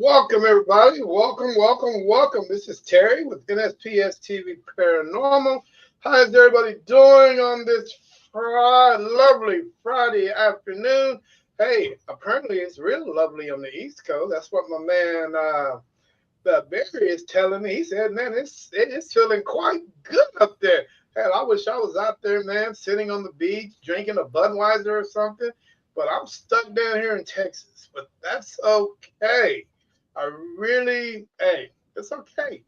Welcome, everybody. Welcome. This is Terry with NSPS TV Paranormal. How's everybody doing on this lovely Friday afternoon? Hey, apparently it's real lovely on the East Coast. That's what my man Barry is telling me. He said, man, it's feeling quite good up there. Hell, I wish I was out there, man, sitting on the beach, drinking a Budweiser or something. But I'm stuck down here in Texas. But that's okay. Hey, it's okay.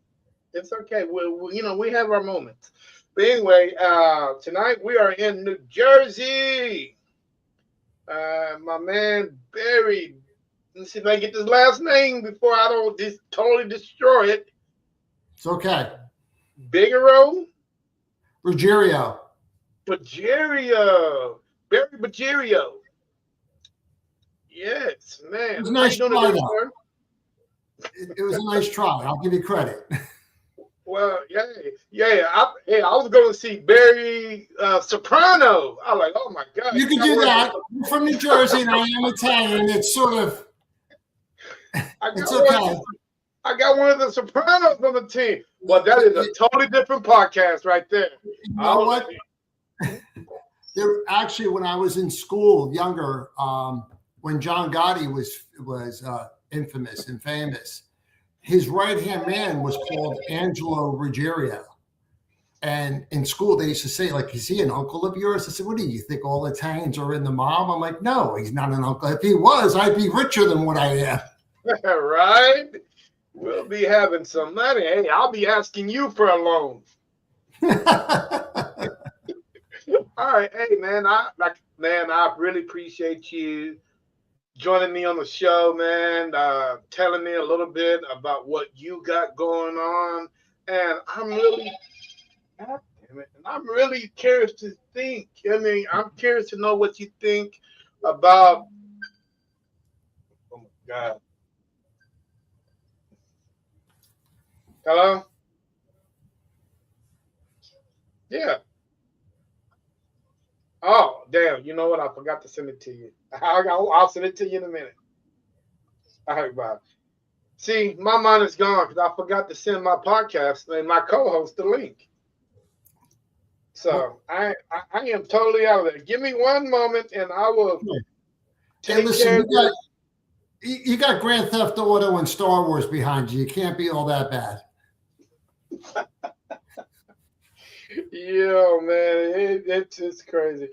It's okay. We have our moments. But anyway, tonight we are in New Jersey. My man Barry. Let's see if I can get this last name before I don't totally destroy it. It's okay. Bigerow? Ruggiero. Barry Bagerio. Yes, man. It was a nice try, though. It was a nice try. I'll give you credit. Well, yeah. I was going to see Barry Soprano. I was like, oh my God. You can do that. I'm from New Jersey and I am Italian. It's sort of. It's okay. I got one of the Sopranos on the team. Well, that is a totally different podcast right there. You know what? There actually, when I was in school, younger, when John Gotti was infamous and famous, his right-hand man was called Angelo Ruggiero. And in school, they used to say, like, is he an uncle of yours? I said, what do you think? All Italians are in the mob? I'm like, no, he's not an uncle. If he was, I'd be richer than what I am. Right? We'll be having some money. Hey, I'll be asking you for a loan. All right. Hey, man, I really appreciate you joining me on the show, man, telling me a little bit about what you got going on. And I'm really curious to think. I'm curious to know what you think about. Oh, my God. Hello? Yeah. Oh, damn. You know what? I forgot to send it to you. I'll send it to you in a minute. All right, bye. See, my mind is gone because I forgot to send my podcast and my co-host the link. So I am totally out of there. Give me one moment and I will take care of this. You got Grand Theft Auto and Star Wars behind you. You can't be all that bad. Yeah, man, it's crazy,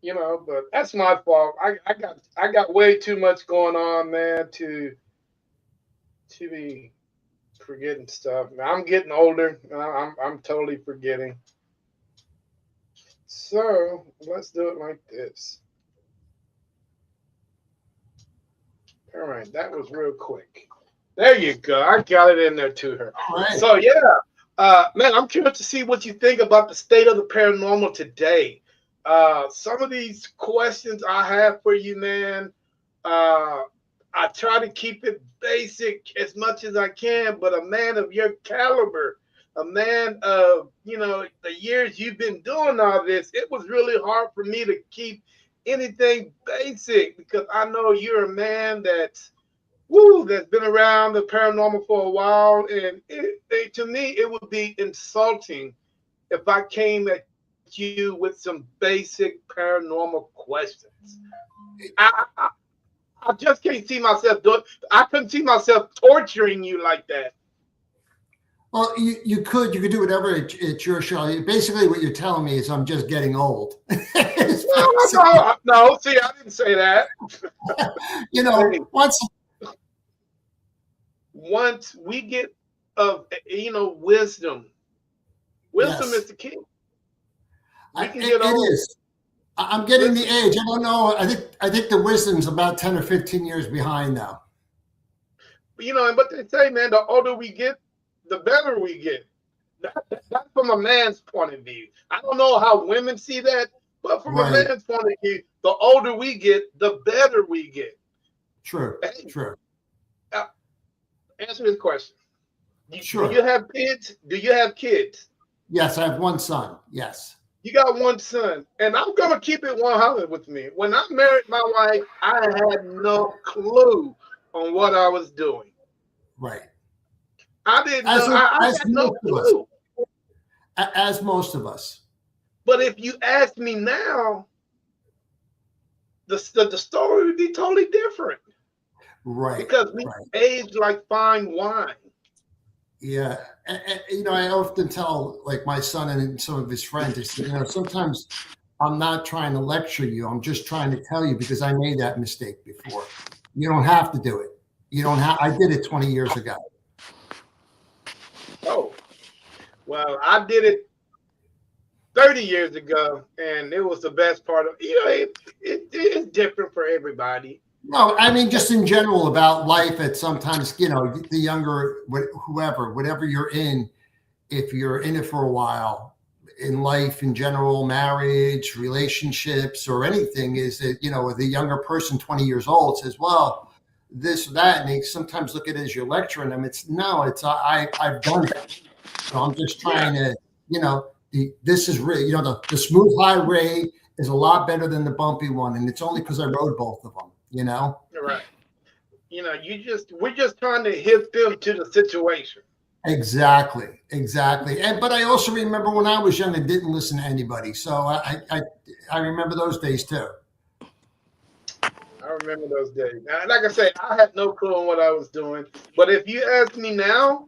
but that's my fault. I got way too much going on, man, to be forgetting stuff. Now, I'm getting older. I'm totally forgetting. So let's do it like this. All right, that was real quick. There you go. I got it in there to her. Right. So yeah. Man, I'm curious to see what you think about the state of the paranormal today. Some of these questions I have for you, man, I try to keep it basic as much as I can, but a man of your caliber, a man of, the years you've been doing all this, it was really hard for me to keep anything basic because I know you're a man that's been around the paranormal for a while, and to me, it would be insulting if I came at you with some basic paranormal questions. I just can't see myself doing. I couldn't see myself torturing you like that. Well, you could do whatever. It's your show. Basically, what you're telling me is I'm just getting old. No, see, I didn't say that. Once we get wisdom yes. is the key. It is. I'm getting the age. I don't know. I think the wisdom's about 10 or 15 years behind now. And what they say, man, the older we get, the better we get. That's from a man's point of view. I don't know how women see that, but from a man's point of view, the older we get, the better we get. True. True. Answer this question. Sure. Do you have kids? Yes, I have one son. Yes. You got one son. And I'm going to keep it 100 with me. When I married my wife, I had no clue on what I was doing. Right. I didn't As know. a, I as had no most of us, clue. as most of us. But if you ask me now, the story would be totally different Right. because we Right. age like fine wine. Yeah. You know, I often tell like my son and some of his friends, I said, you know, sometimes I'm not trying to lecture you. I'm just trying to tell you because I made that mistake before. You don't have to do it. You don't have, I did it 20 years ago. Oh, well, I did it 30 years ago, and it was the best part of it's different for everybody. No, I mean, just in general about life at sometimes, you know, the younger, whoever, whatever you're in, if you're in it for a while in life in general, marriage, relationships, or anything, is that, you know, the younger person, 20 years old, says, well, this, that, and they sometimes look at it as you're lecturing them. It's no, it's, I've done it. So I'm just Yeah, trying to, you know, this is really, you know, the smooth highway is a lot better than the bumpy one. And it's only because I rode both of them, you know? you're right. We're just trying to hit them to the situation. Exactly, exactly. And but I also remember when I was young, I didn't listen to anybody. So I remember those days too. I remember those days. Now, like I say, I had no clue on what I was doing. But if you ask me now,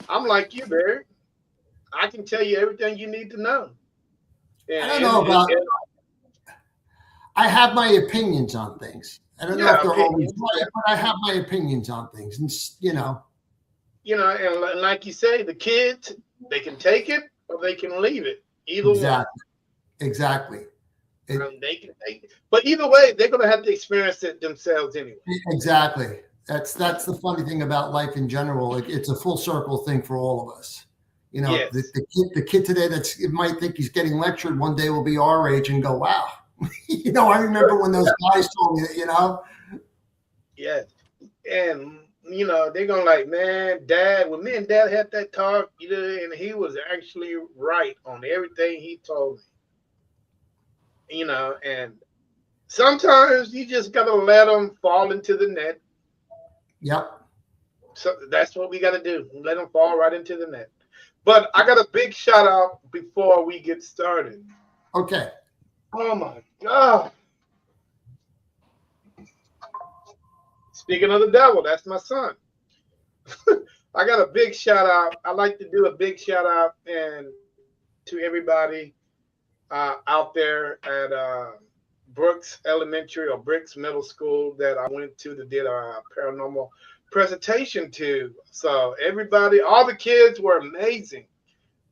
I'm like you, Barry. I can tell you everything you need to know. I don't know about. And I have my opinions on things. I don't know if yeah, they're always opinions. right, but I have my opinions on things, and you know. And like you say, the kids, they can take it or they can leave it. Either one. Exactly, exactly. It, They can take it. But either way, they're gonna have to experience it themselves anyway. exactly. That's the funny thing about life in general. It's a full circle thing for all of us. You know, Yes. the kid today that's it might think he's getting lectured one day will be our age and go, wow. You know, I remember when those guys told me that, you know. Yes. And they're gonna like, man, Dad, when me and Dad had that talk, and he was actually right on everything he told me. And sometimes you just gotta let them fall into the net. Yep. So that's what we gotta do. Let them fall right into the net. But I got a big shout out before we get started. Okay. Oh my God. Speaking of the devil, that's my son. I got a big shout out. I like to do a big shout out and to everybody out there at Brooks Elementary or Brooks Middle School that I went to that did a paranormal presentation to. So everybody, all the kids were amazing.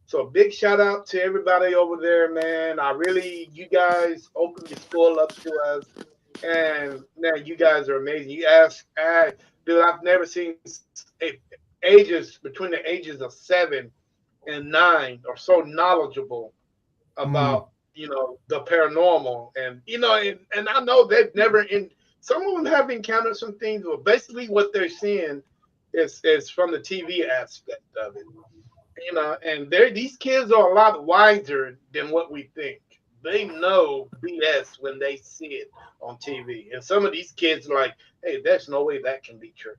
So big shout out to everybody over there, man. You guys opened the school up to us, and man, you guys are amazing. Dude, I've never seen ages between the ages of 7 and 9 are so knowledgeable Mm, about the paranormal, and I know they've never in some of them have encountered some things, but basically what they're seeing is from the TV aspect of it. And these kids are a lot wiser than what we think. They know BS when they see it on TV. And some of these kids are like, hey, there's no way that can be true.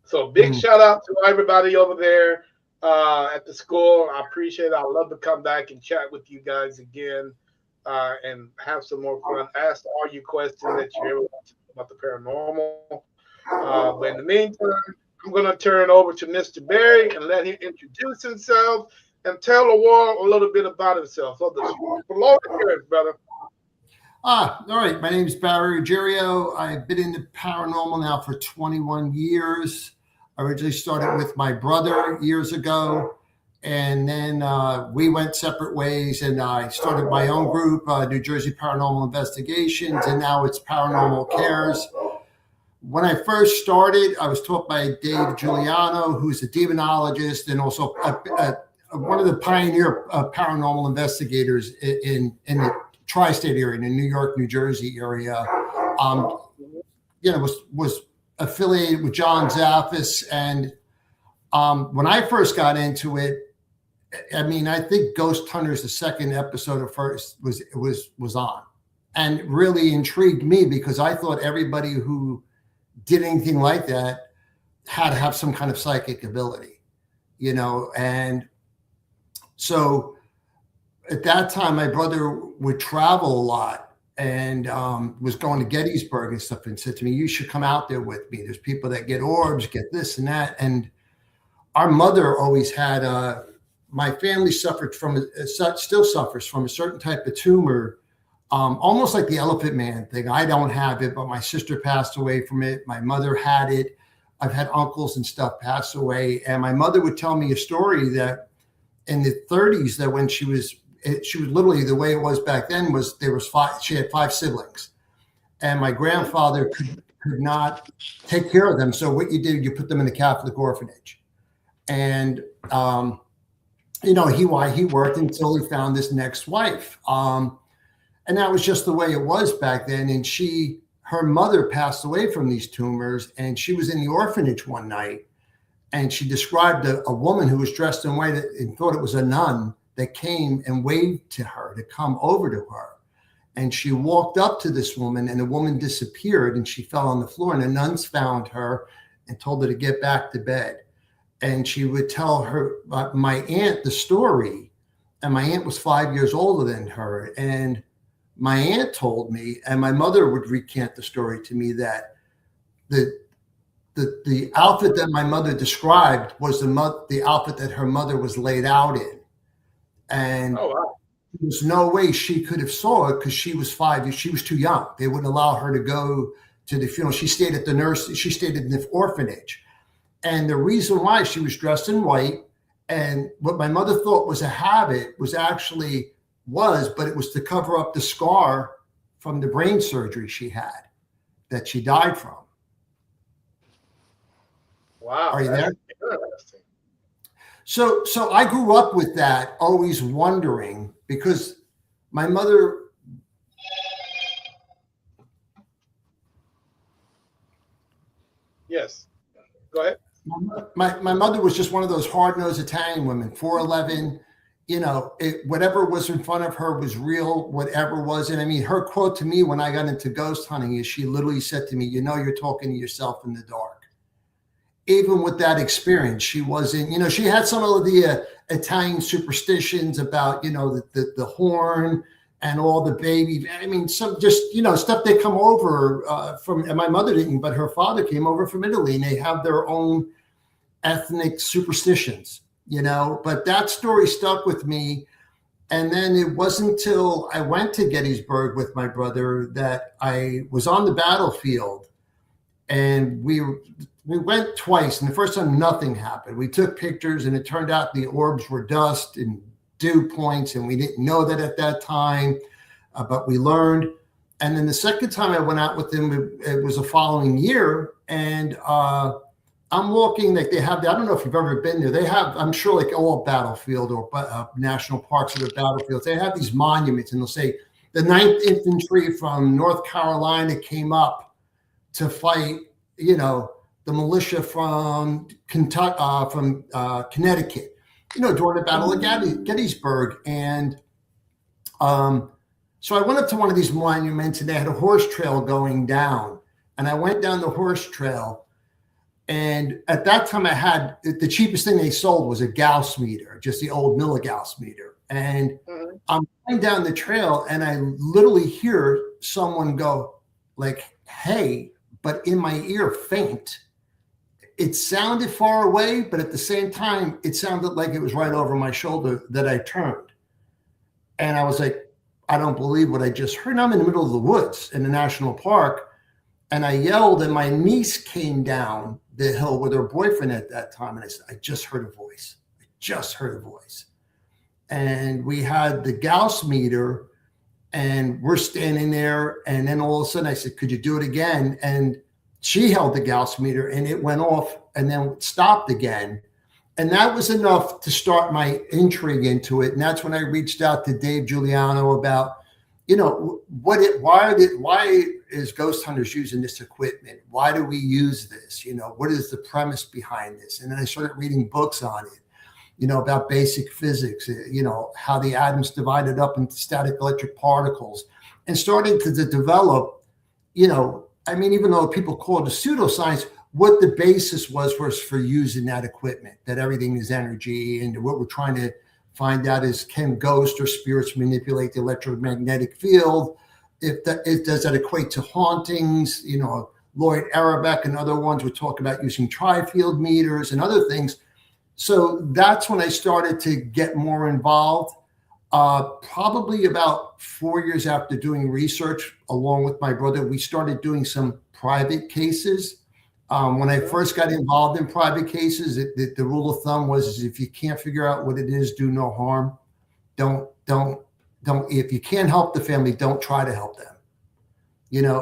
So big mm. shout out to everybody over there at the school. I appreciate it. I'd love to come back and chat with you guys again and have some more fun. Ask all you questions that you ever want to about the paranormal. But in the meantime, I'm going to turn it over to Mr. Barry and let him introduce himself and tell the world a little bit about himself. So the floor is yours, brother. All right. My name is Barry Ruggiero. I've been in the paranormal now for 21 years. I originally started with my brother years ago, and then we went separate ways, and I started my own group, New Jersey Paranormal Investigations, and now it's Paranormal Cares. When I first started, I was taught by Dave Giuliano, who's a demonologist and also one of the pioneer paranormal investigators in the tri-state area, in the New York, New Jersey area. Was affiliated with John Zaffis, and when I first got into it, I mean, I think Ghost Hunters, the second episode of first was on, and really intrigued me because I thought everybody who did anything like that had to have some kind of psychic ability, and so at that time, my brother would travel a lot and was going to Gettysburg and stuff, and said to me, "You should come out there with me. There's people that get orbs, get this and that." And our mother always had, my family suffered from, still suffers from a certain type of tumor, almost like the Elephant Man thing. I don't have it, but my sister passed away from it. My mother had it. I've had uncles and stuff pass away. And my mother would tell me a story that in the 30s, that when she was literally, the way it was back then was she had 5 siblings, and my grandfather could not take care of them. So what you did, you put them in the Catholic orphanage. And, he worked until he found this next wife. And that was just the way it was back then. And her mother passed away from these tumors, and she was in the orphanage one night, and she described a woman who was dressed in white and thought it was a nun that came and waved to her to come over to her. And she walked up to this woman, and the woman disappeared, and she fell on the floor, and the nuns found her and told her to get back to bed. And she would tell my aunt the story, and my aunt was 5 years older than her. And my aunt told me, and my mother would recant the story to me, that the outfit that my mother described was the outfit that her mother was laid out in. And there's no way she could have saw it because she was 5 years. She was too young. They wouldn't allow her to go to the funeral. She stayed in the orphanage. And the reason why she was dressed in white, and what my mother thought was a habit but it was to cover up the scar from the brain surgery she had, that she died from. Wow. Are you there? Interesting. So I grew up with that, always wondering, because my mother, yes, go ahead. My mother was just one of those hard-nosed Italian women, 4'11", whatever was in front of her was real, whatever wasn't. I mean, her quote to me when I got into ghost hunting is, she literally said to me, "You're talking to yourself in the dark." Even with that experience, she wasn't, she had some of the Italian superstitions about, the horn and all the baby. I mean, some just, stuff they come over from, and my mother didn't, but her father came over from Italy, and they have their own ethnic superstitions, but that story stuck with me. And then it wasn't until I went to Gettysburg with my brother that I was on the battlefield, and we went twice, and the first time nothing happened. We took pictures, and it turned out the orbs were dust and dew points, and we didn't know that at that time, but we learned. And then the second time I went out with them, it was the following year, and I'm walking, like they have, I don't know if you've ever been there. They have, I'm sure, like all battlefield or national parks or battlefields, they have these monuments, and they'll say the 9th Infantry from North Carolina came up to fight, the militia from Kentucky, from Connecticut, during the Battle of Gettysburg. And so I went up to one of these monuments, and they had a horse trail going down. And I went down the horse trail. And at that time, I had the cheapest thing they sold was a Gauss meter, just the old milligauss meter. And I'm going down the trail, and I literally hear someone go like, "Hey," but in my ear, faint. It sounded far away, but at the same time, it sounded like it was right over my shoulder that I turned. And I was like, I don't believe what I just heard. And I'm in the middle of the woods in the national park. And I yelled, and my niece came down the hill with her boyfriend at that time. And I said, "I just heard a voice. I just heard a voice." And we had the Gauss meter, and we're standing there. And then all of a sudden I said, "Could you do it again?" And she held the Gauss meter, and it went off and then stopped again. And that was enough to start my intrigue into it. And that's when I reached out to Dave Giuliano about, why is Ghost Hunters using this equipment? Why do we use this? What is the premise behind this? And then I started reading books on it, about basic physics, how the atoms divided up into static electric particles, and starting to develop, even though people call it a pseudoscience, what the basis was for using that equipment, that everything is energy. And what we're trying to find out is, can ghosts or spirits manipulate the electromagnetic field? Does that equate to hauntings? Lloyd Arabeck and other ones would talk about using tri-field meters and other things. So that's when I started to get more involved. Probably about 4 years after doing research, along with my brother, we started doing some private cases. When I first got involved in private cases, the rule of thumb was, if you can't figure out what it is, do no harm. Don't. If you can't help the family, don't try to help them.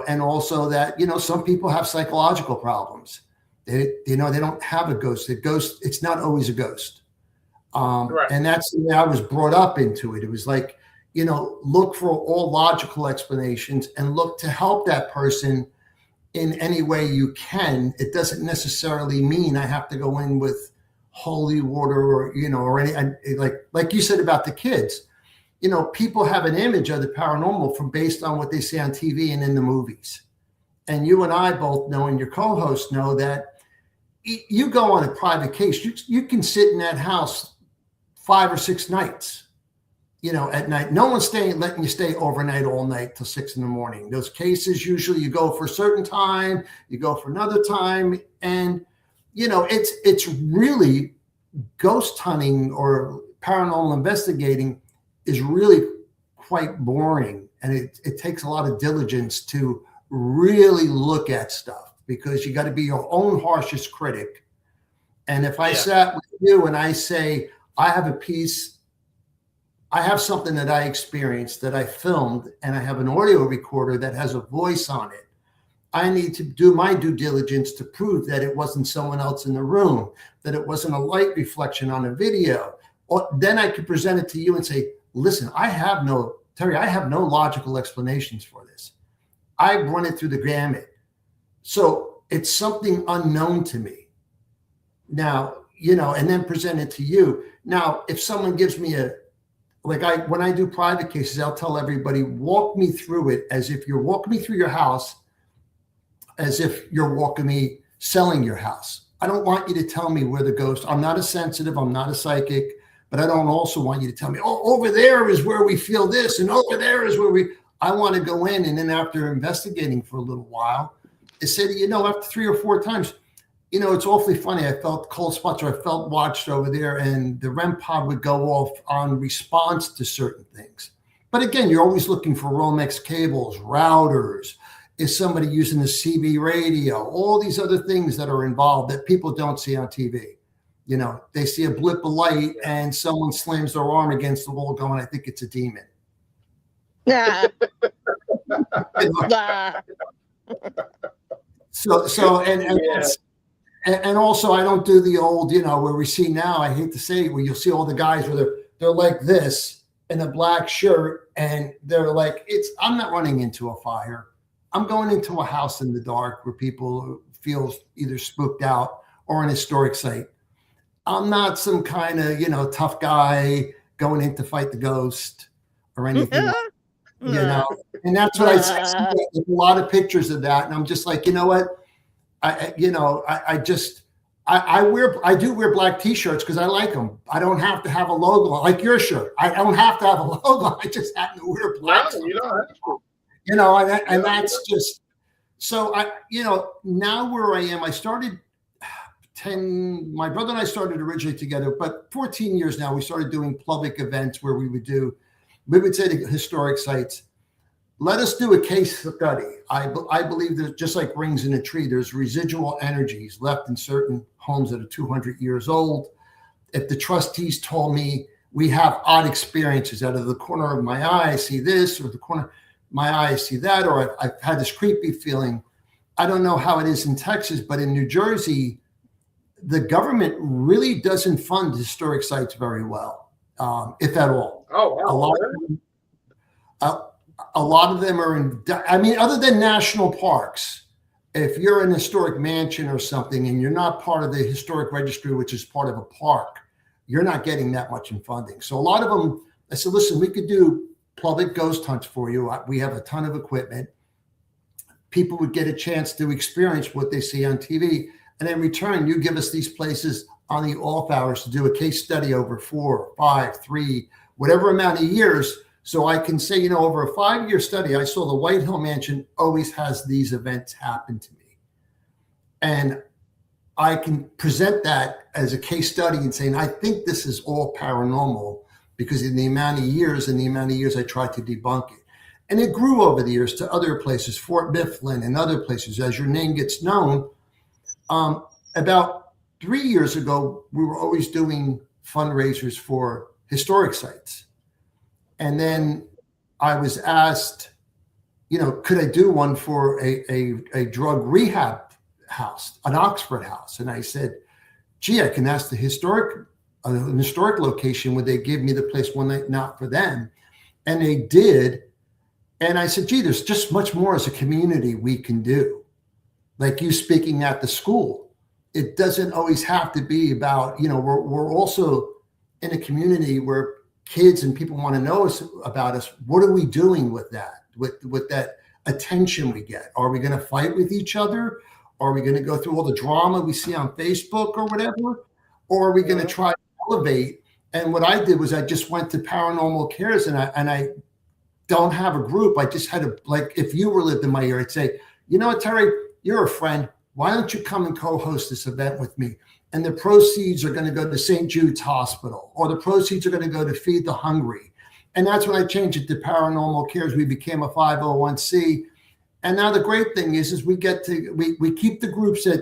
And also that, some people have psychological problems. They don't have a ghost. The ghost, it's not always a ghost. Right. And that's the way I was brought up into it. It was like, look for all logical explanations and look to help that person in any way you can. It doesn't necessarily mean I have to go in with holy water or any, like you said about the kids. People have an image of the paranormal from based on what they see on TV and in the movies. And you and I both know, and your co-host know, that you go on a private case, you can sit in that house 5 or 6 nights, at night. No one's letting you stay overnight all night till 6 a.m. Those cases, usually you go for a certain time, you go for another time. And, it's really ghost hunting or paranormal investigating is really quite boring. And it takes a lot of diligence to really look at stuff, because you got to be your own harshest critic. And if I sat with you and I say, I have something that I experienced that I filmed, and I have an audio recorder that has a voice on it, I need to do my due diligence to prove that it wasn't someone else in the room, that it wasn't a light reflection on a video. Or then I could present it to you and say, listen, Terry, I have no logical explanations for this. I've run it through the gamut. So it's something unknown to me. Now, and then present it to you. Now, if someone gives me when I do private cases, I'll tell everybody, walk me through it as if you're walking me through your house, as if you're walking me selling your house. I don't want you to tell me where the ghost, I'm not a sensitive, I'm not a psychic, but I don't also want you to tell me, over there is where we feel this, and over there is where I want to go in. And then after investigating for a little while, I said, after 3 or 4 times, it's awfully funny. I felt cold spots, or I felt watched over there, and the REM pod would go off on response to certain things. But again, you're always looking for Romex cables, routers. Is somebody using the CB radio? All these other things that are involved that people don't see on TV. They see a blip of light and someone slams their arm against the wall going, I think it's a demon. Nah. And also I don't do the old, where we see now, I hate to say it, where you'll see all the guys where they're like this in a black shirt, and they're like, I'm not running into a fire. I'm going into a house in the dark where people feel either spooked out or an historic site. I'm not some kind of, tough guy going in to fight the ghost or anything. And that's what I see. There's a lot of pictures of that. And I'm just like, you know what? I do wear black T-shirts because I like them. I don't have to have a logo like your shirt. I don't have to have a logo. I just happen to wear black. You don't have to. And that's just, so now where I am, I started my brother and I started originally together, but 14 years now, we started doing public events where we would say to historic sites, let us do a case study. I believe that just like rings in a tree, there's residual energies left in certain homes that are 200 years old. If the trustees told me we have odd experiences, out of the corner of my eye, I see this, or the corner of my eye, I see that, or I've had this creepy feeling. I don't know how it is in Texas, but in New Jersey, the government really doesn't fund historic sites very well, if at all. Oh, wow. A lot of them are other than national parks, if you're an historic mansion or something and you're not part of the historic registry, which is part of a park, you're not getting that much in funding. So a lot of them, I said, listen, we could do public ghost hunts for you. We have a ton of equipment. people would get a chance to experience what they see on TV. And in return, you give us these places on the off hours to do a case study over 4, 5, 3, whatever amount of years. So I can say, over a 5-year study, I saw the White Hill Mansion always has these events happen to me. And I can present that as a case study and saying, I think this is all paranormal because in the amount of years I tried to debunk it. And it grew over the years to other places, Fort Mifflin and other places. As your name gets known, about 3 years ago, we were always doing fundraisers for historic sites. And then I was asked, could I do one for a drug rehab house, an Oxford house? And I said, gee, I can ask an historic location. Would they give me the place one night, not for them? And they did. And I said, gee, there's just much more as a community we can do. Like you speaking at the school. It doesn't always have to be about, we're also in a community where kids and people want to know about us. What are we doing with that, with that attention we get? Are we going to fight with each other? Are we going to go through all the drama we see on Facebook or whatever? Or are we going to try to elevate? And what I did was I just went to Paranormal Cares and I don't have a group. I just had if you were lived in my area, I'd say, you know what, Terry, you're a friend. Why don't you come and co-host this event with me? And the proceeds are going to go to St. Jude's Hospital, or the proceeds are going to go to Feed the Hungry. And that's when I changed it to Paranormal Cares. We became a 501c. And now the great thing is we keep the groups at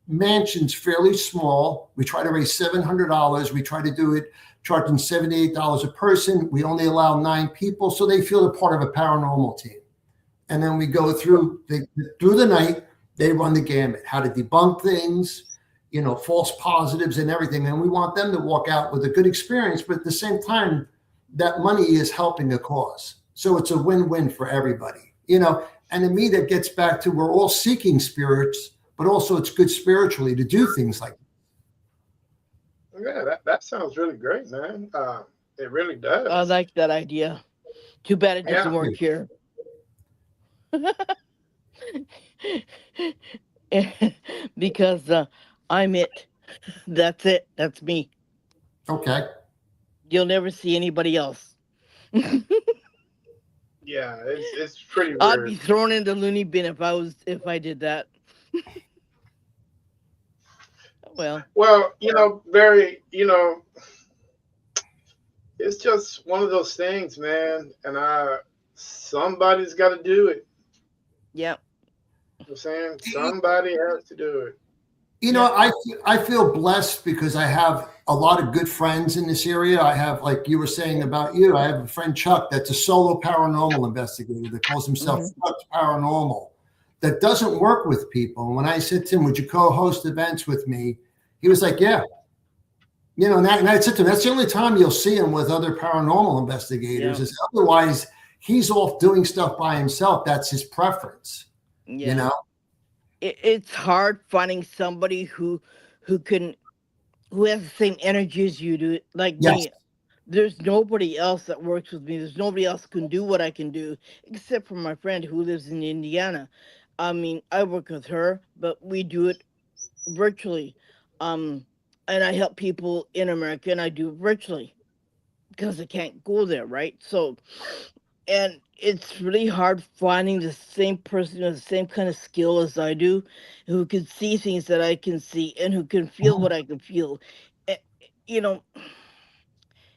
mansions fairly small. We try to raise $700. We try to do it charging $78 a person. We only allow 9 people, so they feel they're part of a paranormal team. And then we go through the night. They run the gamut, how to debunk things, false positives and everything. And we want them to walk out with a good experience, but at the same time, that money is helping a cause. So it's a win-win for everybody, And to me, that gets back to we're all seeking spirits, but also it's good spiritually to do things like that. Yeah, that sounds really great, man. It really does. I like that idea. Too bad it doesn't work here. Because I'm it. That's it. That's me. Okay. You'll never see anybody else. Yeah, it's pretty weird. I'd be thrown in the loony bin if I did that. Well, it's just one of those things, man. And somebody's got to do it. Yeah. I'm saying somebody has to do it. I feel blessed because I have a lot of good friends in this area. I have, like you were saying about you, I have a friend, Chuck, that's a solo paranormal investigator that calls himself Chuck's Paranormal, that doesn't work with people. And when I said to him, would you co-host events with me? He was like, yeah. And I said to him, that's the only time you'll see him with other paranormal investigators. Is otherwise he's off doing stuff by himself. That's his preference. Yeah. It's hard finding somebody who has the same energy as you do. Like me, there's nobody else that works with me. There's nobody else can do what I can do, except for my friend who lives in Indiana. I mean, I work with her, but we do it virtually. And I help people in America, and I do it virtually because I can't go there, right? So, and it's really hard finding the same person with the same kind of skill as I do, who can see things that I can see and who can feel what I can feel.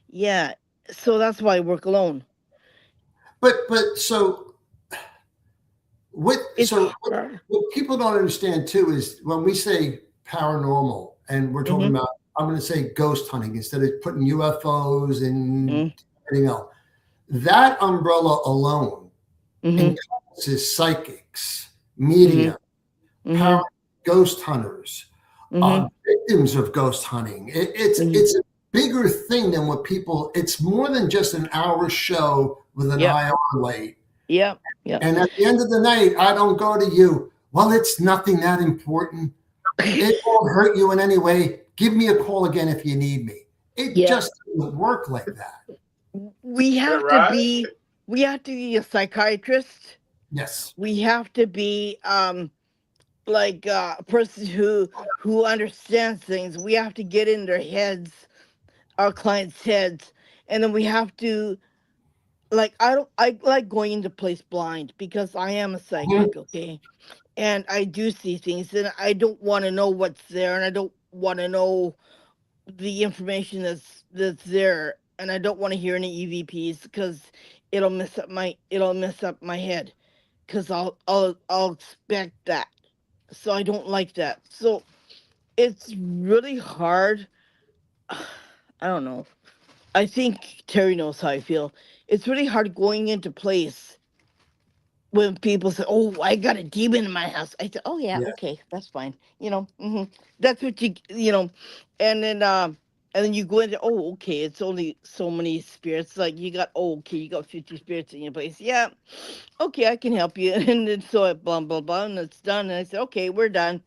Yeah. So that's why I work alone. But so what people don't understand too is when we say paranormal and we're talking about, I'm going to say ghost hunting instead of putting UFOs and everything else. That umbrella alone encompasses psychics, medium, ghost hunters, victims of ghost hunting. It's a bigger thing than what people. It's more than just an hour show with an IR light. Yep. And at the end of the night, I don't go to you. Well, it's nothing that important. It won't hurt you in any way. Give me a call again if you need me. It just doesn't work like that. We have to be a psychiatrist. Yes. We have to be like a person who understands things. We have to get in their heads, our clients' heads, and then we have to like I like going into place blind because I am a Mhm. psychic, okay? And I do see things and I don't want to know what's there and I don't want to know the information that's there and I don't want to hear any EVPs because it'll mess up my head because I'll expect that. So I don't like that. So it's really hard. I don't know. I think Terry knows how I feel. It's really hard going into place when people say, "Oh, I got a demon in my house." I said, "Oh yeah, Yeah. okay, that's fine." That's what and then you go into, "Oh, okay, it's only so many spirits." Like you got, "Oh, okay, you got 50 spirits in your place." Yeah, okay, I can help you. And then so it blah blah blah, and it's done. And I said, "Okay, we're done.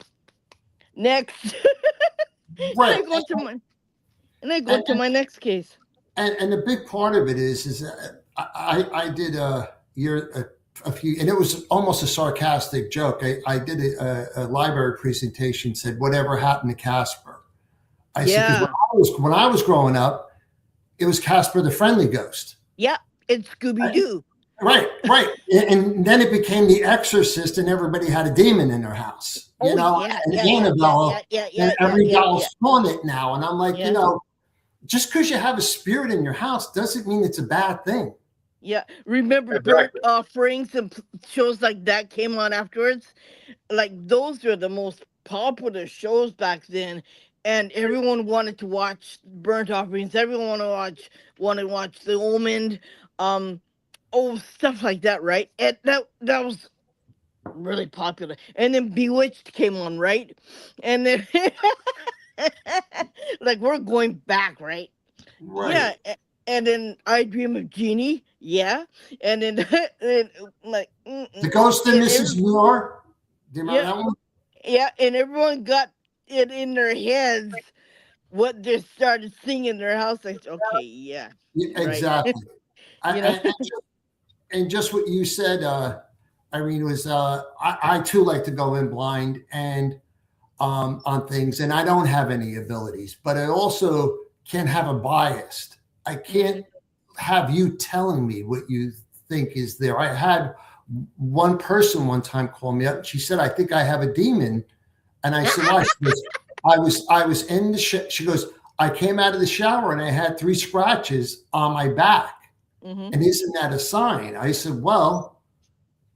Next." and Right. I go to my and I go And, to my next case. and the big part of it is I did a year a few, and it was almost a sarcastic joke. I did a library presentation, said whatever happened to Casper. I said because Yeah, when I was growing up, it was Casper the Friendly Ghost. yeah, it's Scooby Doo. Right, right. And then it became The Exorcist, and everybody had a demon in their house, Oh yeah, and yeah, yeah, yeah, yeah, Annabelle, yeah, and yeah, yeah, every yeah, doll's yeah, on it now. And I'm like, yeah. just because you have a spirit in your house doesn't mean it's a bad thing. Yeah, remember burnt Exactly. offerings and shows like that came on afterwards? Like those were the most popular shows back then, and everyone wanted to watch burnt offerings. Everyone wanted to watch The Omen, um, stuff like that, right? And that was really popular. And then Bewitched came on, right? And then like we're going back, right? Right. Yeah, and then I Dream of Jeannie, yeah, and then and, like The Ghost of and Mrs. Muir. Do you remember yeah, that one? yeah, and everyone got it in their heads what they started singing in their house. I said, okay, yeah, Yeah, right, exactly. I, you know, and just what you said, Irene, was I too like to go in blind and on things, and I don't have any abilities, but I also can have a bias. I can't Mhm. have you telling me what you think is there. I had one person one time call me up. And she said, "I think I have a demon," and I said, "Why?" She goes, "I was in the she goes, I came out of the shower and I had 3 scratches on my back, Mhm. and isn't that a sign?" I said, "Well,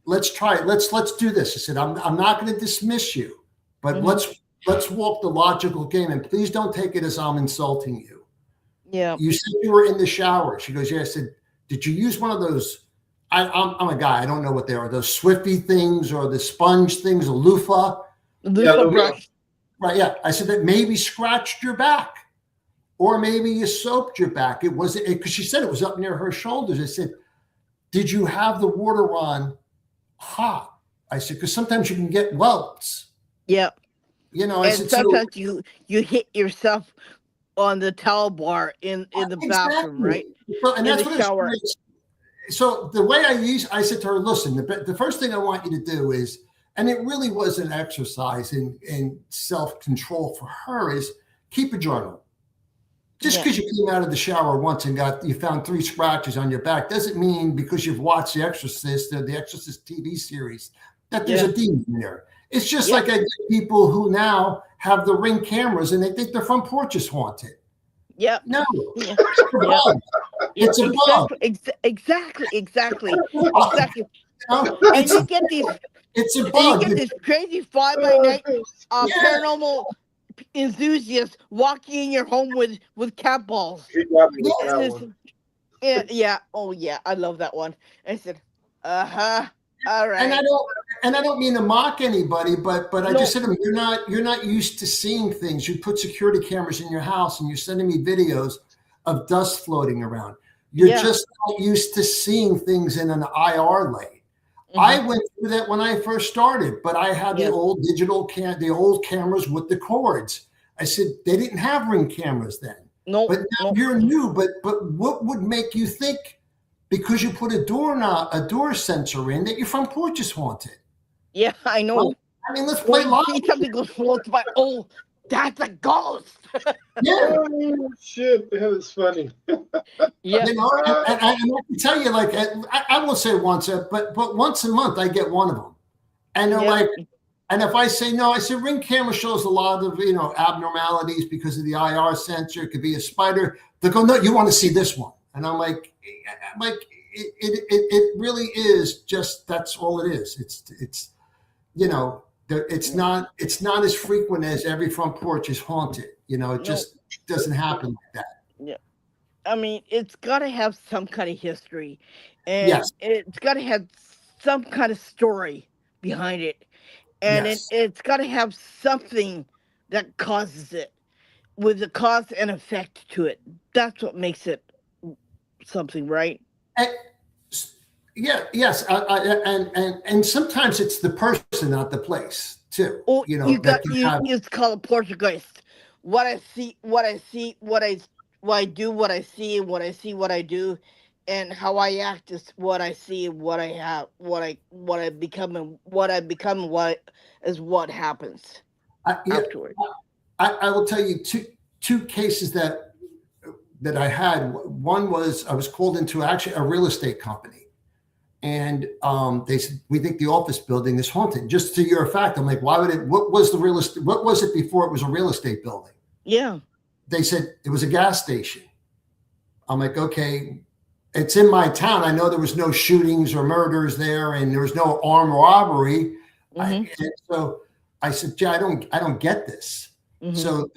let's try it. Let's do this." I said, I'm not going to dismiss you, but Mhm. let's walk the logical game, and please don't take it as I'm insulting you. Yeah. You said you were in the shower." She goes, "Yeah." I said, "Did you use one of those?" I'm a guy. I don't know what they are. Those Swifty things or the sponge things, a loofah. Yeah, Loofah Lufa. brush. Right. Yeah. I said that maybe scratched your back, or maybe you soaped your back. It wasn't because she said it was up near her shoulders. I said, "Did you have the water on hot?" I said, "Because sometimes you can get welts." Yeah, I and said, "So sometimes you hit yourself on the towel bar in the bathroom, exactly." right? So, and In the that's what it's. shower. So the way I said to her, "Listen, the first thing I want you to do is," and it really was an exercise in self control for her, is keep a journal. Just Yeah. because you came out of the shower once and you found 3 scratches on your back doesn't mean because you've watched The Exorcist or the Exorcist TV series that there's Yeah. a demon there. It's just Yeah. like I get people who now have the Ring cameras and they think their front porch is haunted. Yeah. No, Yeah. it's a Yeah. bug. Yeah, It's a bug. exactly, exactly, exactly, It's a bug. exactly. You know, And it's a you get these, it's a and you bug. get this crazy fly by night, Yeah, paranormal enthusiast walking in your home with cat balls. He got me with yeah. And that this, one. yeah, yeah, oh yeah, I love that one. I said, uh huh, all and I right, don't and I don't mean to mock anybody, but I just no, said to them, you're not used to seeing things. You put security cameras in your house and you're sending me videos of dust floating around. You're yeah, just not used to seeing things in an IR light. hmm, I went through that when I first started, but I had the yeah, old the old cameras with the cords. I said they didn't have Ring cameras then. no, But now no, you're new. But what would make you think because you put a door sensor in that your front porch is haunted. Yeah, I know. I mean, let's Or play you live. see something goes floats by. Oh, that's a ghost. Yeah. Oh shit, that is funny. Yeah. You know, and I can tell you, like, I won't say once, but once a month I get one of them, and they're Yeah. like, and if I say no, I say Ring camera shows a lot of abnormalities because of the IR sensor. It could be a spider. They go, no, you want to see this one, and I'm like it really is just that's all it is. It's it's not as frequent as every front porch is haunted. It No. just doesn't happen like that. Yeah. I mean, it's got to have some kind of history, and Yes, it's got to have some kind of story behind it, and yes. it's got to have something that causes it, with a cause and effect to it. That's what makes it something, right? And, yeah, yes, and sometimes it's the person, not the place, too. Oh, you That got you you. have. It's called a poltergeist. What I see, what I do, what I see, and what I see, what I do, and how I act is what I see, and what I have, what I become, and what is what happens Yeah, afterward. I will tell you two cases that I had. One was I was called into actually a real estate company, and they said we think the office building is haunted. Just to your fact, I'm like, why would it? What was the real estate? What was it before it was a real estate building? Yeah. They said it was a gas station. I'm like, okay, it's in my town. I know there was no shootings or murders there, and there was no armed robbery. Mm-hmm. So I said, yeah, I don't get this. Mm-hmm. So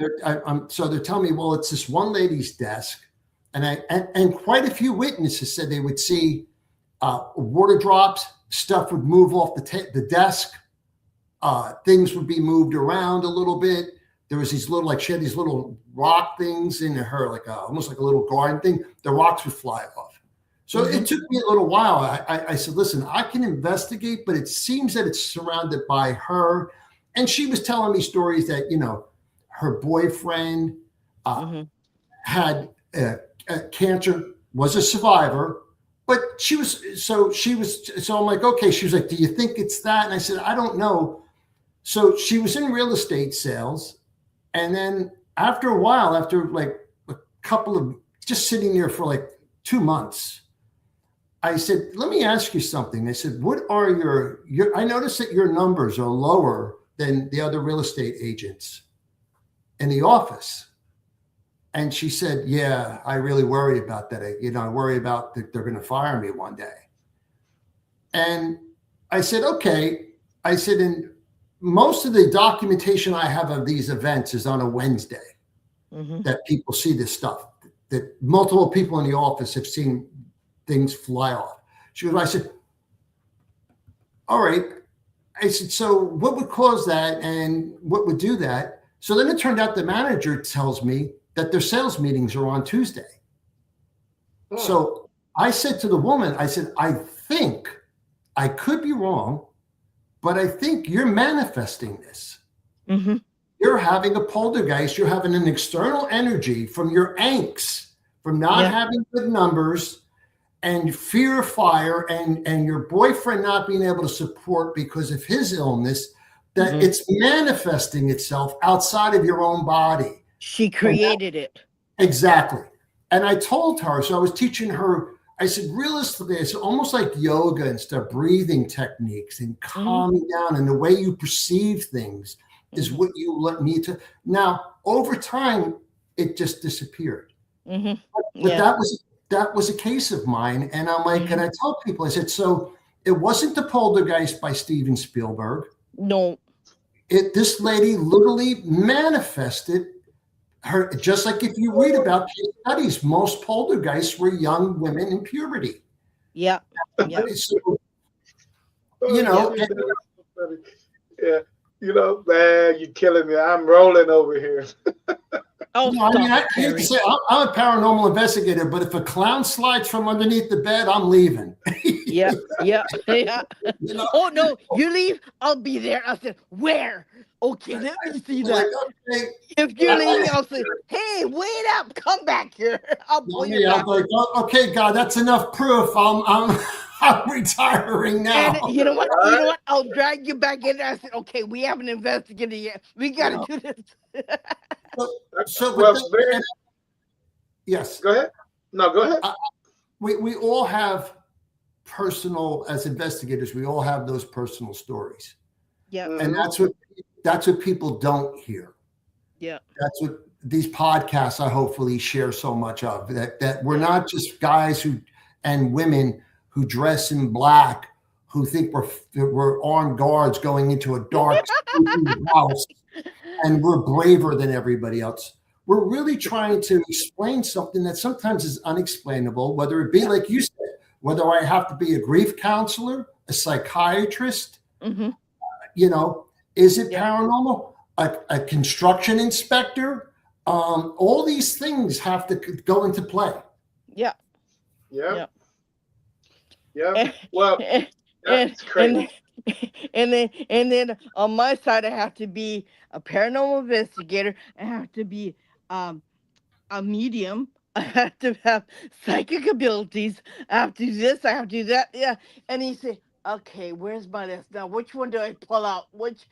they're telling me, well, it's this one lady's desk, and quite a few witnesses said they would see water drops, stuff would move off the desk, things would be moved around a little bit. There was these little, like she had these little rock things in her, like almost like a little garden thing. The rocks would fly off. So it took me a little while. I said, listen, I can investigate, but it seems that it's surrounded by her. And she was telling me stories that, her boyfriend had cancer, was a survivor, but so I'm like, okay. She was like, do you think it's that? And I said, I don't know. So she was in real estate sales. And then after a while, after like a couple of just sitting there for like 2 months, I said, let me ask you something. I said, what are I noticed that your numbers are lower than the other real estate agents in the office. And she said, yeah, I really worry about that. I worry about that they're going to fire me one day. And I said, okay. I said, and most of the documentation I have of these events is on a Wednesday that people see this stuff, that multiple people in the office have seen things fly off. I said, all right. I said, so what would cause that and what would do that? So then it turned out the manager tells me that their sales meetings are on Tuesday. Oh. So I said to the woman, I said, I think I could be wrong, but I think you're manifesting this. You're having a poltergeist. You're having an external energy from your angst, from not having good numbers and fear of fire and your boyfriend not being able to support because of his illness, that it's manifesting itself outside of your own body. She created it. Exactly. And I told her, so I was teaching her, I said, realistically, it's almost like yoga and stuff, breathing techniques and calming down, and the way you perceive things is what you need to. Now, over time, it just disappeared. But that was a case of mine. And I'm like, and I tell people, I said, so it wasn't the poltergeist by Steven Spielberg. No. This lady literally manifested her, just like if you read about case studies, most poltergeists were young women in puberty. Yeah. So, yeah. Man, you're killing me. I'm rolling over here. Oh, No, I mean, stop I it, hate to Terry. say I'm a paranormal investigator, but if a clown slides from underneath the bed, I'm leaving. Yeah, yeah, yeah. You know, Oh no, you leave, I'll be there. I said, where? Okay, let me see like, that. okay, If you're leaving, I'll say, hey, wait up, come back here. I'll pull no, you me, I'm back. like, okay, God, that's enough proof. I'm I'm retiring And now. you know what? All You know right. what? I'll drag you back in. I said, okay, we haven't investigated yet. We got You to know, do this. but Well, very. yes, Go ahead. No, go ahead. we all have personal, as investigators, we all have those personal stories, Yep, and Hmm. that's what people don't hear. yep, That's what these podcasts I hopefully share so much of, that we're not just guys who and women who dress in black who think we're armed guards going into a dark spooky house and we're braver than everybody else. We're really trying to explain something that sometimes is unexplainable, whether it be like you said, whether I have to be a grief counselor, a psychiatrist, mm-hmm, you know, is it yep, paranormal? A construction inspector? All these things have to go into play. yep, Yeah. yep. Yeah. And, Well, and that's crazy. and and then on my side, I have to be a paranormal investigator. I have to be um a medium. I have to have psychic abilities. I have to do this. I have to do that. Yeah. And he said, "Okay, where's my list now? Which one do I pull out? Which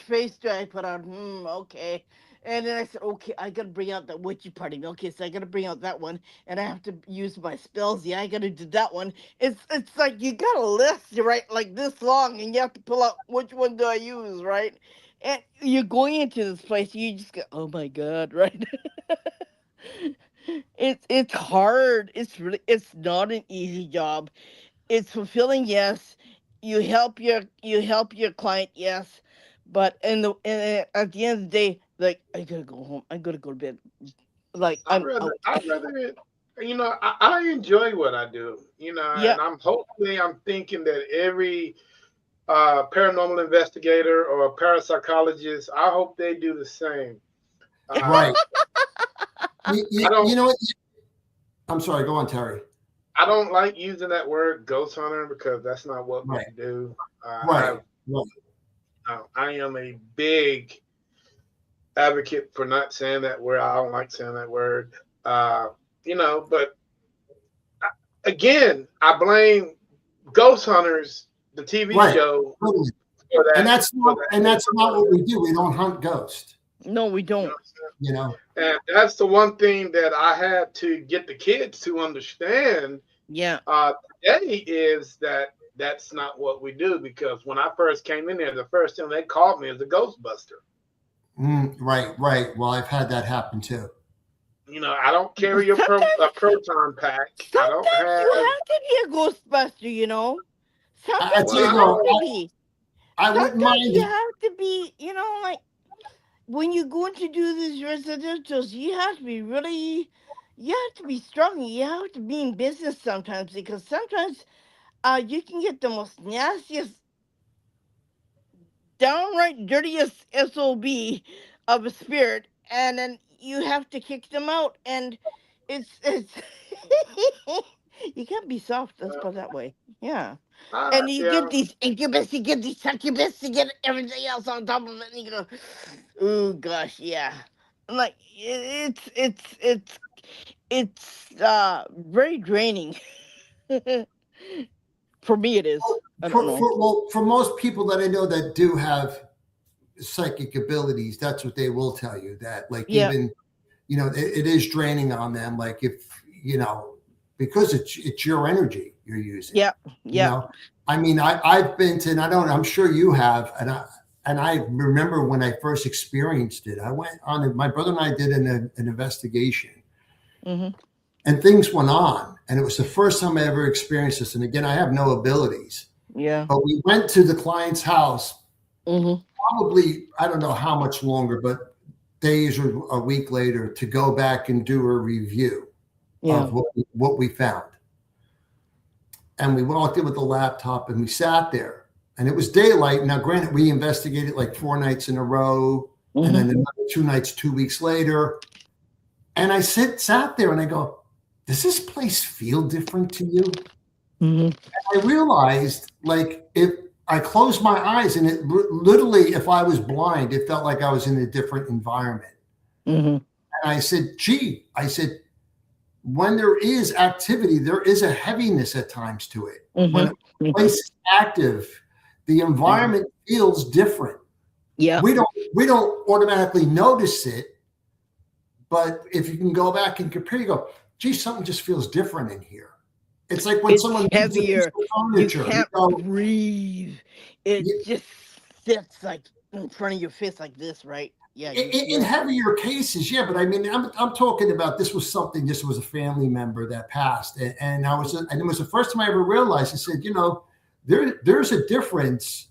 face do I put on? Okay." And then I said, "Okay, I gotta bring out that witchy part of me. Okay, so I gotta bring out that one, and I have to use my spells. Yeah, I gotta do that one. It's like you got a list, right? Like this long, and you have to pull out which one do I use, right? And you're going into this place, you just go, oh my god, right? It's hard. It's not an easy job. It's fulfilling, yes. You help your client, yes. But at the end of the day, like I gotta go home. I gotta go to bed. Like I'd I'm rather, out. I'd rather it. I enjoy what I do. Yeah, And I'm thinking that every paranormal investigator or parapsychologist, I hope they do the same. Uh, Right. I don't, You know what? I'm sorry. Go on, Terry. I don't like using that word ghost hunter because that's not what we Right. do. Right. Right. I am a big advocate for not saying that word. I don't like saying that word. Uh, but again, I blame Ghost Hunters, the TV Right. show, Totally. for And that. that's For not that. and that's not what we do. We don't hunt ghosts. no, we You know don't. what I'm You know. saying? And that's the one thing that I had to get the kids to understand Yeah, uh, today is that that's not what we do. Because when I first came in there, the first thing they called me is a Ghostbuster. Right. Right. Well, I've had that happen too. I don't carry a sometimes proton pack. I don't sometimes have. you have to be a ghostbuster. I Sometimes tell you you Well, have though, to be. I wouldn't Sometimes mind you it. have to be. Like when you go to do these residentials, you have to be really, you have to be strong. You have to be in business sometimes because sometimes you can get the most nastiest, downright dirtiest SOB of a spirit, and then you have to kick them out, and it's you can't be soft. Let's put it that way. Yeah. And you yeah. get these incubus, you get these succubus, you get everything else on top of it, and you go, oh gosh, yeah. Like it's very draining. For me, it is. I don't know. For most people that I know that do have psychic abilities, that's what they will tell you. That like Yeah, even it is draining on them. Like if because it's your energy you're using. yeah, You yeah. know, I mean, I've been to, and I don't. I'm sure you have, and I remember when I first experienced it. I went on. My brother and I did an investigation, Mm-hmm. and things went on, and it was the first time I ever experienced this. And again, I have no abilities, Yeah. but we went to the client's house. Mm-hmm. Probably, I don't know how much longer, but days or a week later to go back and do a review Yeah. of what we found. And we walked in with the laptop and we sat there and it was daylight. Now, granted, we investigated like 4 nights in a row. and then another 2 nights 2 weeks later. And I sat there and I go, does this place feel different to you? I realized, like, if I closed my eyes and it literally, if I was blind, it felt like I was in a different environment. And I said, gee, I said, when there is activity, there is a heaviness at times to it. When a place is active, the environment feels different. Yeah. We don't automatically notice it, but if you can go back and compare, you go, gee, something just feels different in here. It's like when someone heavier. Furniture, you can't breathe. It just sits like in front of your face like this, right? Yeah. In heavier cases, yeah. But I mean, I'm talking about this was a family member that passed, and it was the first time I ever realized. I said, there's a difference,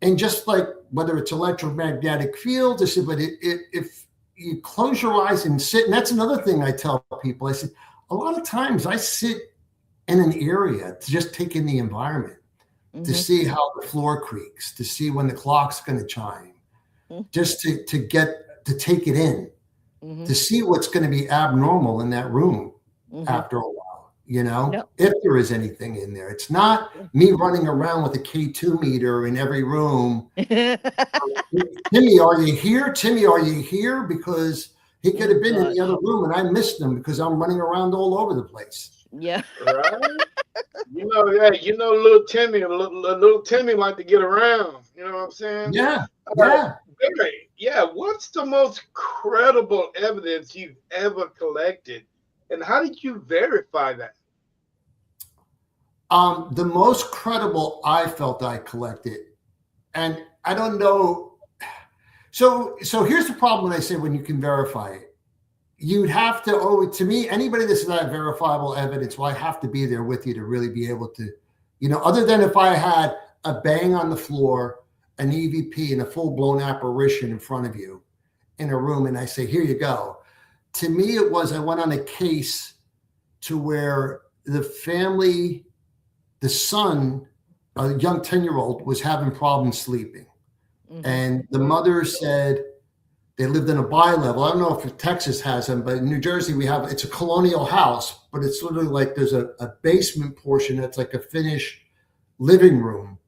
and just like whether it's electromagnetic fields, I said, but if you close your eyes and sit, and that's another thing I tell people. I said, a lot of times I sit in an area to just take in the environment, to see how the floor creaks, to see when the clock's going to chime, just to take it in, to see what's going to be abnormal in that room after a while, if there is anything in there. It's not me running around with a K2 meter in every room. Timmy, are you here? Timmy, are you here? Because he could have been in the other room and I missed him because I'm running around all over the place. Yeah. Right? Little Timmy like to get around. You know what I'm saying? Yeah. Yeah. What's the most credible evidence you've ever collected, and how did you verify that? The most credible I felt I collected, and I don't know. So here's the problem when I say when you can verify it. You'd have to, to me, anybody that says I have verifiable evidence, well, I have to be there with you to really be able to, other than if I had a bang on the floor, an EVP, and a full-blown apparition in front of you in a room, and I say, here you go. To me, it was, I went on a case to where the family, the son, a young 10-year-old, was having problems sleeping. And the mother said, they lived in a bi-level. I don't know if Texas has them, but in New Jersey it's a colonial house, but it's literally like there's a basement portion that's like a finished living room.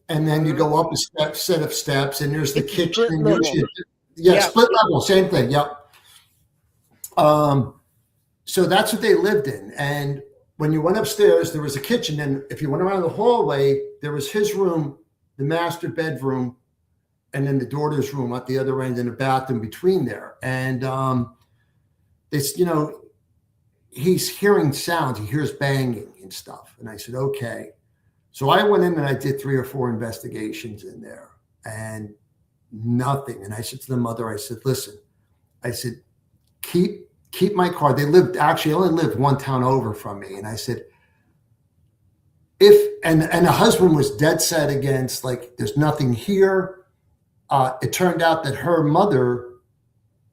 And then you go up a set of steps and there's the kitchen. And split level, same thing. Yep. So that's what they lived in. And when you went upstairs, there was a kitchen. And if you went around the hallway, there was his room, the master bedroom, and then the daughter's room at the other end and a bathroom between there. And he's hearing sounds. He hears banging and stuff. And I said, okay. So I went in and I did 3 or 4 investigations in there and nothing. And I said to the mother, I said, listen, I said, keep my car. They only lived one town over from me. And I said, and the husband was dead set against, like, there's nothing here. It turned out that her mother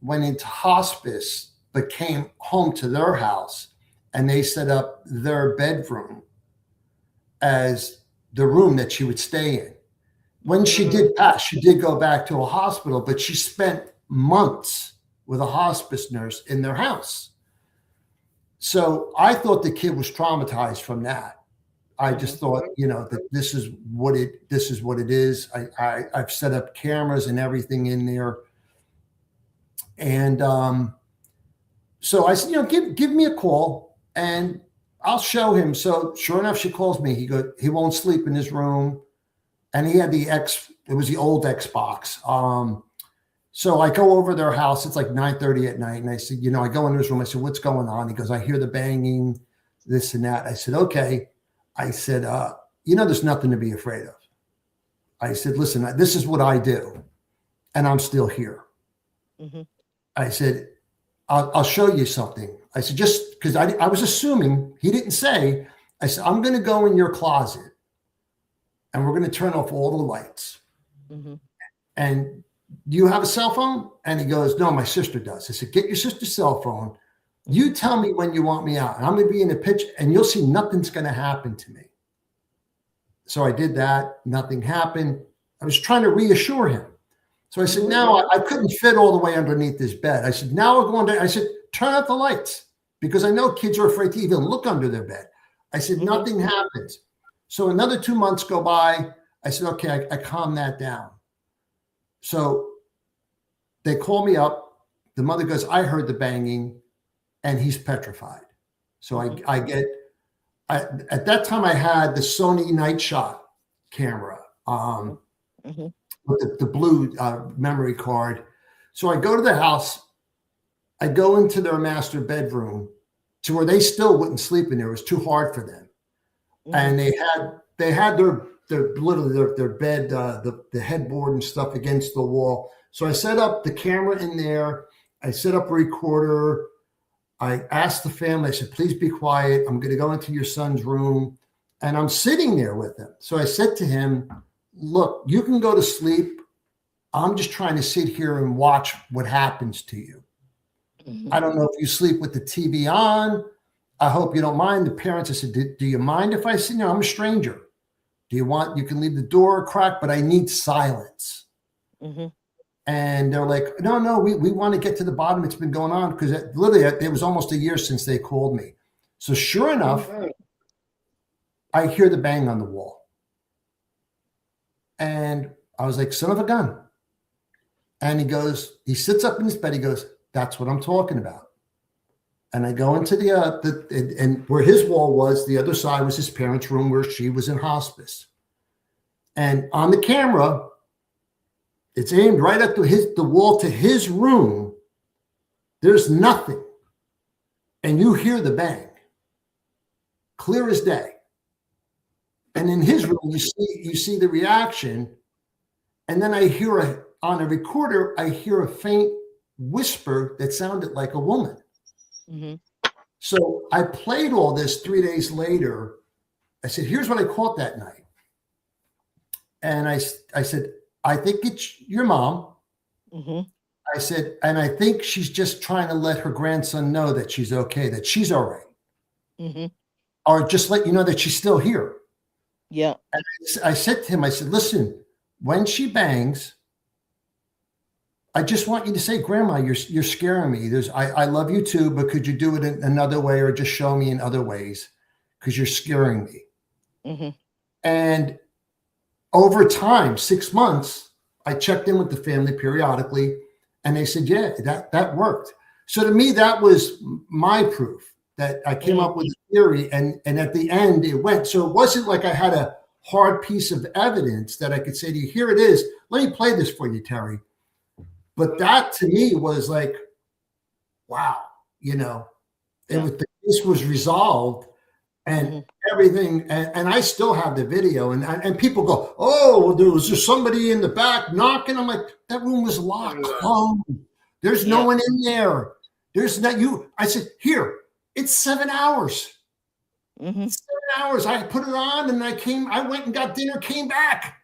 went into hospice, but came home to their house, and they set up their bedroom as the room that she would stay in. When she did pass, she did go back to a hospital, but she spent months with a hospice nurse in their house. So I thought the kid was traumatized from that. I just thought, that this is what it is. I've set up cameras and everything in there. And so I said, give me a call and I'll show him. So sure enough, she calls me. He won't sleep in his room. And he had it was the old Xbox. So I go over their house. It's like 9:30 at night. And I said, I go in his room. I said, what's going on? He goes, I hear the banging, this and that. I said, okay. I said, there's nothing to be afraid of. I said, listen, this is what I do, and I'm still here. I said, I'll show you something. I said, just because I was assuming, he didn't say, I said, I'm going to go in your closet, and we're going to turn off all the lights. And do you have a cell phone? And he goes, no, my sister does. I said, get your sister's cell phone. You tell me when you want me out, and I'm going to be in a pitch, and you'll see nothing's going to happen to me. So I did that. Nothing happened. I was trying to reassure him. So I said, now I couldn't fit all the way underneath this bed. I said, now we're going to, I said, turn out the lights because I know kids are afraid to even look under their bed. I said, nothing happens. So another 2 months go by. I said, okay, I calmed that down. So they call me up. The mother goes, I heard the banging and he's petrified. So I get, at that time I had the Sony Night Shot camera. With the blue memory card. So I go to the house. I go into their master bedroom to where they still wouldn't sleep in there. It was too hard for them. And they had their literally their bed, the headboard and stuff against the wall. So I set up the camera in there. I set up a recorder. I asked the family, I said, please be quiet. I'm going to go into your son's room. And I'm sitting there with him. So I said to him, look, you can go to sleep. I'm just trying to sit here and watch what happens to you. I don't know if you sleep with the TV on. I hope you don't mind. The parents, I said, do you mind if I sit here? I'm a stranger. Do you want, you can leave the door cracked, but I need silence. And they're like, no, we want to get to the bottom. It's been going on because literally it was almost a year since they called me. So sure enough, I hear the bang on the wall. And I was like, son of a gun. And he sits up in his bed. He goes, that's what I'm talking about. And I go into and where his wall was, the other side was his parents' room where she was in hospice. And on the camera, it's aimed right at the wall to his room. There's nothing. And you hear the bang, clear as day. And in his room, you see the reaction. And then I hear on a recorder, I hear a faint whisper that sounded like a woman. So I played all this 3 days later. I said, here's what I caught that night. And I said, I think it's your mom. I said, and I think she's just trying to let her grandson know that she's okay, that she's all right. Or just let you know that she's still here. Yeah. And I said to him, I said, listen, when she bangs, I just want you to say, Grandma, you're scaring me. I love you too, but could you do it in another way or just show me in other ways? Because you're scaring me. And over time, 6 months, I checked in with the family periodically and they said, yeah, that worked. So to me, that was my proof that I came up with a theory and at the end it went. So it wasn't like I had a hard piece of evidence that I could say to you, here it is. Let me play this for you, Terry. But that to me was like, wow, the case was resolved and everything. And I still have the video and people go, oh, there was just somebody in the back knocking. I'm like, that room was locked. There's no one in there. There's not you. I said, here, it's 7 hours. 7 hours. I put it on and I went and got dinner, came back.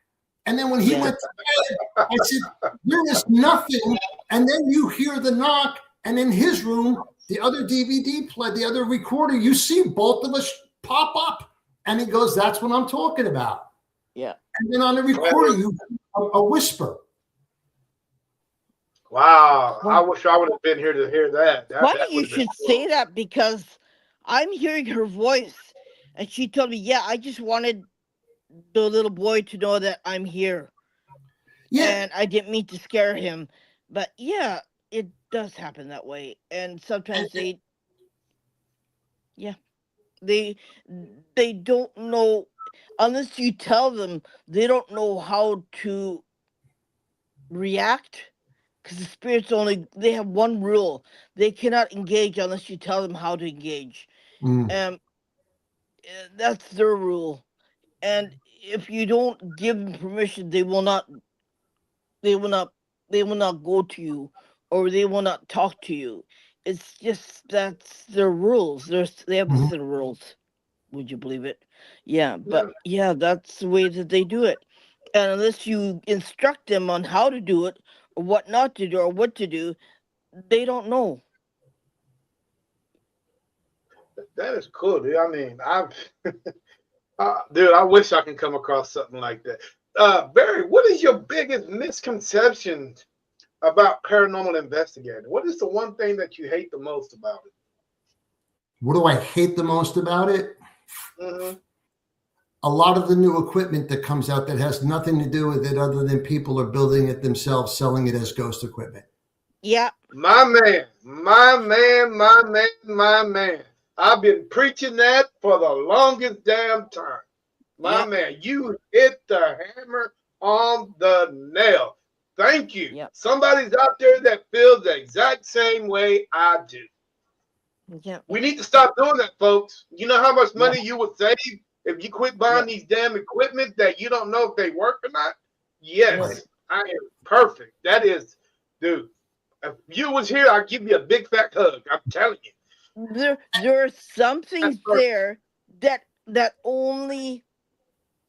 And then when he went to bed, I said, there is nothing. And then you hear the knock. And in his room, the other DVD player, the other recorder, you see both of us pop up. And he goes, that's what I'm talking about. Yeah. And then on the recorder, you hear a whisper. Wow. I wish I would have been here to hear that. Funny you should say that because I'm hearing her voice and she told me, yeah, I just wanted the little boy to know that I'm here. Yeah. And I didn't mean to scare him. But yeah, it does happen that way. And sometimes they don't know, unless you tell them, they don't know how to react. Because the spirits they have one rule. They cannot engage unless you tell them how to engage. That's their rule. And if you don't give them permission, they will not go to you or they will not talk to you. It's just, that's their rules. They have the set of rules. Would you believe it? Yeah, but yeah, that's the way that they do it. And unless you instruct them on how to do it or what not to do or what to do, they don't know. That is cool, dude. I mean, dude, I wish I can come across something like that. Barry, what is your biggest misconception about paranormal investigating? What is the one thing that you hate the most about What do I hate the most about it? it? Hmm. A lot of the new equipment that comes out that has nothing to do with it other than people are building it themselves, selling it as ghost equipment. Yeah. My man, my man, my man, my man. I've been preaching that for the longest damn time. My Yep. man, you hit the hammer on the nail. Thank you. Yep. Somebody's out there that feels the exact same way I do. Yep. We need to stop doing that, folks. You know how much Yep. money you would save if you quit buying Yep. these damn equipment that you don't know if they work or not? Yep. Right. Yes, I am perfect. That is, dude. If you was here, I'd give you a big fat hug. I'm telling you. There are some That's things perfect. there that only,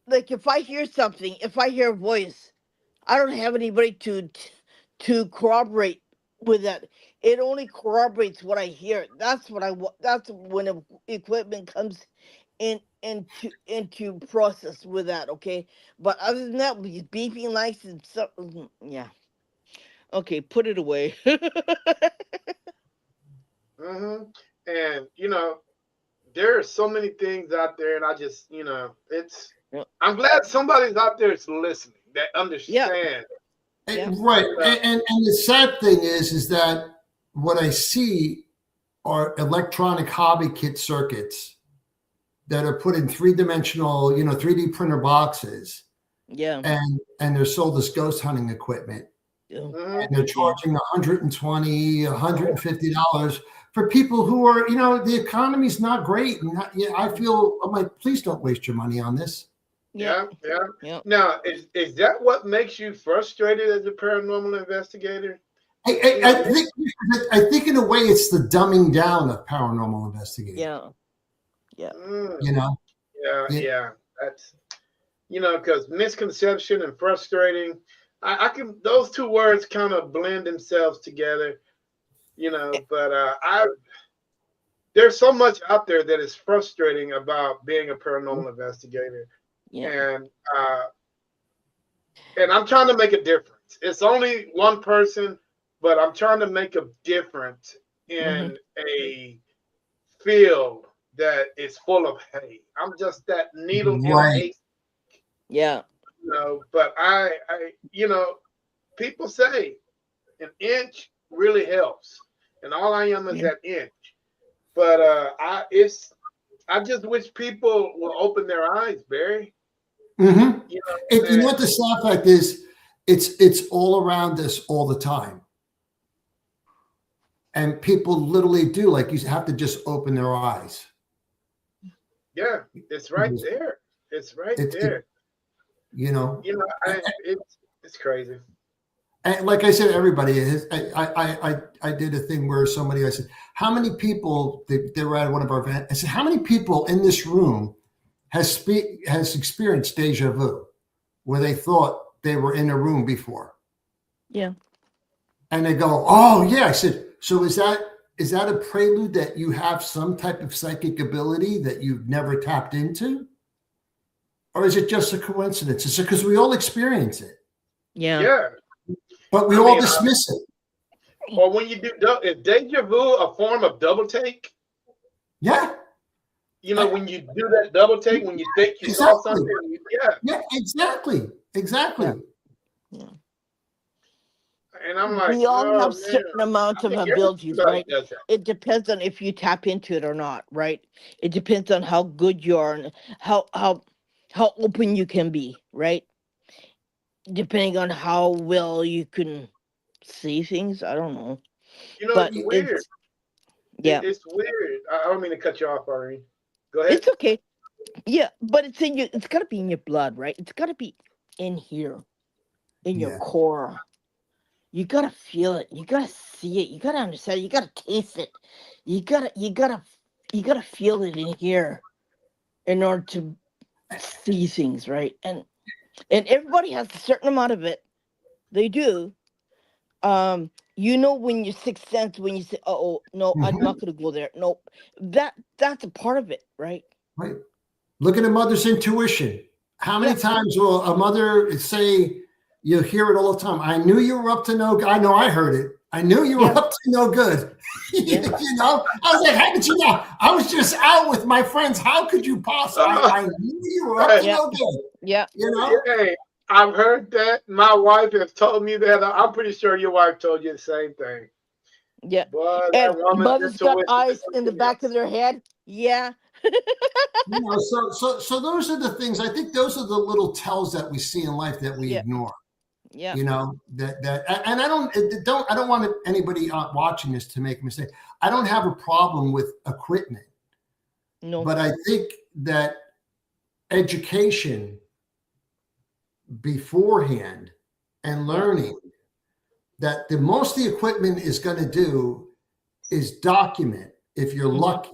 like, if I hear something, if I hear a voice, I don't have anybody to corroborate with that. It only corroborates what I hear. That's what that's when equipment comes into process with that. Okay, but other than that, with these beeping lights and stuff, yeah. Okay, put it away. Hmm. And there are so many things out there, and I just, it's. Yep. I'm glad somebody's out there that's listening that Yep. understands. Yep. Right. Uh, And the sad thing is that what I see are electronic hobby kit circuits that are put in three-dimensional, 3D printer boxes, Yeah. and they're sold as ghost hunting equipment, Yeah. mhm. and they're Yeah. charging 120, $150 for people who are, the economy's not great, and yeah, I feel I'm like, please don't waste your money on this. Yep. Yeah, yeah. Yep. Now, is that what makes you frustrated as a paranormal investigator? I, You I, know, I think I think in a way it's the dumbing down of paranormal investigating. Yeah. Yeah. mm, You know, yeah, yeah, yeah. That's because misconception and frustrating. I can those two words kind of blend themselves together. But I there's so much out there that is frustrating about being a paranormal investigator, Yeah. and uh, and I'm trying to make a difference. It's only one person, but I'm trying to make a difference Hmm. in a field that is full of hate. I'm just that needle in a right. haystack, Yeah. But people say an inch really helps, and all I am is Yeah. that inch. But I just wish people will open their eyes, Barry. Hmm. You know, And you know and what the sad fact is? It's all around us all the time, and people literally do. Like, you have to just open their eyes. yeah, it's right there. It's right It's there. you know, It's crazy. and like I said, everybody is. I did a thing where somebody, I said, how many people, they were at one of our events. I said, how many people in this room has experienced deja vu, where they thought they were in a room before, Yeah. and they go, oh yeah. I said, so is that a prelude that you have some type of psychic ability that you've never tapped into, or is it just a coincidence? It's because we all experience it, Yeah. Yeah, but we I all mean, dismiss it. or when you do, is deja vu a form of double take? Yeah, When you do that double take, when you think you saw exactly. something, yeah. Yeah, exactly. Yeah. Exactly. Yeah. And I'm like, We all oh have man, certain amounts I of think abilities, everybody right? does that. It depends on if you tap into it or not, right? It depends on how good you are and how open you can be, right? Depending on how well you can see things. I don't know. But It's Y- weird. it's, yeah. It's weird. I don't mean to cut you off, Irene. Go ahead. It's okay. Yeah, but it's in your, it's gotta be in your blood, right? It's gotta be in here, in your Yeah. core. You gotta feel it. You gotta see it. You gotta understand it. You gotta taste it. You gotta feel it in here in order to see things, right? And everybody has a certain amount of it. They do. When your sixth sense, when you say, "Oh, no, I'm Mhm. not gonna go there." Nope. That's a part of it, right? Right. Look at a mother's intuition. How many Yeah. times will a mother say, you hear it all the time? I knew you were up to no good. I know I heard it. I knew you were Yeah. up to no good. Yeah. You know, I was like, how did you know? I was just out with my friends. How could you possibly? Uh, I knew you were up hey, to Yeah. no good. Yeah. You know? hey, I've heard that. My wife has told me that. I'm pretty sure your wife told you the same thing. Yeah. Boy, that And woman's mothers got intuition is eyes in the something back of else. their head. Yeah. You know, so those are the things. I think those are the little tells that we see in life that we Yeah. ignore. Yeah. You know and I don't want anybody watching this to make a mistake. I don't have a problem with equipment, No. but I think that education beforehand and Yeah. learning that the most the equipment is going to do is document, if you're Mm-hmm. lucky,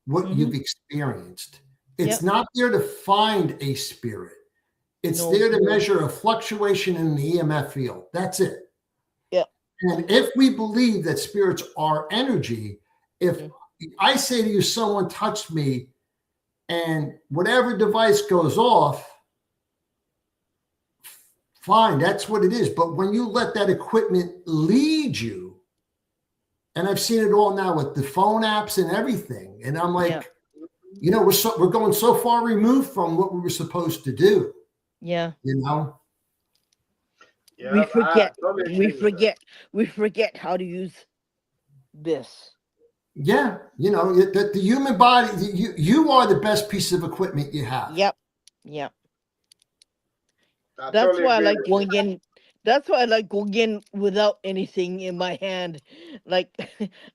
what Mm-hmm. you've experienced. It's Yep. not there to find a spirit. It's No. there to measure a fluctuation in the EMF field. That's it. Yep. And if we believe that spirits are energy, if Mm-hmm. I say to you, someone touched me and whatever device goes off, fine, that's what it is. But when you let that equipment lead you, and I've seen it all now with the phone apps and everything, and I'm Yeah. like, you know, we're going so far removed from what we were supposed to do, Yeah. you know? We Yeah, I forget. totally We agree with that. forget. We forget how to use this. Yeah, you know, that the human body, you are the best piece of equipment you have. Yep. Yep. I That's totally why I agree like with you. going in. That's why I like going in without anything in my hand. Like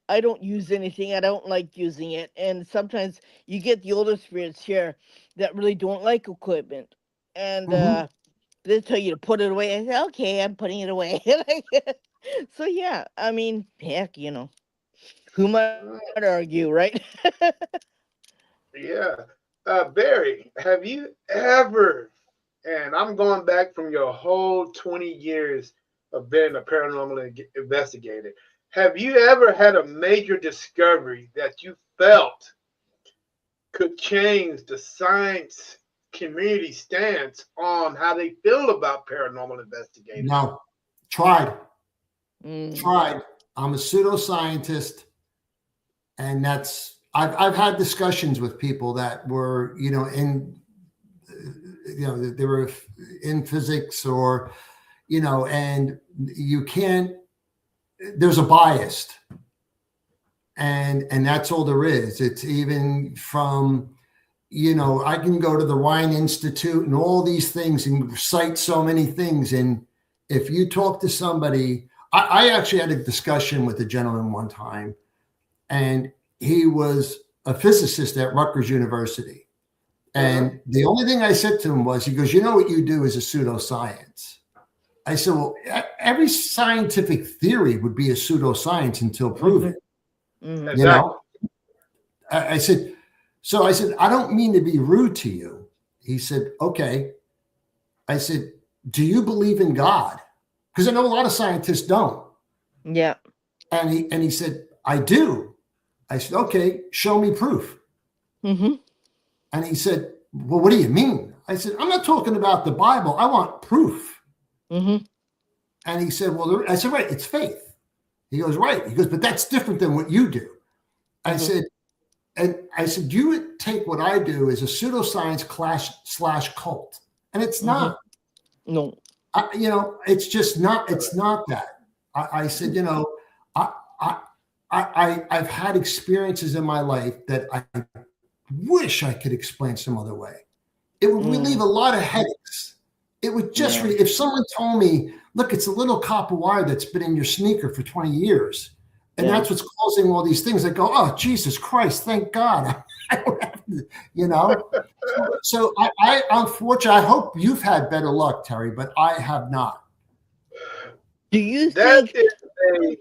I don't use anything. I don't like using it. And sometimes you get the older spirits here that really don't like equipment, and Hmm. they tell you to put it away. I say, okay, I'm putting it away. So yeah, I mean, heck, who might argue, right? Yeah. Barry, have you ever, and I'm going back from your whole 20 years of being a paranormal investigator, have you ever had a major discovery that you felt could change the science community stance on how they feel about paranormal investigators? No, tried, Mm, tried. I'm a pseudoscientist, and I've had discussions with people that were, you know, they were in physics or, you know, and you can't. There's a bias, and that's all there is. It's even from, you know, I can go to the Rhine Institute and all these things and cite so many things. And if you talk to somebody, I actually had a discussion with a gentleman one time, and he was a physicist at Rutgers University. Uh-huh. And the only thing I said to him was, he goes, you know what you do is a pseudoscience. I said, well, every scientific theory would be a pseudoscience until mm-hmm, proven. mm-hmm. You Exactly. know, I said, so I said, I don't mean to be rude to you. He said, okay. I said, do you believe in God? Because I know a lot of scientists don't. Yeah. And he said, I do. I said, okay, show me proof. Mm-hmm. And he said, well, what do you mean? I said, I'm not talking about the Bible. I want proof. Mm-hmm. And he said, well, I said, right, it's faith. He goes, right. He goes, but that's different than what you do. I Mm-hmm. said, you would take what I do as a pseudoscience clash / cult. And it's Mm-hmm. not. No. You know, it's just not. It's not that. I said, you know, I, I, I've had experiences in my life that I wish I could explain some other way. It would relieve a Mm, lot of headaches. It would just, yeah. if someone told me, look, it's a little copper wire that's been in your sneaker for 20 years, and Yeah. that's what's causing all these things, I go, oh, Jesus Christ, thank God. I don't have to, you know? So I unfortunately, I hope you've had better luck, Terry, but I have not. Do you That think? is a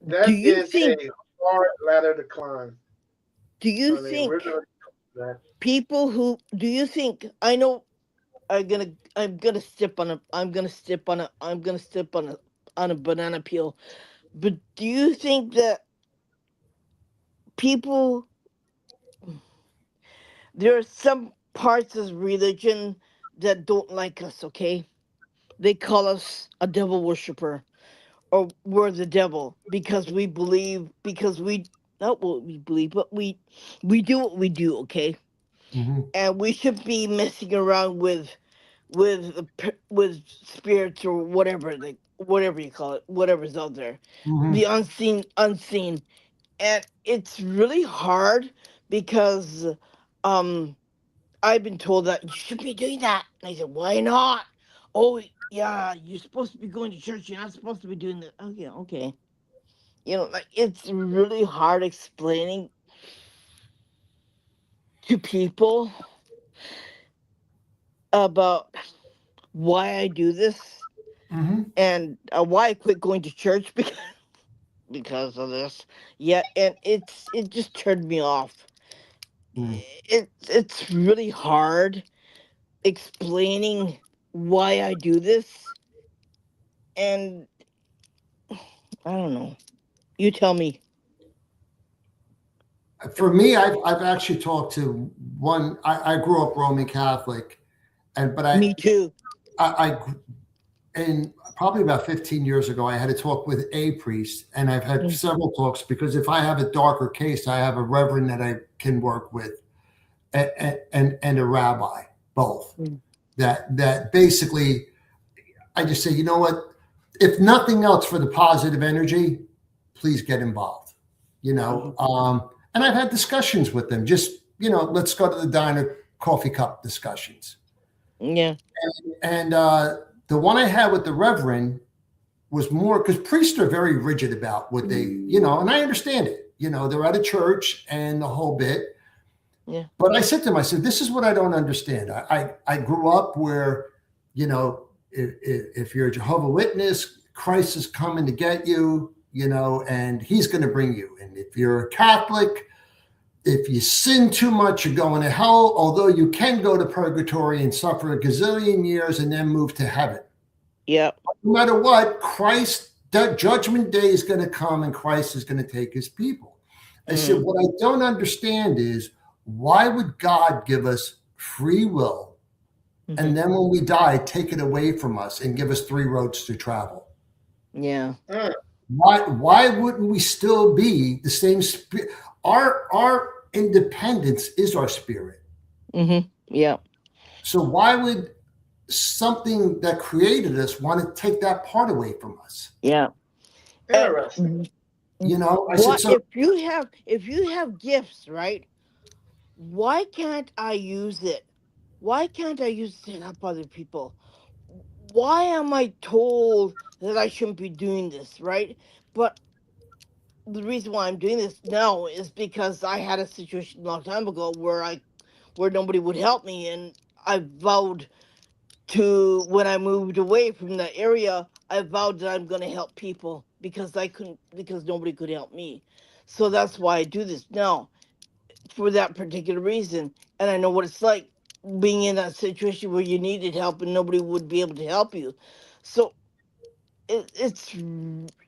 Do that you is think? a hard ladder to climb. Do you I mean, we're think going to people who? Do you think? I know. I'm gonna step on a. I'm gonna step on a. I'm gonna step on a banana peel. But do you think that people? There are some parts of religion that don't like us, okay? They call us a devil worshiper, or we're the devil because we believe, because we, not what we believe, but we do what we do, okay? Hmm. And we should be messing around with spirits or whatever, like whatever you call it, whatever's out there, Hmm. the unseen. And it's really hard because um I've been told that you should be doing that, and I said, why not? Oh, yeah, you're supposed to be going to church, you're not supposed to be doing that. Okay, okay. Like, it's really hard explaining to people about why I do this, Hmm. and why I quit going to church because of this. Yeah, and it just turned me off. It's really hard explaining why I do this, and I don't know. You tell me. For me, I've actually talked to one. I grew up Roman Catholic, and but Me too. I and probably about 15 years ago, I had a talk with a priest, and I've had Mm, several talks because if I have a darker case, I have a reverend that I can work with, and a rabbi, both. mm, That basically, I just say, you know what? If nothing else for the positive energy, please get involved. mhm. And I've had discussions with them. Just let's go to the diner, coffee cup discussions. Yeah. And the one I had with the reverend was more because priests are very rigid about what they, and I understand it. They're at a church and the whole bit. Yeah. But I said to him, I said, this is what I don't understand. I grew up where, if you're a Jehovah Witness, Christ is coming to get you, and he's going to bring you. And if you're a Catholic, if you sin too much, you're going to hell, although you can go to purgatory and suffer a gazillion years and then move to heaven. Yep. No matter what, Christ, that judgment day is going to come and Christ is going to take his people. I said, Mm, what I don't understand is why would God give us free will hmm. and then when we die, take it away from us and give us three roads to travel? Yeah. Mm. Why wouldn't we still be the same spirit? Our independence is our spirit. Hmm. Yeah. So why would something that created us want to take that part away from us? Yeah. And Interesting. I said, what so if you have gifts, right? Why can't I use it? Why can't I use it to help other people? Why am I told that I shouldn't be doing this, right? But the reason why I'm doing this now is because I had a situation a long time ago where nobody would help me, and I vowed to, when I moved away from that area, I vowed that I'm going to help people because I couldn't, because nobody could help me. So that's why I do this now, for that particular reason. And I know what it's like being in that situation where you needed help and nobody would be able to help you. So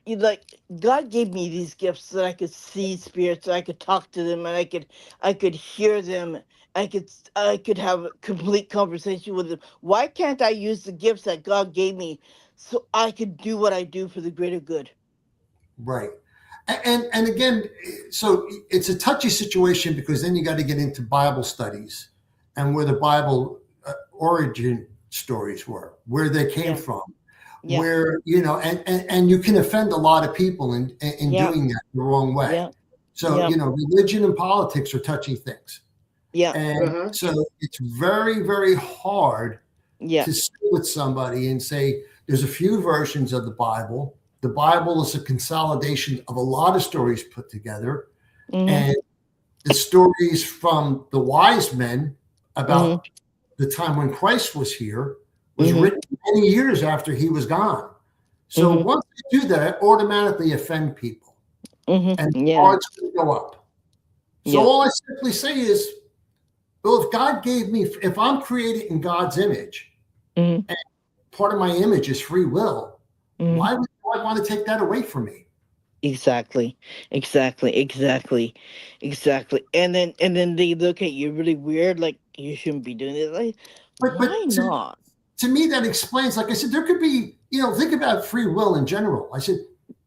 like, God gave me these gifts so that I could see spirits, so I could talk to them, and I could hear them. I could have a complete conversation with them. Why can't I use the gifts that God gave me so I could do what I do for the greater good? right. And again, so it's a touchy situation because then you got to get into Bible studies and where the Bible origin stories were, where they came Yeah, from, yeah, where and you can offend a lot of people in yeah, doing that the wrong way. yeah, So yeah, religion and politics are touchy things, yeah, and Mm-hmm. so it's very very hard yeah. to sit with somebody and say there's a few versions of the Bible. The Bible is a consolidation of a lot of stories put together, Mhm, and the stories from the wise men mhm, about the time when Christ was here was mhm, written many years after he was gone. So mhm, once you do that, it automatically offend people, mhm. and the Yeah, odds can go up. So yeah, all I simply say is, well, if God gave me, if I'm created in God's image, mhm, and part of my image is free will, mhm. why would God want to take that away from me? Exactly, exactly, exactly, exactly. And then they look at you really weird, like you shouldn't be doing this. Like, but why not? to me, that explains, like I said, there could be, think about free will in general. I said,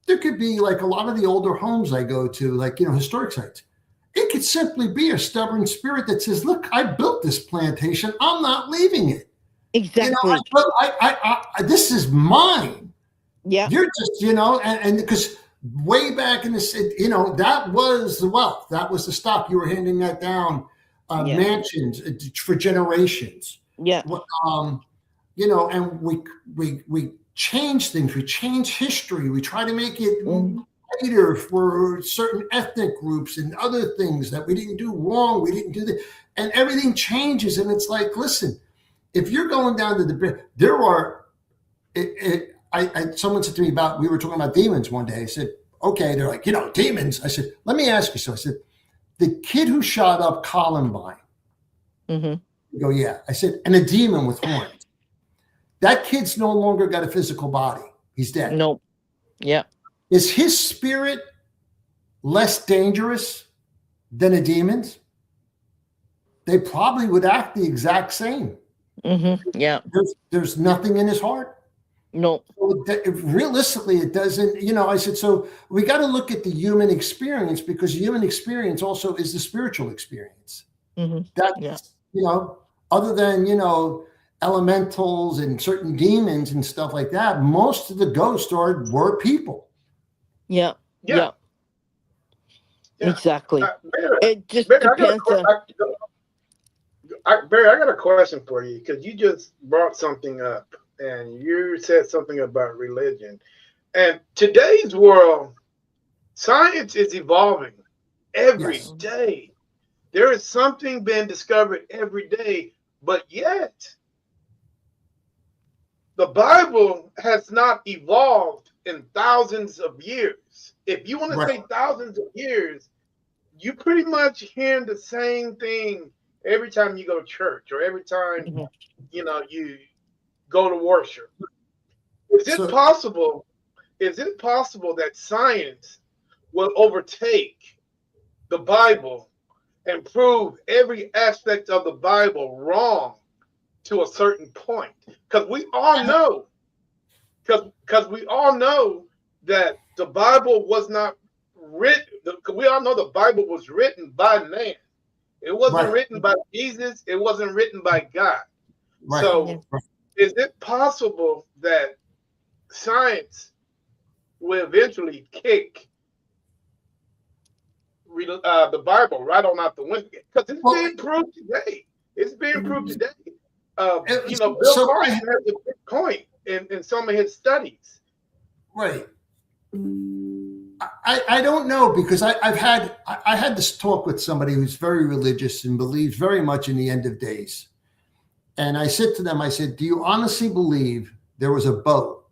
there could be like a lot of the older homes I go to, like, historic sites. It could simply be a stubborn spirit that says, look, I built this plantation. I'm not leaving it. Exactly. This is mine. Yeah. You're just, and because way back in the, that was the wealth. That was the stock. You were handing that down, mansions for generations. Yeah. And we change things. We change history. We try to make it later for certain ethnic groups and other things that we didn't do wrong. We didn't do that. And everything changes. And it's like, listen, if you're going down to there are, someone said to me we were talking about demons one day. I said, okay, they're like, demons. I said, let me ask you. So I said, the kid who shot up Columbine. You go, yeah. I said, and a demon with horns. That kid's no longer got a physical body. He's dead. Nope. Yeah. Is his spirit less dangerous than a demon's? They probably would act the exact same. Yeah. There's nothing in his heart. No. So realistically, it doesn't, I said, so we got to look at the human experience, because the human experience also is the spiritual experience. That's, other than, elementals and certain demons and stuff like that, most of the ghosts were people. Yeah. Exactly. It just depends on. Barry, I got a question for you, because you just brought something up, and you said something about religion. And today's world, science is evolving every day. There is something being discovered every day, but yet the Bible has not evolved in thousands of years. If you want to say thousands of years, you pretty much hear the same thing every time you go to church, or every time you go to worship. Is it possible that science will overtake the Bible and prove every aspect of the Bible wrong to a certain point? Because we all know that the Bible was not written. We all know the Bible was written by man. It wasn't written by Jesus. It wasn't written by God. So is it possible that science will eventually kick the Bible right on out the window? Because it's being proved today. It's being proved today. Bill Carson has a good point in some of his studies. Right. I don't know, because I had this talk with somebody who's very religious and believes very much in the end of days. And I said to them, I said, do you honestly believe there was a boat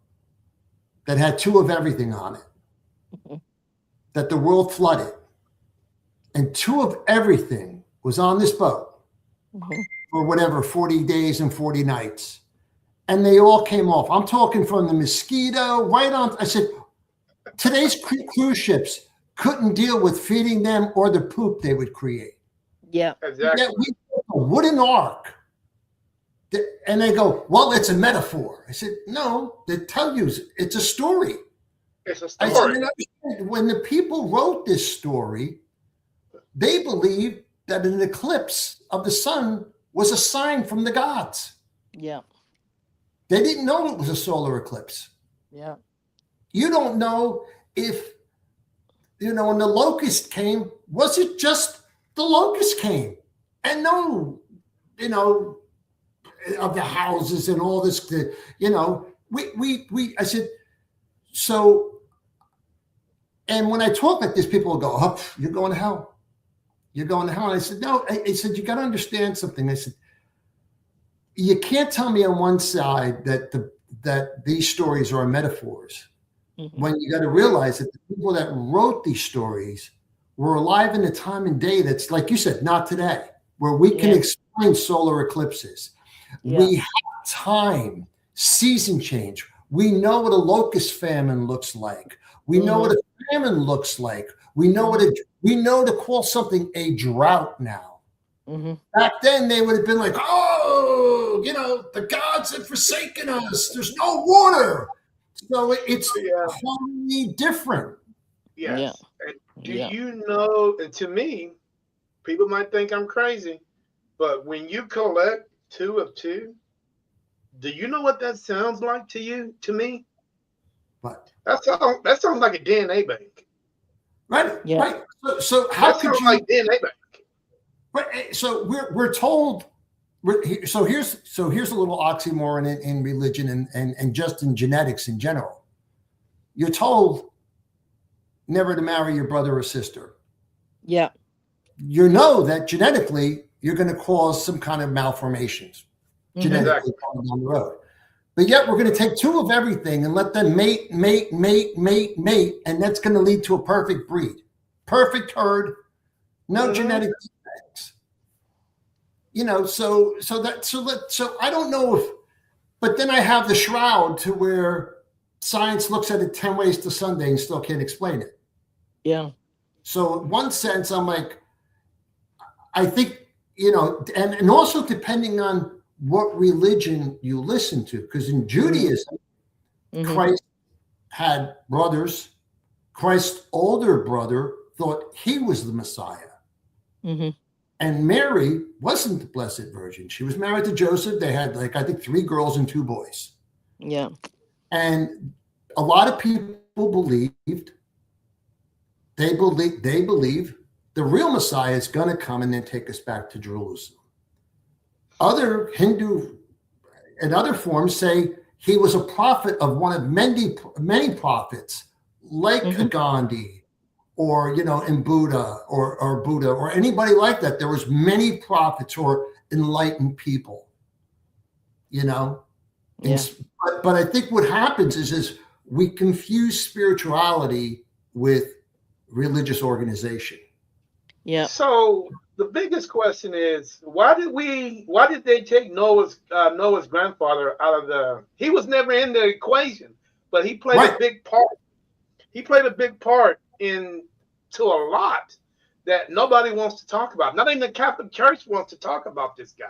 that had two of everything on it, that the world flooded, and two of everything was on this boat for whatever, 40 days and 40 nights. And they all came off. I'm talking from the mosquito right on. I said, today's cruise ships couldn't deal with feeding them or the poop they would create. Yeah, exactly. We built a wooden ark. And they go, well, it's a metaphor. I said, no, they tell you it's a story. It's a story. I said, when the people wrote this story, they believed that an eclipse of the sun was a sign from the gods. Yeah. They didn't know it was a solar eclipse. Yeah. You don't know if, when the locust came, was it just the locust came? And no, of the houses and all this, I said, so, and when I talk like this, people will go, oh, you're going to hell. You're going to hell. And I said, no, I said, you got to understand something. I said, you can't tell me on one side that these stories are metaphors, when you got to realize that the people that wrote these stories were alive in a time and day that's, like you said, not today, where we can explain solar eclipses. We have time, season change. We know what a locust famine looks like. We know what a famine looks like. We know to call something a drought now. Mm-hmm. Back then, they would have been like, "Oh, the gods have forsaken us. There's no water." So it's Yeah. totally different. Yeah. Yes. And do Yeah. you know? And to me, people might think I'm crazy, but when you collect two of two, do you know what that sounds like to you? To me, But that sounds like a DNA bank. right, Yeah. right. So how That could sounds you? like DNA bank. Right, so we're told. So here's a little oxymoron in religion and just in genetics in general. You're told never to marry your brother or sister. Yeah. You know that genetically you're going to cause some kind of malformations Mm-hmm. genetically Exactly. down the road. But yet we're going to take two of everything and let them mate, mate, mate, mate, mate, and that's going to lead to a perfect breed, perfect herd, no Mm-hmm. genetic defects. So I don't know if, but then I have the shroud to where science looks at it 10 ways to Sunday and still can't explain it. Yeah. So in one sense, I'm like, I think, and also depending on what religion you listen to, because in Judaism, Mm-hmm. Christ had brothers. Christ's older brother thought he was the Messiah. Mm-hmm. And Mary wasn't the Blessed Virgin. She was married to Joseph. They had, I think, 3 girls and 2 boys. Yeah. And a lot of people believe the real Messiah is going to come and then take us back to Jerusalem. Other Hindu and other forms say he was a prophet of one of many prophets, like Mm-hmm. Gandhi, or in Buddha or anybody like that. There was many prophets or enlightened people, Yeah. but I think what happens is we confuse spirituality with religious organization. Yeah. So the biggest question is, why did they take Noah's grandfather out of the? He was never in the equation, but he played a Right, big part. He played a big part in to a lot that nobody wants to talk about. Not even the Catholic Church wants to talk about this guy.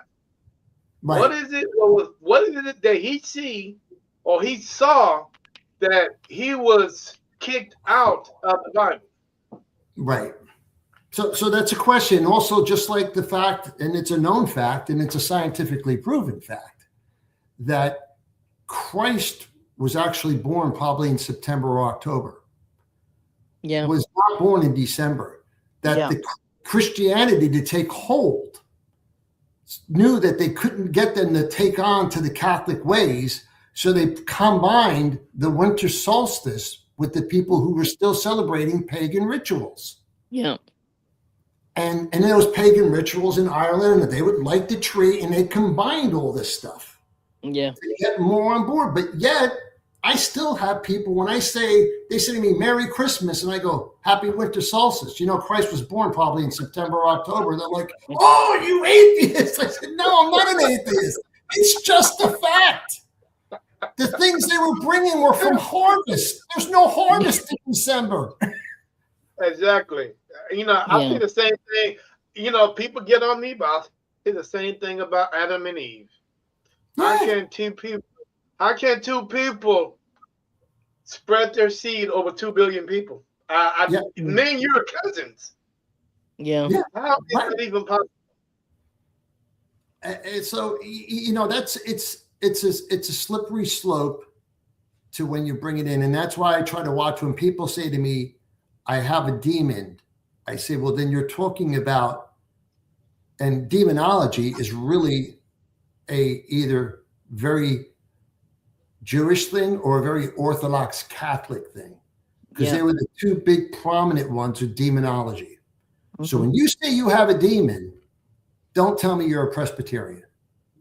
right, What is it that he see or he saw that he was kicked out of the Bible? right. So that's a question. Also, just like the fact, and it's a known fact, and it's a scientifically proven fact, that Christ was actually born probably in September or October, Yeah. was not born in December. That Yeah. the Christianity to take hold knew that they couldn't get them to take on to the Catholic ways, so they combined the winter solstice with the people who were still celebrating pagan rituals. Yeah. And there was pagan rituals in Ireland, and they would light the tree, and they combined all this stuff Yeah. to get more on board. But yet, I still have people, when they say to me, Merry Christmas, and I go, Happy Winter Solstice. Christ was born probably in September or October. They're like, oh, you atheist. I said, no, I'm not an atheist. It's just a fact. The things they were bringing were from harvest. There's no harvest in December. Exactly. I say Yeah. the same thing. People get on me, but I say the same thing about Adam and Eve. How Yeah, can two people? How can two people spread their seed over 2 billion people? yeah, Man, you're cousins. Yeah. yeah. How is Right. that even possible? And so that's it's a slippery slope to when you bring it in, and that's why I try to watch when people say to me, "I have a demon." I say, "Well, then you're talking about," and demonology is really a either very Jewish thing or a very Orthodox Catholic thing, because Yeah. they were the 2 big prominent ones with demonology. So Mm-hmm. when you say you have a demon, don't tell me you're a Presbyterian,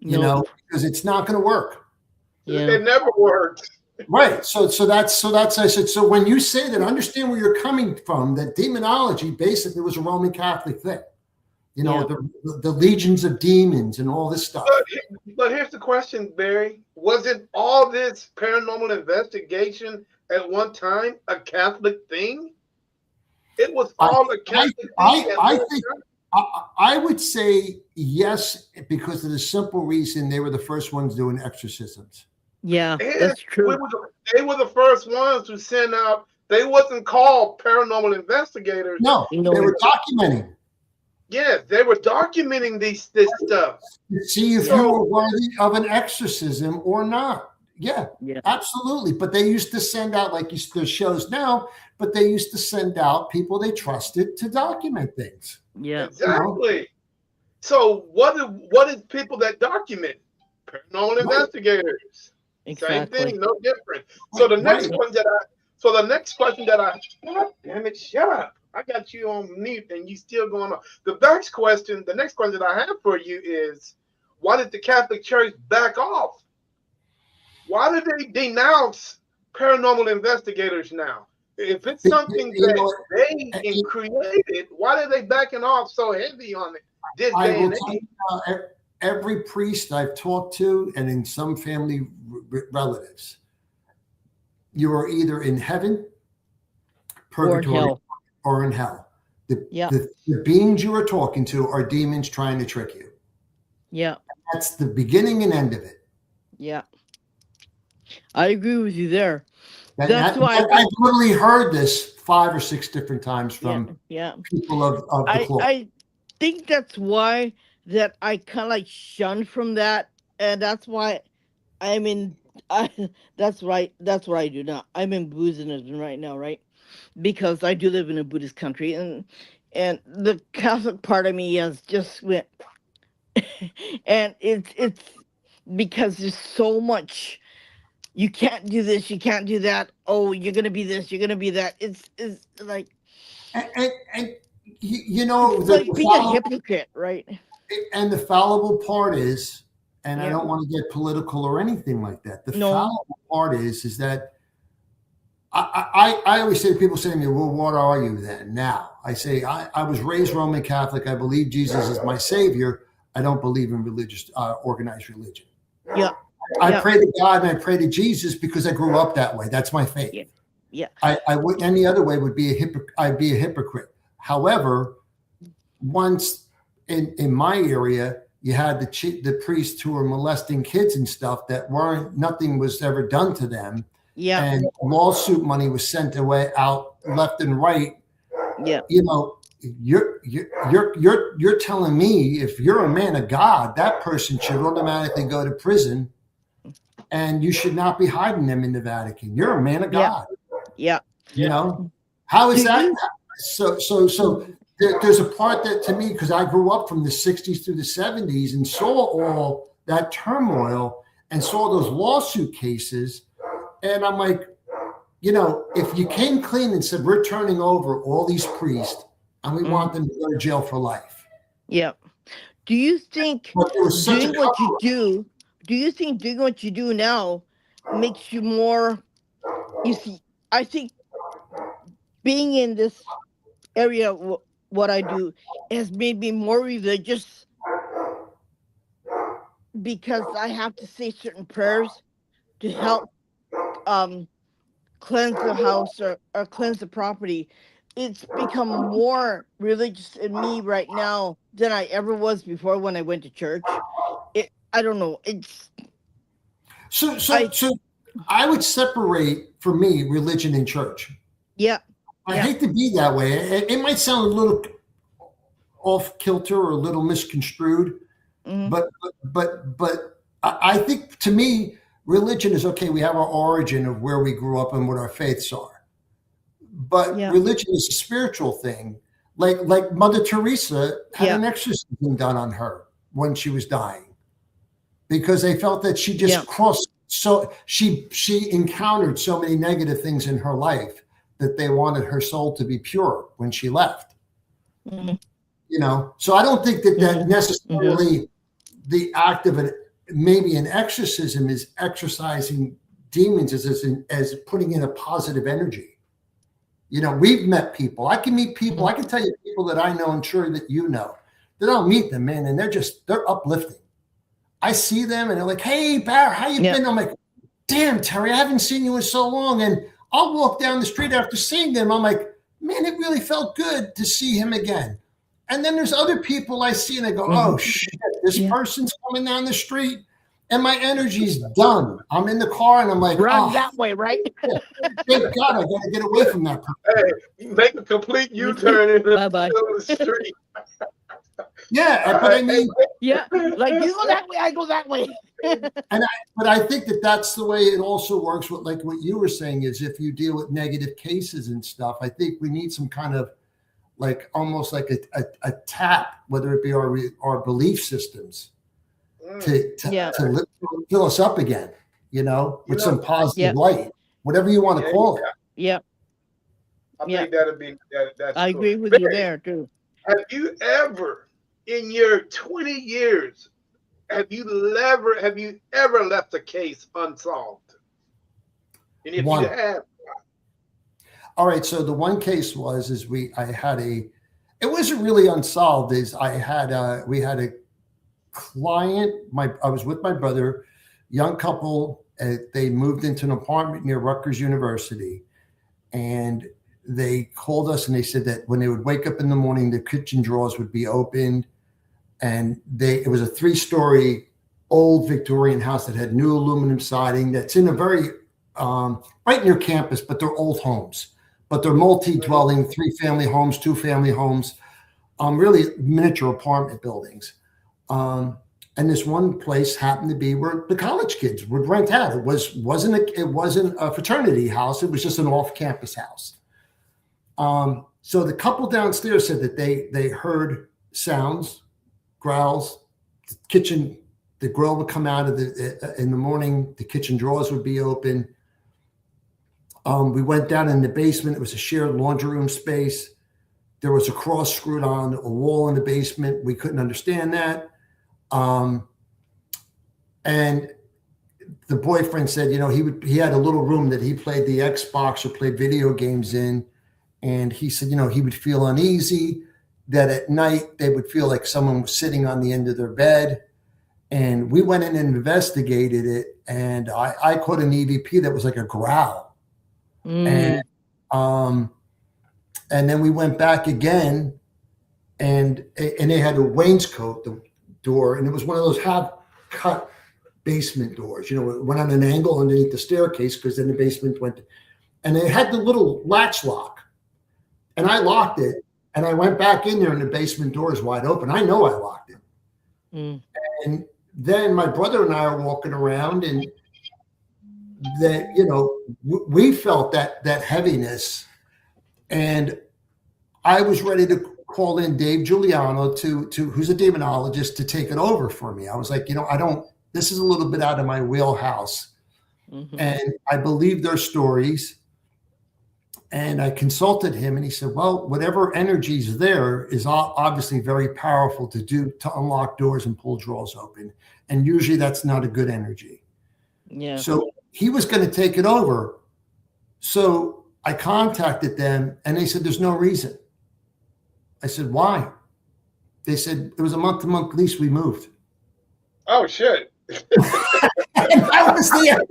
No. because it's not going to work. Yeah. It never worked. Right. So that's I said, so when you say that, understand where you're coming from, that demonology basically was a Roman Catholic thing. Yeah. The legions of demons and all this stuff. But here's the question, Barry. Wasn't all this paranormal investigation at one time a Catholic thing? It was I all a I Catholic thing I, at I one think time. I would say yes, because of the simple reason they were the first ones doing exorcisms. Yeah, And that's true. they were the first ones to send out. They wasn't called paranormal investigators. No, No. they were documenting. Yes, they were documenting this stuff. To see if you were worthy of an exorcism or not. Yeah, absolutely. But they used to send out, like the shows now, but they used to send out people they trusted to document things. Yeah, exactly. You know? So what is people that document? Paranormal investigators. exactly. Same thing, no different. So the next one that I God damn it, shut up. I got you on mute and you still going on. The next question that I have for you is, why did the Catholic Church back off? Why did they denounce paranormal investigators now? If it's something that they created, why are they backing off so heavy on it this day and age? Every priest I've talked to, and in some family relatives, you are either in heaven, purgatory, or in hell. The beings you are talking to are demons trying to trick you. Yeah. That's the beginning and end of it. Yeah. I agree with you there. That's why I've literally heard this 5 or 6 different times from people of the cloth. I think that's why that I kind of like shunned from that, and that's why I'm in. That's right. That's what I do now. I'm in Buddhism right now, right? Because I do live in a Buddhist country, and the Catholic part of me has just went, and it's because there's so much. You can't do this. You can't do that. Oh, you're gonna be this. You're gonna be that. It's like, and you know, it's like being a hypocrite, right? And the fallible part is, and I don't want to get political or anything like that. The fallible part is that I always say, people say to me, well, what are you then? Now I say, I was raised Roman Catholic. I believe Jesus is my savior. I don't believe in religious, organized religion. Yeah. I pray to God and I pray to Jesus because I grew up that way. That's my faith. Yeah. I would, any other way would be I'd be a hypocrite. However, once in my area, you had the priests who were molesting kids and stuff that nothing was ever done to them. Yeah. And lawsuit money was sent away out left and right. Yeah. You know, you're telling me if you're a man of God, that person should automatically go to prison. And you should not be hiding them in the Vatican. You're a man of God. Yeah. You know, how is that? So there's a part that to me, because I grew up from the 60s through the 70s and saw all that turmoil and saw those lawsuit cases. And I'm like, you know, if you came clean and said, we're turning over all these priests and we want them to go to jail for life. Yeah. Do you think doing what you do? Do you think doing what you do now makes you more? You see, I think being in this area, what I do, has made me more religious because I have to say certain prayers to help cleanse the house or cleanse the property. It's become more religious in me right now than I ever was before when I went to church. I don't know. It's so I would separate, for me, religion and church. Yeah. I hate to be that way. It might sound a little off kilter or a little misconstrued, but I think, to me, religion is okay. We have our origin of where we grew up and what our faiths are, but religion is a spiritual thing. Like Mother Teresa had an exorcism done on her when she was dying, because they felt that she just crossed. So she encountered so many negative things in her life that they wanted her soul to be pure when she left. You know, so I don't think that necessarily the act of maybe an exorcism is exorcising demons as putting in a positive energy. You know, we've met people. I can meet people. I can tell you people that I know, I'm sure that you know, that I'll meet them, man, and they're uplifting. I see them and they're like, hey, Bar, how you been? I'm like, damn, Terry, I haven't seen you in so long. And I'll walk down the street after seeing them. I'm like, man, it really felt good to see him again. And then there's other people I see and I go, oh Mhm. shit, this Yeah. person's coming down the street and my energy's done. I'm in the car and I'm like, Run oh, that way, right? thank God I got to get away from that person. Hey, make a complete U-turn in the Bye bye. middle of the street. Yeah, All but I right. mean, Yeah, like you go that way, I go that way. but I think that that's the way it also works with like what you were saying is if you deal with negative cases and stuff, I think we need some kind of like almost like a tap, whether it be our belief systems Yeah, to fill us up again, You with know, some positive yeah, light, whatever you want to yeah, call it. yeah, I yeah. think that'd be that's I cool. agree with you Barry, there too. have you ever, in your 20 years, have you ever left a case unsolved? And if you One. have, All right. So the one case is I had it wasn't really unsolved. Is we had a client. I was with my brother, young couple. They moved into an apartment near Rutgers University, and they called us and they said that when they would wake up in the morning, the kitchen drawers would be opened, and it was a 3-story old Victorian house that had new aluminum siding. That's in a very right near campus, but they're old homes, but they're multi-dwelling, 3-family homes, 2-family homes, really miniature apartment buildings. And this one place happened to be where the college kids would rent out. It wasn't a fraternity house. It was just an off-campus house. So the couple downstairs said that they heard sounds, growls, the kitchen, the grill would come out in the morning. The kitchen drawers would be open. We went down in the basement. It was a shared laundry room space. There was a cross screwed on a wall in the basement. We couldn't understand that. And the boyfriend said, he had a little room that he played the Xbox or played video games in. And he said, he would feel uneasy, that at night they would feel like someone was sitting on the end of their bed. And we went in and investigated it. And I caught an EVP that was like a growl. And, and then we went back again and they had a wainscot, the door, and it was one of those half cut basement doors. It went on an angle underneath the staircase because then the basement went, and it had the little latch lock. And I locked it, and I went back in there, and the basement door is wide open. I know I locked it. And then my brother and I are walking around, and that we felt that heaviness, and I was ready to call in Dave Giuliano to who's a demonologist to take it over for me. I was like, I don't. This is a little bit out of my wheelhouse, and I believe their stories. And I consulted him, and he said, well, whatever energy's there is obviously very powerful to unlock doors and pull drawers open. And usually that's not a good energy. Yeah. So he was going to take it over. So I contacted them, and they said, there's no reason. I said, why? They said, it was a month-to-month lease. We moved. oh shit. And that was the end of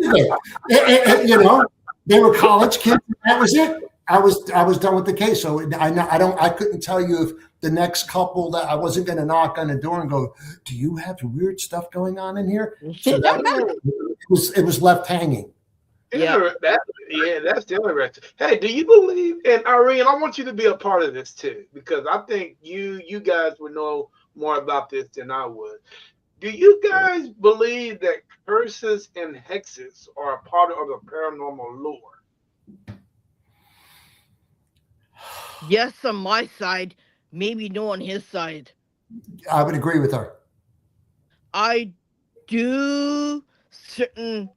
it. They were college kids. That was it. I was done with the case. So I couldn't tell you if the next couple that I wasn't going to knock on the door and go, do you have weird stuff going on in here? So it was left hanging. Yeah. That's interesting. Hey, do you believe? And Irene, I want you to be a part of this too, because I think you guys would know more about this than I would. Do you guys believe that curses and hexes are a part of the paranormal lore? Yes, on my side, maybe no on his side. I would agree with her. I do certain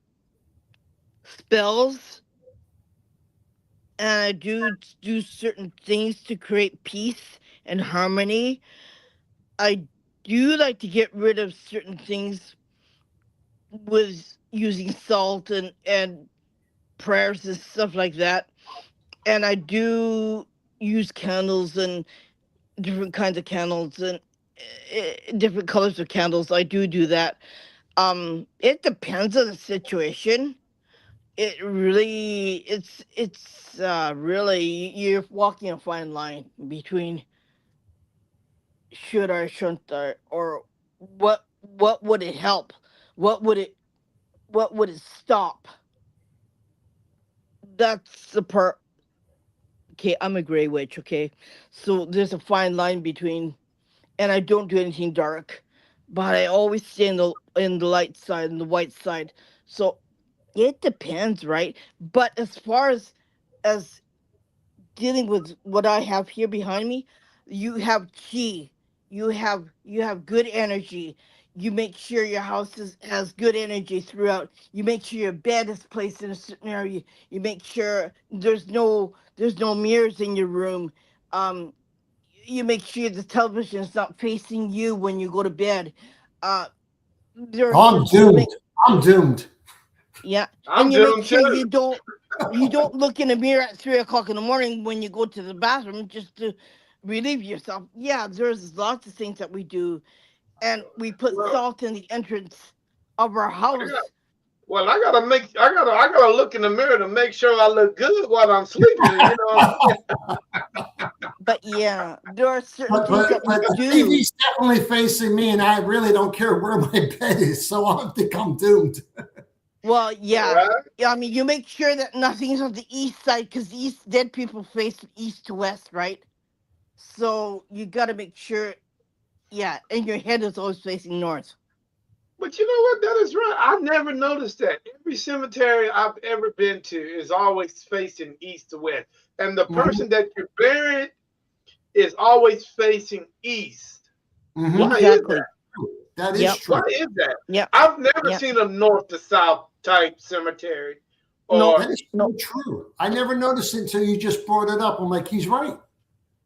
spells, and I do certain things to create peace and harmony. I do like to get rid of certain things with using salt and prayers and stuff like that. And I do use candles and different kinds of candles and different colors of candles. I do that. It depends on the situation. It's really, you're walking a fine line between should I, shouldn't I, or what would it help? What would it what would it stop? That's the part. Okay, I'm a gray witch. Okay, so there's a fine line between, and I don't do anything dark, but I always stay in the light side and the white side. So it depends, right? But as far as dealing with what I have here behind me, you have chi, you have good energy. You make sure your house has good energy throughout. You make sure your bed is placed in a certain area. You make sure there's no mirrors in your room. Um, you make sure the television is not facing you when you go to bed. Uh, there are I'm certain doomed. things. I'm doomed. Yeah, I'm and you make doomed sure too. you don't look in the mirror at 3 o'clock in the morning when you go to the bathroom just to relieve yourself. Yeah, there's lots of things that we do, and we put Well, salt in the entrance of our I got, house. well, I gotta look in the mirror to make sure I look good while I'm sleeping. You know what I'm saying? But yeah, there are certain But, things but, that we but the do. TV's definitely facing me, and I really don't care where my bed is. So I think I'm doomed. Well, All yeah. right. Yeah, I mean, you make sure that nothing's on the east side because east dead people face east to west, right? So you got to make sure, yeah, and your head is always facing north. But you know what? That is right. I never noticed that. Every cemetery I've ever been to is always facing east to west, and the Mhm, person that you're buried is always facing east. Why mhm. is that? Exactly. That is Yep. true. Why is that? Yep. I've never Yep. seen a north to south type cemetery, No. or That is No. so true. I never noticed it until you just brought it up. I'm like, he's right.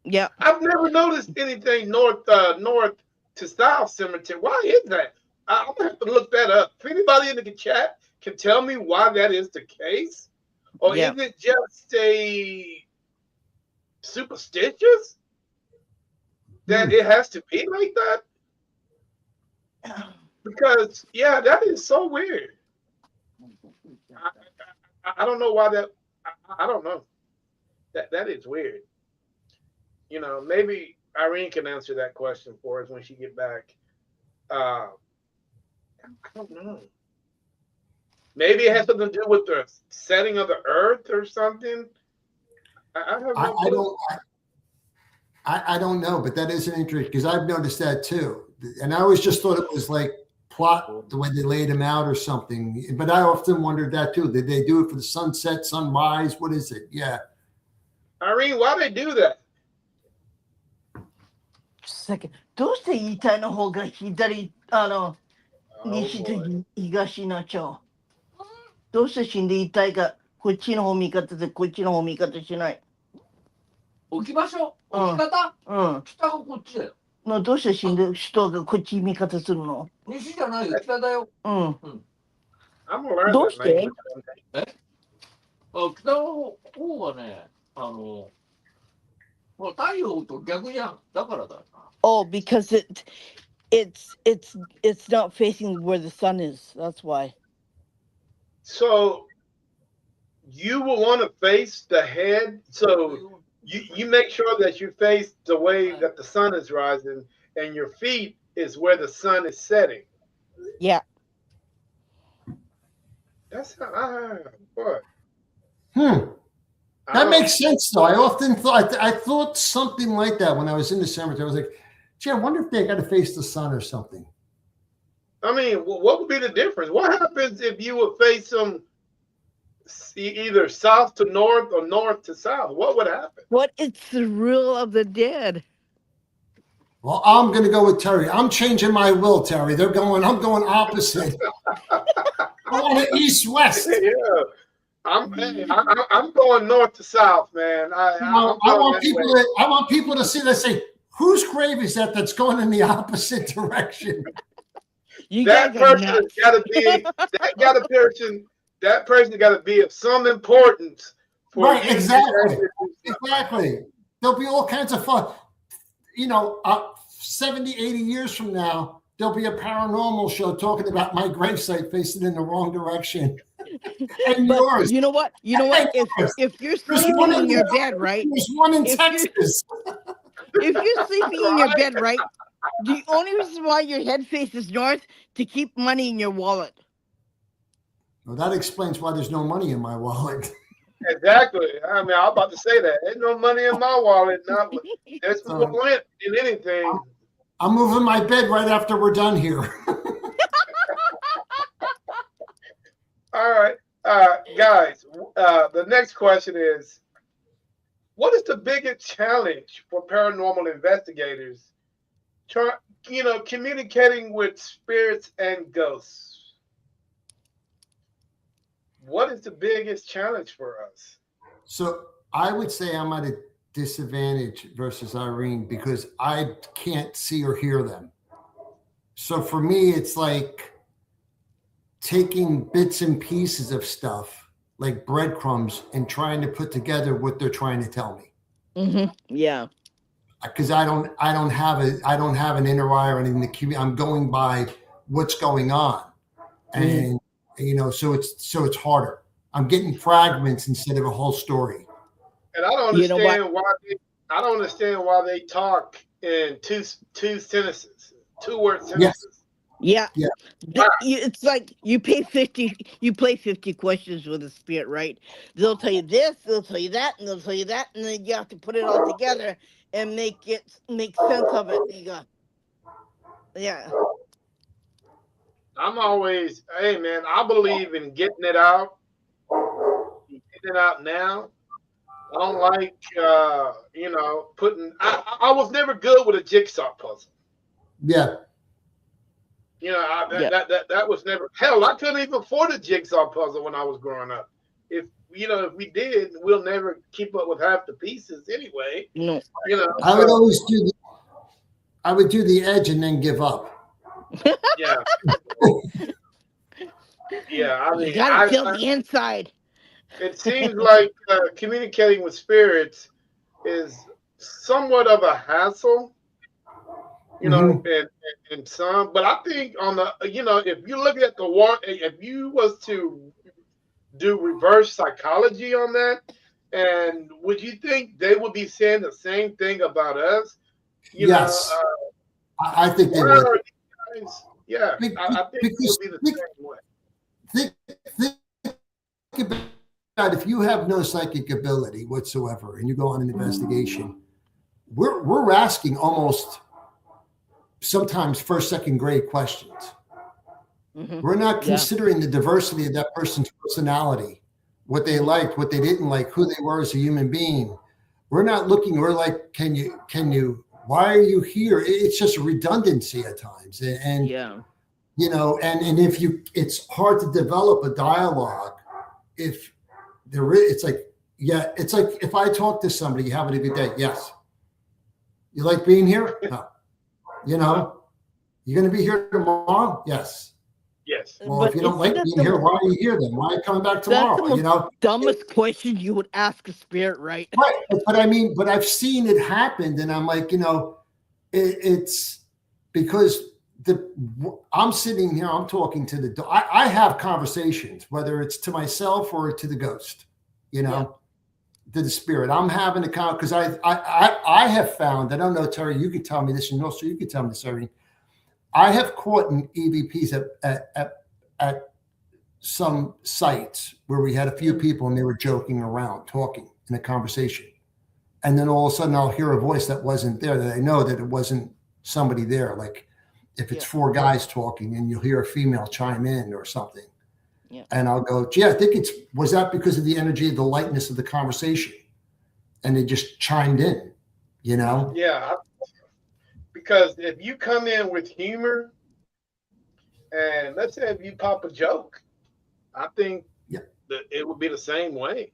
Yep. I've never noticed anything north to south cemetery. Why is that? I'm gonna have to look that up. If anybody in the chat can tell me why that is the case, or is Yep. it just a superstitious that Hmm. it has to be like that? Because yeah, that is so weird. I, I don't know why that. I don't know. That is weird. Maybe Irene can answer that question for us when she get back. I don't know. Maybe it has something to do with the setting of the earth or something. I have I, no I clue. don't. I don't know, but that is an interesting because I've noticed that too. And I always just thought it was like plot the way they laid him out or something. But I often wondered that too. Did they do it for the sunset, sunrise? What is it? Yeah. Irene, why they do that? Just a second. どうして言いたいの方が左、Oh 西と boy. 東になっちゃう。どうして死んでいたいか、こっちの方味方でこっちの方味方しない。置き場所置き方うん。北がこっちだよ。どうして死んでる人がこっち味方するの西じゃないよ、北だよ。うん。I'm gonna learn どう that して language someday. 北の方がね、もう太陽と逆じゃん。だからだよ。Oh, because it's not facing where the sun is. That's why. So you will want to face the head. So you make sure that you face the way that the sun is rising, and your feet is where the sun is setting. Yeah. That's boy. Hmm. I That don't. makes sense, though. I often thought I thought something like that when I was in the cemetery. I was like, "Gee, I wonder if they got to face the sun or something." I mean, what would be the difference? What happens if you would face them either south to north or north to south? What would happen? What is the rule of the dead? Well, I'm going to go with Terry. I'm changing my will, Terry. They're going. I'm going opposite. I want it east west. Yeah, I'm going north to south, man. You know, I'm going that way. I want people to see. They say, "Whose grave is that? That's going in the opposite direction." You guys That are person has nuts. got to be that person got to be of some importance for Right? you to Exactly. actually do something. Exactly. There'll be all kinds of fun. 70, 80 years from now, there'll be a paranormal show talking about my gravesite facing in the wrong direction. And But yours. you know what? You know what? And yours. If you're There's sleeping one in in your bed, right? There's one in If you're Texas. If you're sleeping in your Right? bed, right, the only reason why your head faces north to keep money in your wallet. Well, that explains why there's no money in my wallet. Exactly. I mean, I'm about to say that. Ain't no money in my wallet. Not there's more So lint than anything. I'm moving my bed right after we're done here. All right, guys. The next question is: what is the biggest challenge for paranormal investigators? Try, communicating with spirits and ghosts. What is the biggest challenge for us? So I would say I'm at a disadvantage versus Irene because I can't see or hear them. So for me, it's like taking bits and pieces of stuff like breadcrumbs and trying to put together what they're trying to tell me. Yeah. Because I don't have an inner eye or anything to keep me. I'm going by what's going on, hmm and so it's harder. I'm getting fragments instead of a whole story. And I don't You know what? understand why. I don't understand why they talk in two sentences, 2 word Yes, sentences. Yeah. yeah, Why? It's like you pay 50, you play 50 questions with a spirit, right? They'll tell you this, they'll tell you that, and they'll tell you that, and then you have to put it all together and make sense of it. You go, yeah. I'm always, hey man, I believe in getting it out now. I don't like, putting. I was never good with a jigsaw puzzle. yeah. Yeah. That was never. Hell, I couldn't even afford a jigsaw puzzle when I was growing up. If we did, we'll never keep up with half the pieces anyway. No. I would So always do. I would do the edge and then give up. yeah, yeah. I You mean, gotta feel the inside. it seems like communicating with spirits is somewhat of a hassle, Hmm. and some. But I think on the, if you look at the one, if you was to do reverse psychology on that, and would you think they would be saying the same thing about us? You know, Yes, I think they why would. are you guys? Yeah, I think it would Because be the think, same way. think about if you have no psychic ability whatsoever and you go on an investigation, we're asking almost sometimes first, second grade questions. We're not Yeah. considering the diversity of that person's personality, what they hmm liked, what they didn't like, who they were as a human being. We're not looking, we're like, why are you here? It's just redundancy at times. And Yeah. and if you, it's hard to develop a dialogue if there is, it's like, yeah, it's like if I talk to somebody, you having a good day? Yes. You like being here? No. You No, know, you're going to be here tomorrow? Yes. yes, Well, if But you don't isn't like that being here, the why are you here then? Why are you coming back that's the tomorrow? most dumbest question you would ask a spirit, right? Right. But I mean, but I've seen it happen, and I'm like, it's because I'm sitting here, I'm talking to I have conversations, whether it's to myself or to the ghost, you Yeah. know, to the spirit. I'm having a con because I have found, I don't know, Terry, you could tell me this, and also you could tell me this, Terry. I have caught in EVPs at some sites where we had a few Mm, people and they were joking around, talking in a conversation. And then all of a sudden I'll hear a voice that wasn't there, that I know that it wasn't somebody there. Like if it's yeah. four guys talking and you'll hear a female chime in or something. Yeah. And I'll go, gee, I think was that because of the energy, the lightness of the conversation? And they just chimed in, you know? yeah. Because if you come in with humor, and let's say if you pop a joke, I think Yeah. that it would be the same way.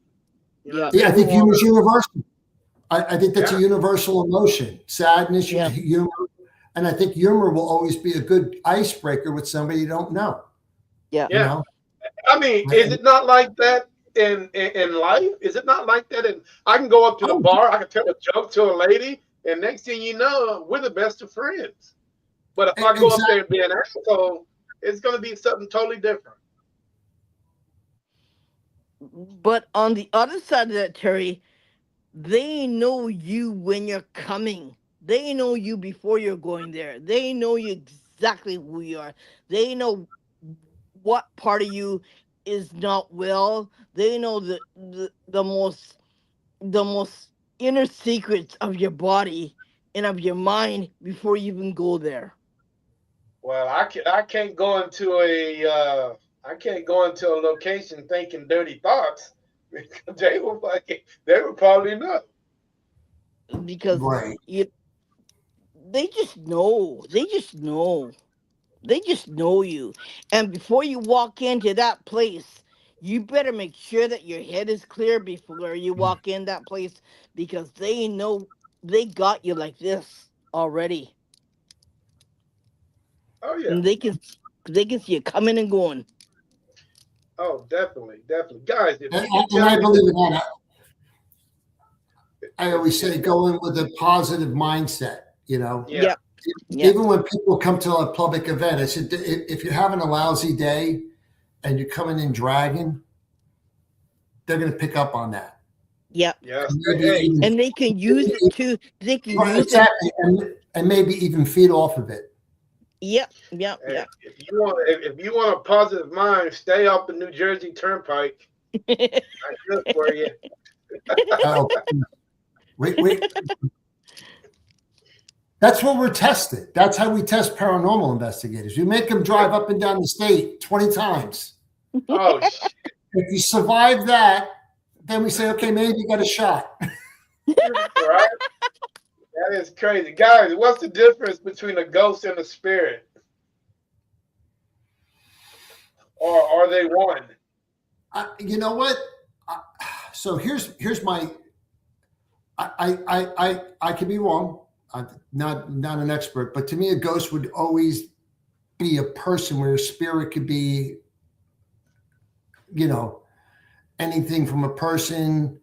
Yeah. They Yeah, I would think want humor is to. universal. I think that's a Yeah, universal emotion, sadness, Yeah. humor. And I think humor will always be a good icebreaker with somebody you don't know, Yeah. you yeah. know? I mean, is it not like that in life? Is it not like that? And I can go up to the Oh, bar, I can tell a joke to a lady, and next thing you know, we're the best of friends. But if I go up there exactly. and be an asshole, it's going to be something totally different. But on the other side of that, Terry, they know you when you're coming. They know you before you're going there. They know you exactly who you are. They know what part of you is not well. They know the most inner secrets of your body and of your mind before you even go there. Well, I can't go into I can't go into a location thinking dirty thoughts because they will probably know. Because Right. you, they just know. They just know you. And before you walk into that place, you better make sure that your head is clear before you walk in that place, because they know they got you like this already. Oh yeah. And they can see you coming and going. Oh, definitely, definitely, guys. If And, you can and tell I me believe in that. I if always if say go in with a positive mindset, yeah. Yep. Yep. even when people come to a public event, I said, if you're having a lousy day and you're coming in dragging, they're going to pick up on that. Yep. Yes. And maybe Hey, even, And they can use it too. They can use it. exactly, and maybe even feed off of it. Yep. Yep. hey, Yep. if you want a positive mind, stay off the New Jersey Turnpike. That's good for you. Oh, wait. That's what we're tested. That's how we test paranormal investigators. We make them drive up and down the state 20 times. Oh shit! If you survive that, then we say, okay, maybe you got a shot. Right? That is crazy, guys. What's the difference between a ghost and a spirit, or are they one? You know what? I, so here's my. I could be wrong. I'm not an expert, but to me, a ghost would always be a person where a spirit could be, you know, anything from a person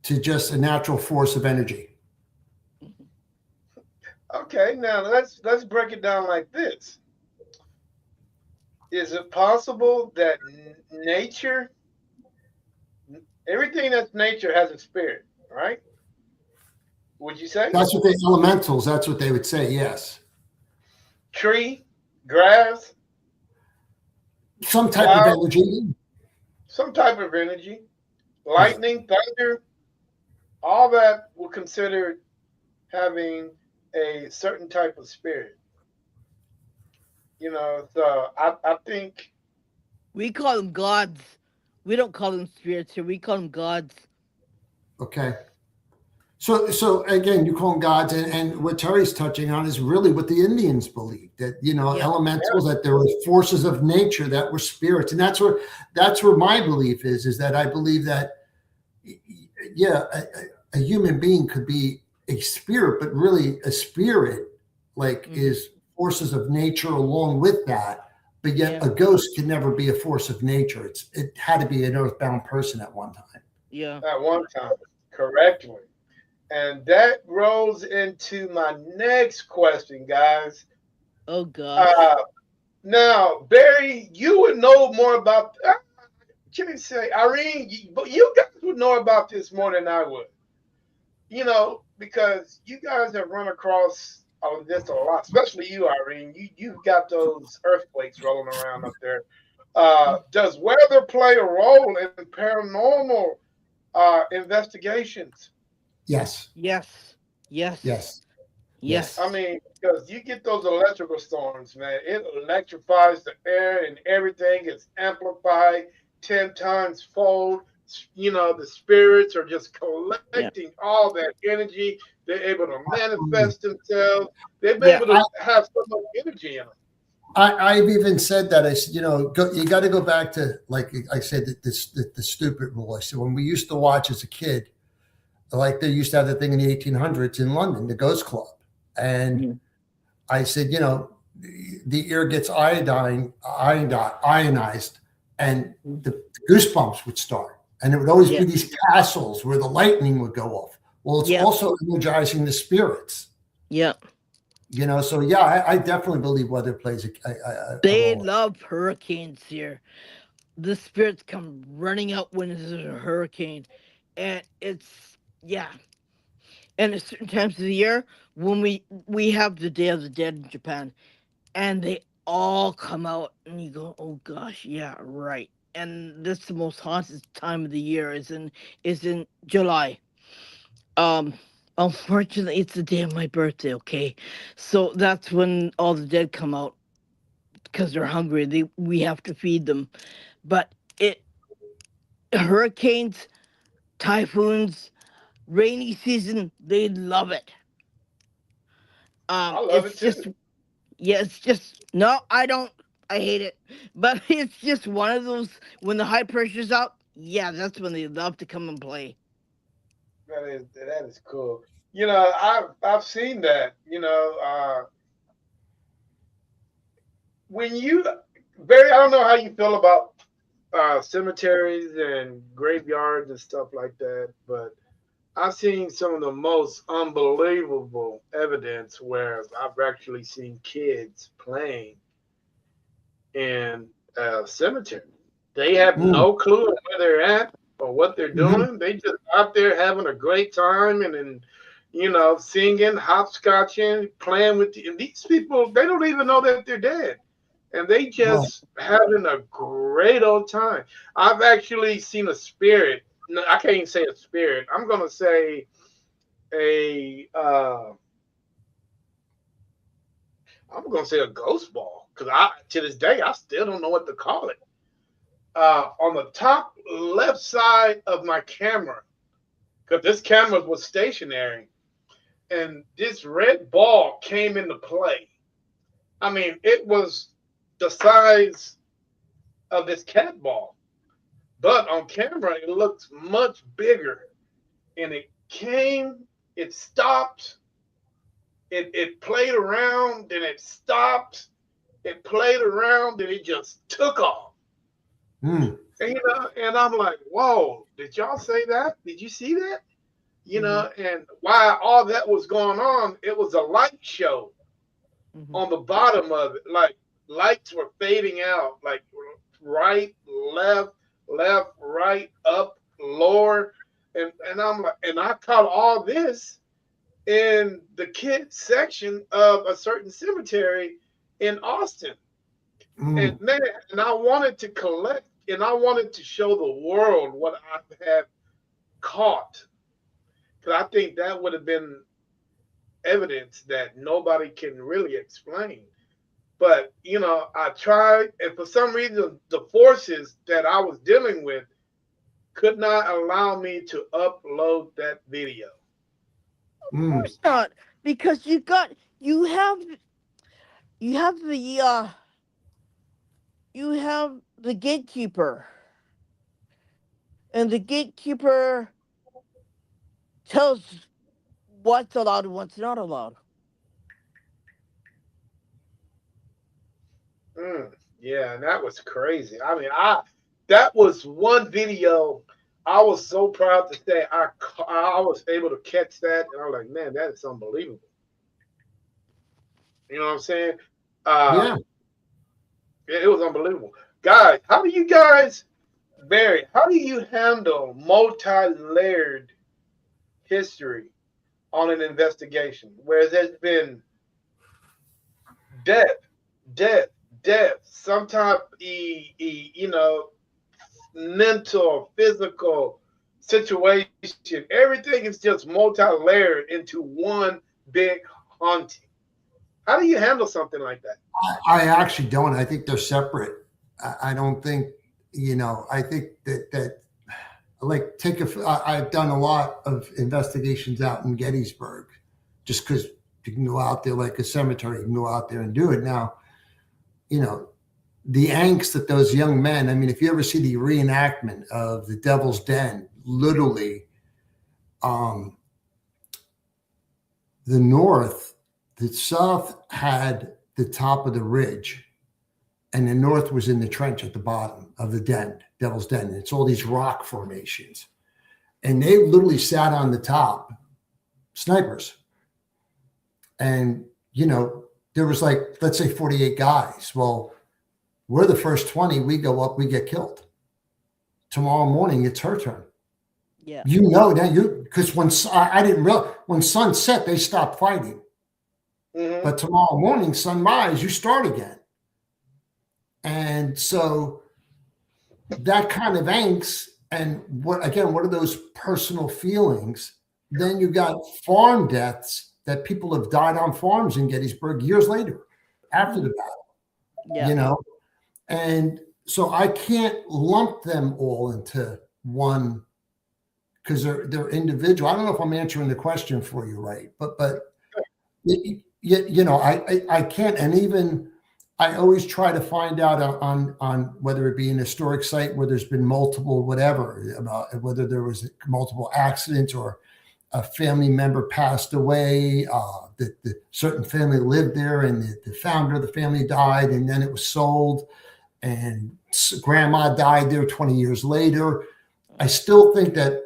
to just a natural force of energy. Okay, now let's break it down like this. Is it possible that nature, everything that's nature, has a spirit? Right? Would you say That's what the elementals. That's what they would say. Yes, tree, grass, some type of cloud, energy. some type of energy, Right. lightning, thunder, all that will consider having a certain type of spirit. So I think We call them gods. We don't call them spirits here. We call them gods. Okay. So again, you call them gods, and what Terry's touching on is really what the Indians believed, that Yep. elementals, that there were forces of nature that were spirits, and that's where my belief is that I believe that yeah, a human being could be a spirit, but really a spirit like Hmm. is forces of nature along with that. But yet Yeah. a ghost can never be a force of nature. It had to be an earthbound person at one time. Yeah. at one time correctly. And that rolls into my next question, guys. Oh gosh. Uh, Now, Barry, you would know more about. Can I say, Irene? But you guys would know about this more than I would. Because you guys have run across this a lot, especially you, Irene. You've got those earthquakes rolling around up there. Does weather play a role in paranormal investigations? Yes. Yes. Yes. Yes. I Yes. Yes. mean, because you get those electrical storms, man, it electrifies the air and everything is amplified 10 times fold. The spirits are just Yeah. collecting all that energy. They're able to Absolutely. manifest themselves. They're Yeah. able to have so much energy in them. I've even said that. I said, you got to go back to, like I said, the stupid rule. I said, when we used to watch as a kid, like they used to have the thing in the 1800s in London, the Ghost Club. And Mhm. I said, the ear gets ionized, and the goosebumps would start. And it would always Yeah. be these castles where the lightning would go off. Well, it's Yeah. also energizing the spirits. Yeah. So yeah, I definitely believe weather plays a They role. love hurricanes here. The spirits come running out when there's a hurricane, and it's, yeah. And at certain times of the year, when we have the Day of the Dead in Japan, and they all come out, and you go, "Oh gosh, yeah, right." And that's the most haunted time of the year is in July. Um, Unfortunately, it's the day of my birthday. Okay, so that's when all the dead come out because they're hungry. We have to feed them, but it hurricanes, typhoons, rainy season, they love it. I love it It's too. just Yeah, it's just no, I don't. I hate it, but it's just one of those when the high pressure's up. Yeah, that's when they love to come and play. That is cool. I've seen that. When you Barry, I don't know how you feel about cemeteries and graveyards and stuff like that, but I've seen some of the most unbelievable evidence where I've actually seen kids playing in a cemetery. They have Mm, no clue where they're at or what they're mhm. doing. They just out there having a great time and then, singing, hopscotching, playing with and these people. They don't even know that they're dead, and they Right. just having a great old time. I've actually seen a spirit. No, I can't even say a spirit. I'm gonna say a. I'm gonna say a ghost ball because I to this day I still don't know what to call it. On the top left side of my camera, because this camera was stationary, and this red ball came into play. I mean, it was the size of this cat ball, but on camera it looks much bigger. And it came, it stopped, it played around, then it stopped, it played around, then it just took off. Mm, And I'm like, whoa, did y'all say that? Did you see that? Hmm. And while all that was going on, it was a light show Hmm. on the bottom of it. Like lights were fading out, like right, left, left, right, up, lower. And I'm like, and I caught all this in the kids section of a certain cemetery in Austin. And mm. man, and I wanted to collect and I wanted to show the world what I have caught. Because I think that would have been evidence that nobody can really explain. But I tried, and for some reason, the forces that I was dealing with could not allow me to upload that video. Of Mm. course not, because you have the gatekeeper, and the gatekeeper tells what's allowed and what's not allowed. Yeah, and that was crazy. I mean, I that was one video. I was so proud to say I was able to catch that, and I was like, man, that is unbelievable. You know what I'm saying? Uh, Yeah. it was unbelievable, guys. How do you guys, Barry? How do you handle multi-layered history on an investigation where there's been death, death, death, some type mental, physical situation. Everything is just multi-layered into one big haunting. How do you handle something like that? I actually don't. I think they're separate. I don't think, I think that like I've done a lot of investigations out in Gettysburg just because you can go out there like a cemetery, you can go out there and do it. Now, you know, the angst that those young men, I mean, if you ever see the reenactment of the Devil's Den, literally, um, the North, the South had the top of the ridge, and the North was in the trench at the bottom of the den, Devil's Den. And it's all these rock formations. And they literally sat on the top, snipers. And, there was like, let's say 48 guys. Well, we're the first 20. We go up, we get killed. Tomorrow morning, it's her turn. Yeah. You know that because I didn't realize when sun set, they stopped fighting. Mm-hmm. But tomorrow morning, sunrise, you start again. And so that kind of angst and what are those personal feelings? Then you got farm deaths that people have died on farms in Gettysburg years later after the battle, Yeah. you know? And so I can't lump them all into one because they're individual. I don't know if I'm answering the question for you right, but I can't. And even I always try to find out on whether it be an historic site where there's been multiple whatever about whether there was multiple accidents or a family member passed away. The certain family lived there, and the founder of the family died, and then it was sold, and grandma died there 20 years later. I still think that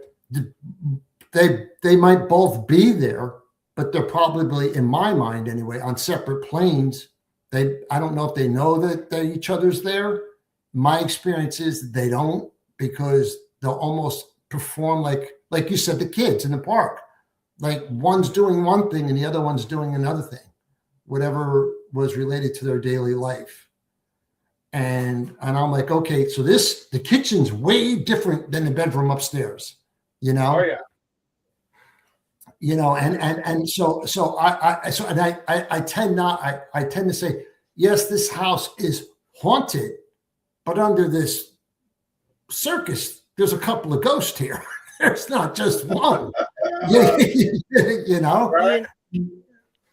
they might both be there, but they're probably, in my mind anyway, on separate planes. I don't know if they know that each other's there. My experience is they don't, because they'll almost perform like you said, the kids in the park. Like one's doing one thing and the other one's doing another thing, whatever was related to their daily life. And I'm like, okay, so the kitchen's way different than the bedroom upstairs, you know? Oh yeah. And so I tend to say, yes, this house is haunted, but under this circus, there's a couple of ghosts here. There's not just one. you know? Right.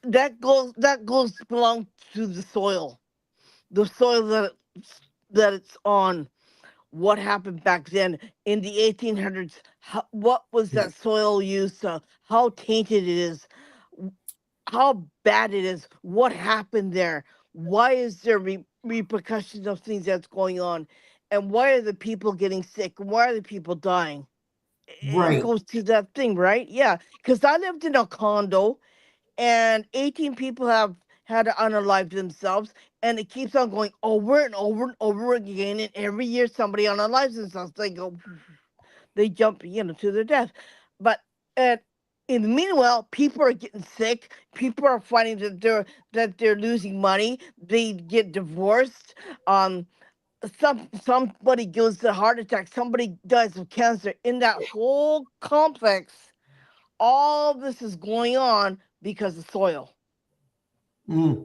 That goes belong to the soil that it's on. What happened back then in the 1800s? What was Yeah. that soil used to? How tainted it is? How bad it is? What happened there? Why is there repercussions of things that's going on? And why are the people getting sick? Why are the people dying? It Right. goes to that thing, right? Yeah, because I lived in a condo and 18 people have had to unalive themselves, and it keeps on going over and over and over again, and every year somebody unalives themselves. They go, they jump, to their death. But uh, in the meanwhile, people are getting sick. People are finding that they're losing money. They get divorced. Um, somebody goes to a heart attack. Somebody dies of cancer. In that whole complex, all this is going on because of soil. Mm,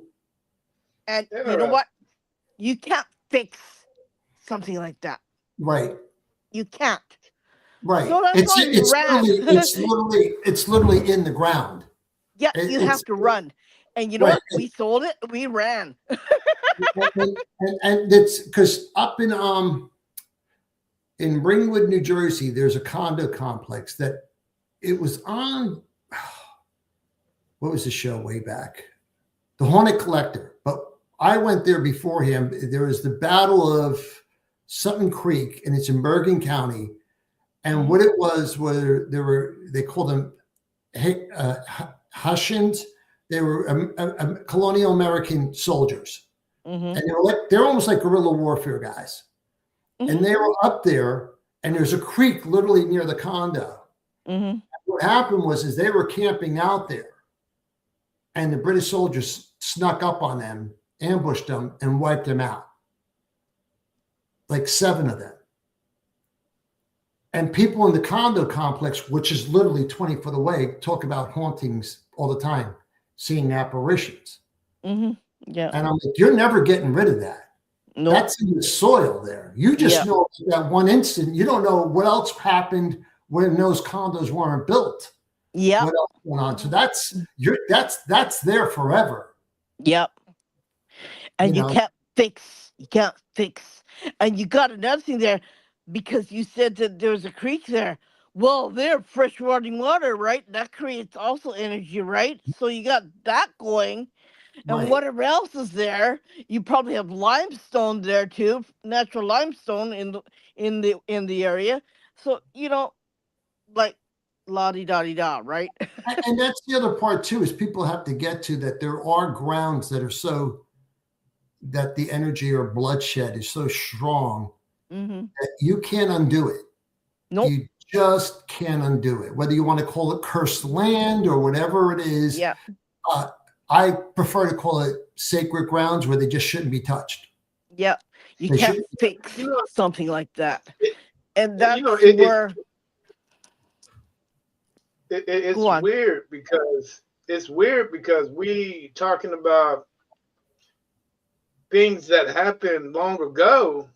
And you know Interesting. what? You can't fix something like that. right. You can't. Right. So that's why we ran. It's literally in the ground. Yeah, It, you have it's to run. And you know right. what? We sold it. We ran. And it's because up in Ringwood, New Jersey, there's a condo complex that it was on. What was the show way back? The Haunted Collector. But I went there before him. There was the Battle of Sutton Creek, and it's in Bergen County. And what it was, they called them Hessians. They were colonial American soldiers, Mm-hmm. and they're almost like guerrilla warfare guys. Mm-hmm. And they were up there, and there's a creek literally near the condo. Mm-hmm. What happened was they were camping out there, and the British soldiers snuck up on them, ambushed them, and wiped them out. Like 7 of them. And people in the condo complex, which is literally 20 foot away, talk about hauntings all the time, seeing apparitions. Mm-hmm. Yeah. And I'm like, you're never getting rid of that. Nope. That's in the soil there. You just know that one instant. You don't know what else happened when those condos weren't built. Yeah. What else going on? So that's there forever. Yep. And you know? can't fix. You can't fix. And you got another thing there, because you said that there was a creek there. Well, they're fresh running water, right? That creates also energy, right? So you got that going. And Right. whatever else is there, you probably have limestone there too, natural limestone in the area. So like la di da di da, right? And that's the other part too, is people have to get to that there are grounds that are so that the energy or bloodshed is so strong Mm-hmm. that you can't undo it. Nope. You just can't undo it. Whether you want to call it cursed land or whatever it is, Yeah. uh, I prefer to call it sacred grounds where they just shouldn't be touched. Yeah. You They can't should. fix You know, something like that. it, And you know, that's it, it's where go it's on. weird because we talking about things that happened long ago,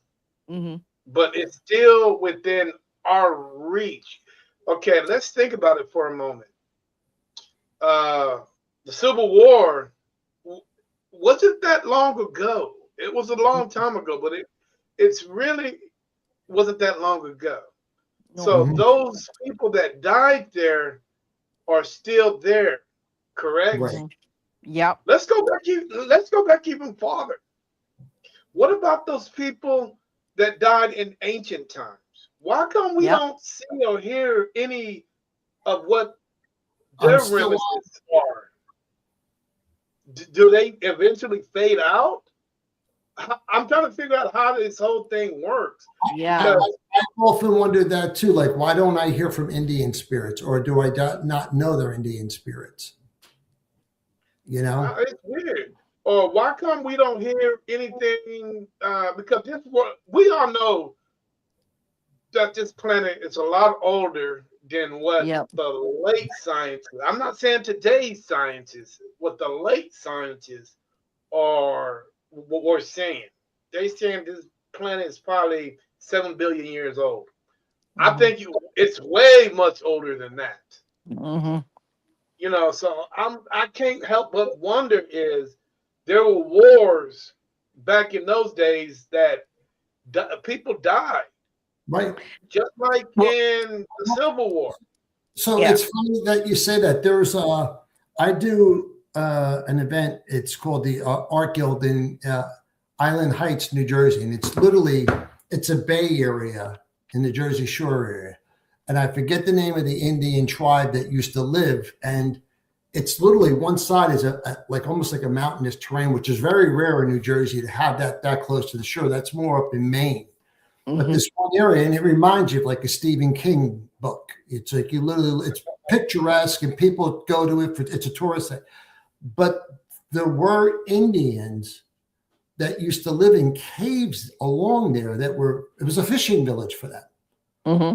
Hmm. but it's still within our reach. Okay, let's think about it for a moment. Uh, the Civil War wasn't that long ago. It was a long time ago, but it's really wasn't that long ago. No. So Mhm. those people that died there are still there, correct? Right. Hmm. Yep. Let's go back even farther. What about those people that died in ancient times? Why come we Yep. don't see or hear any of what I'm their still reminiscences are? Do they eventually fade out? I'm trying to figure out how this whole thing works I, Yeah. I, because I often wondered that too. Like, why don't I hear from Indian spirits, or do I not know they're Indian spirits? You know, it's weird. Or why come we don't hear anything? Because this what we all know that this planet is a lot older than what Yep. the late scientists. I'm not saying today's scientists. What the late scientists are what we're saying. They saying this planet is probably 7 billion years old. I Hmm. think it's way much older than that. Hmm. So I can't help but wonder is there were wars back in those days that people died, right? just like Well, in the Civil War. So yeah. it's funny that you say that. I do an event. It's called the Art Guild in Island Heights, New Jersey, and it's a bay area in the Jersey Shore area, and I forget the name of the Indian tribe that used to live, and it's literally one side is like almost like a mountainous terrain, which is very rare in New Jersey to have that close to the shore. That's more up in Maine. But Hmm. this one area, and it reminds you of like a Stephen King book. It's like you literally, it's picturesque, and people go to it for it's a tourist thing. But there were Indians that used to live in caves along there that were it was a fishing village for them, Hmm.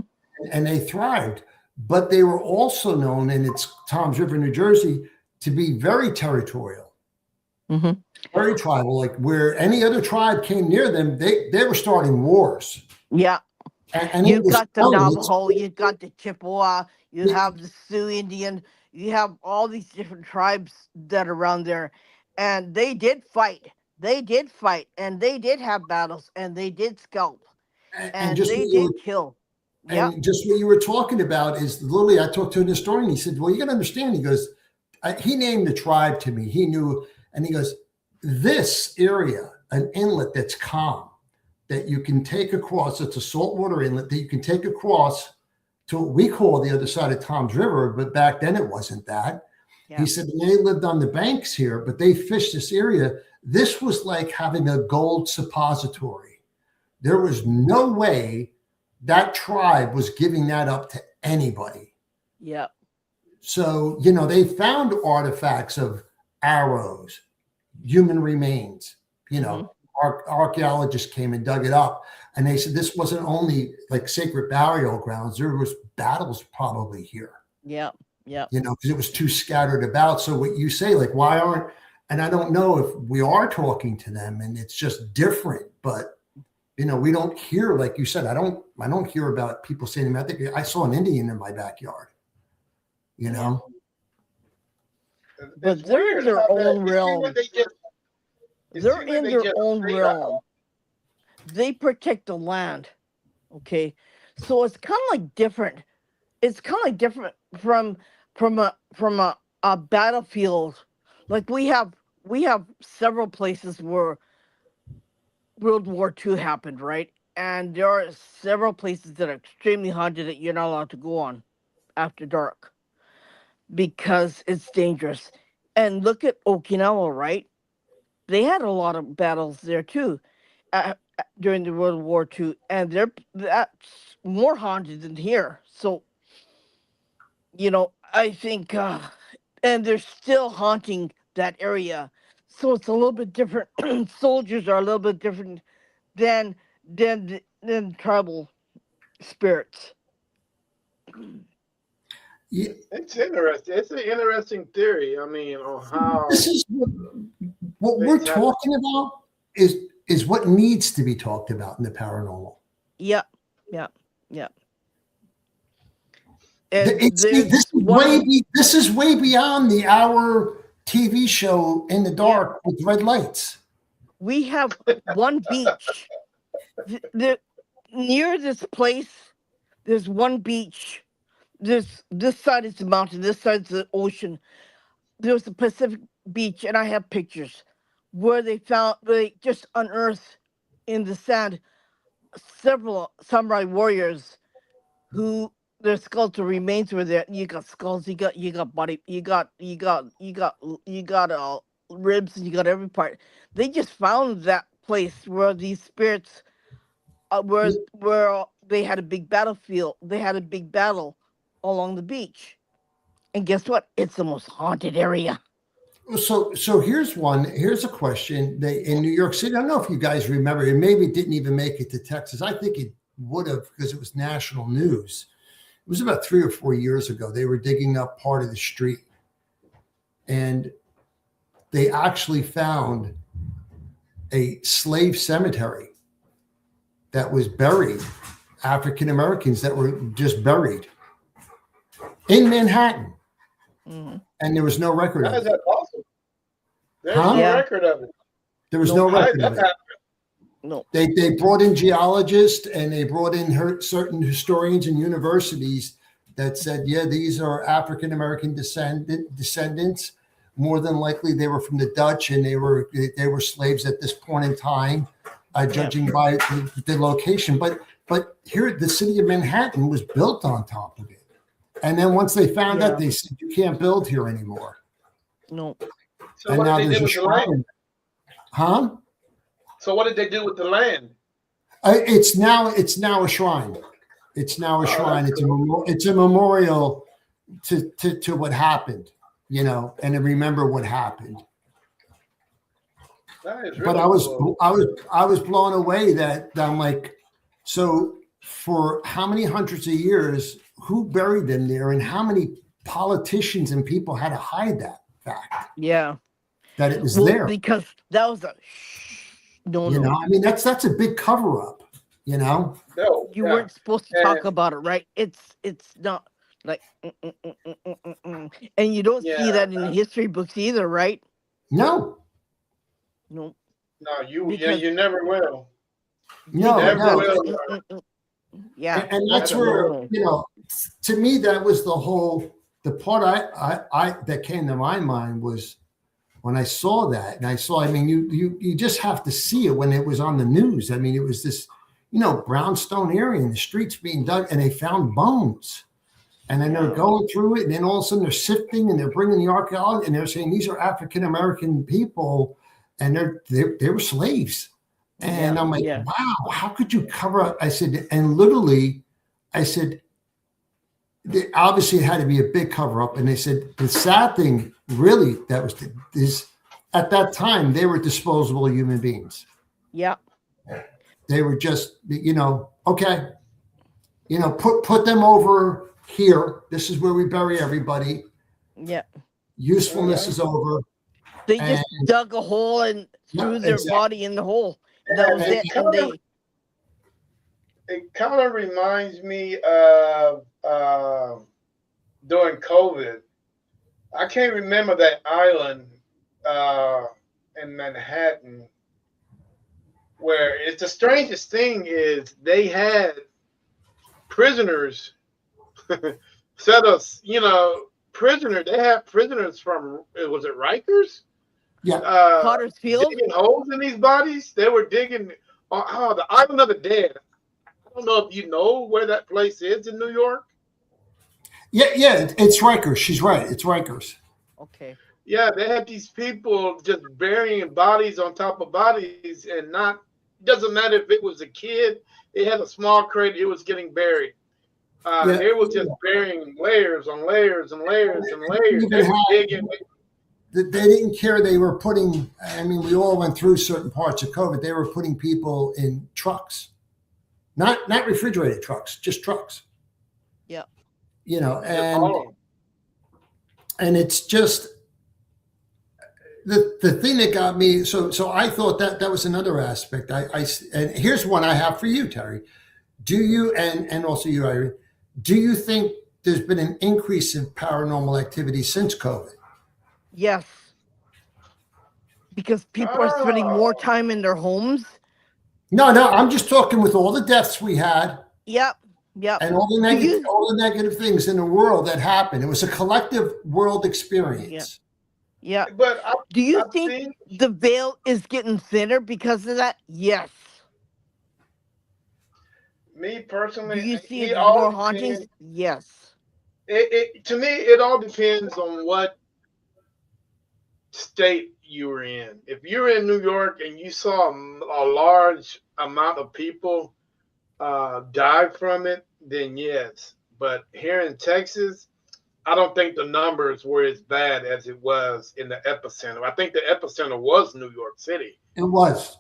and they thrived. But they were also known, and it's Tom's River, New Jersey, to be very territorial, Hmm. very tribal. Like where any other tribe came near them, they were starting wars, Yeah. and it You was got the known. It's Navajo, you got the Chippewa, you have the Sioux Indian, you have all these different tribes that are around there. And they did fight. They did fight. And they did have battles. And they did scalp. and And just they what you did were kill. Yep. and just what you were talking about is literally I talked to an historian. He said, "Well, you got to understand." He goes, he named the tribe to me. He knew, and he goes, "This area, an inlet that's calm, that you can take across. It's a saltwater inlet that you can take across to what we call the other side of Tom's River, but back then it wasn't that." He Yep. said they lived on the banks here, but they fished this area. This was like having a gold suppository. There was no way that tribe was giving that up to anybody. Yep. So, they found artifacts of arrows, human remains. You Hmm. know, archaeologists came and dug it up, and they said this wasn't only like sacred burial grounds. There was battles probably here. Yep. Yep. Because it was too scattered about. So what you say, like, why aren't? And I don't know if we are talking to them, and it's just different, but we don't hear, like you said, I don't hear about people saying, I think I saw an Indian in my backyard, you Yeah. know? It's But they're in weird their how that own realm. it They're seems like in they their just own fade out. realm. They protect the land. Okay. So it's kind of like different. It's kind of like different from a battlefield. Like we have several places where World War II happened, right? And there are several places that are extremely haunted that you're not allowed to go on after dark because it's dangerous. And look at Okinawa, right? They had a lot of battles there too. during the World War II, and that's more haunted than here. So I think, and they're still haunting that area. So it's a little bit different. Soldiers are a little bit different than than tribal spirits. Yeah, It's interesting. It's an interesting theory. I mean, on this how is what we're things happen. talking about is what needs to be talked about in the paranormal. Yeah, yeah, yeah. And See, there's one. this is way beyond the hour TV show in the Yeah, dark with red lights. we have one beach. The near this place, there's one beach. This side is the mountain. This side is the ocean. There's the Pacific beach, and I have pictures where they just unearthed in the sand several samurai warriors who their skeletal remains were there. You got skulls, you got body, you got ribs, and you got every part. They just found that place where these spirits where they had a big battlefield. They had a big battle along the beach, and guess what? It's the most haunted area. So here's one. Here's a question. They in New York City. I don't know if you guys remember. It maybe didn't even make it to Texas. I think it would have because it was national news. It was about 3 or 4 years ago. They were digging up part of the street, and they actually found a slave cemetery that was buried. African Americans that were just buried in Manhattan, Hmm. and there was no record How of is it. that possible? There's Huh? no Yeah. record of it. There was No. no How did record that of it. happen? No. They brought in geologists and they brought in certain historians and universities that said, yeah, these are African American descendants. More than likely, they were from the Dutch and they were slaves at this point in time, Yeah. judging by the location. But here, the city of Manhattan was built on top of it. And then once they found out, Yeah. they said you can't build here anymore. No. So And what now did they there's do a with the land? shrine. Huh? So what did they do with the land? It's now a shrine. It's now a Oh, shrine. that's cool. It's a memorial to what happened, and to remember what happened. That is But really cool. I was blown away that I'm like, so for how many hundreds of years, who buried them there, and how many politicians and people had to hide that fact Yeah. that it was Well, there. because that was a no, no. I mean, that's a big cover up. No, You yeah. weren't supposed to And talk about it, right? It's not like, and you don't see yeah, that in history books either, right? No, No, no, because you never will. You no, never no. because will. yeah, And That's that's a where no. to me that was the part I that came to my mind was when I saw that, and I mean you just have to see it when it was on the news. I mean, it was this brownstone area and the streets being dug, and they found bones, and then they're yeah, going through it, and then all of a sudden they're sifting and they're bringing the archaeology, and they're saying these are African American people, and they were slaves. And yeah, I'm like, yeah, wow, how could you cover up? I said, and literally, I said, obviously it had to be a big cover up. And they said, the sad thing, really, that was is at that time, they were disposable human beings. yeah, They were just, okay, put them over here. This is where we bury everybody. yeah. Usefulness Yeah. is over. They And just dug a hole and yeah, threw their exactly. body in the hole, and that And was it. And it kind of reminds me of during COVID. I can't remember that island uh, in Manhattan where it's the strangest thing is they had prisoners set us, prisoner. They had prisoners from was it Rikers? Yeah. Potter's Field. Digging holes in these bodies. They were digging. The Island of the Dead. I don't know if you know where that place is in New York. Yeah, it's Rikers. She's right. It's Rikers. Okay. Yeah, they had these people just burying bodies on top of bodies and not doesn't matter if it was a kid. It had a small crate. It was getting buried. Yeah. They was just burying layers on layers and layers and layers. They were digging. They didn't care. They were putting, I mean, we all went through certain parts of COVID. They were putting people in trucks, not refrigerated trucks, just trucks. Yeah. You know, and it's just the thing that got me. So I thought that was another aspect. And here's one I have for you, Terry. Do you, and also you, Irene, do you think there's been an increase in paranormal activity since COVID? Yes. Because people are spending more time in their homes. No, I'm just talking with all the deaths we had. Yep. And all the negative things in the world that happened. It was a collective world experience. Yeah. But do you think the veil is getting thinner because of that? Yes. Me personally, do you see more hauntings? Yes. To me, it all depends on what state you were in. If you're in New York and you saw a large amount of people die from it, then yes. But here in Texas, I don't think the numbers were as bad as it was in the epicenter. I think the epicenter was New York City. It was.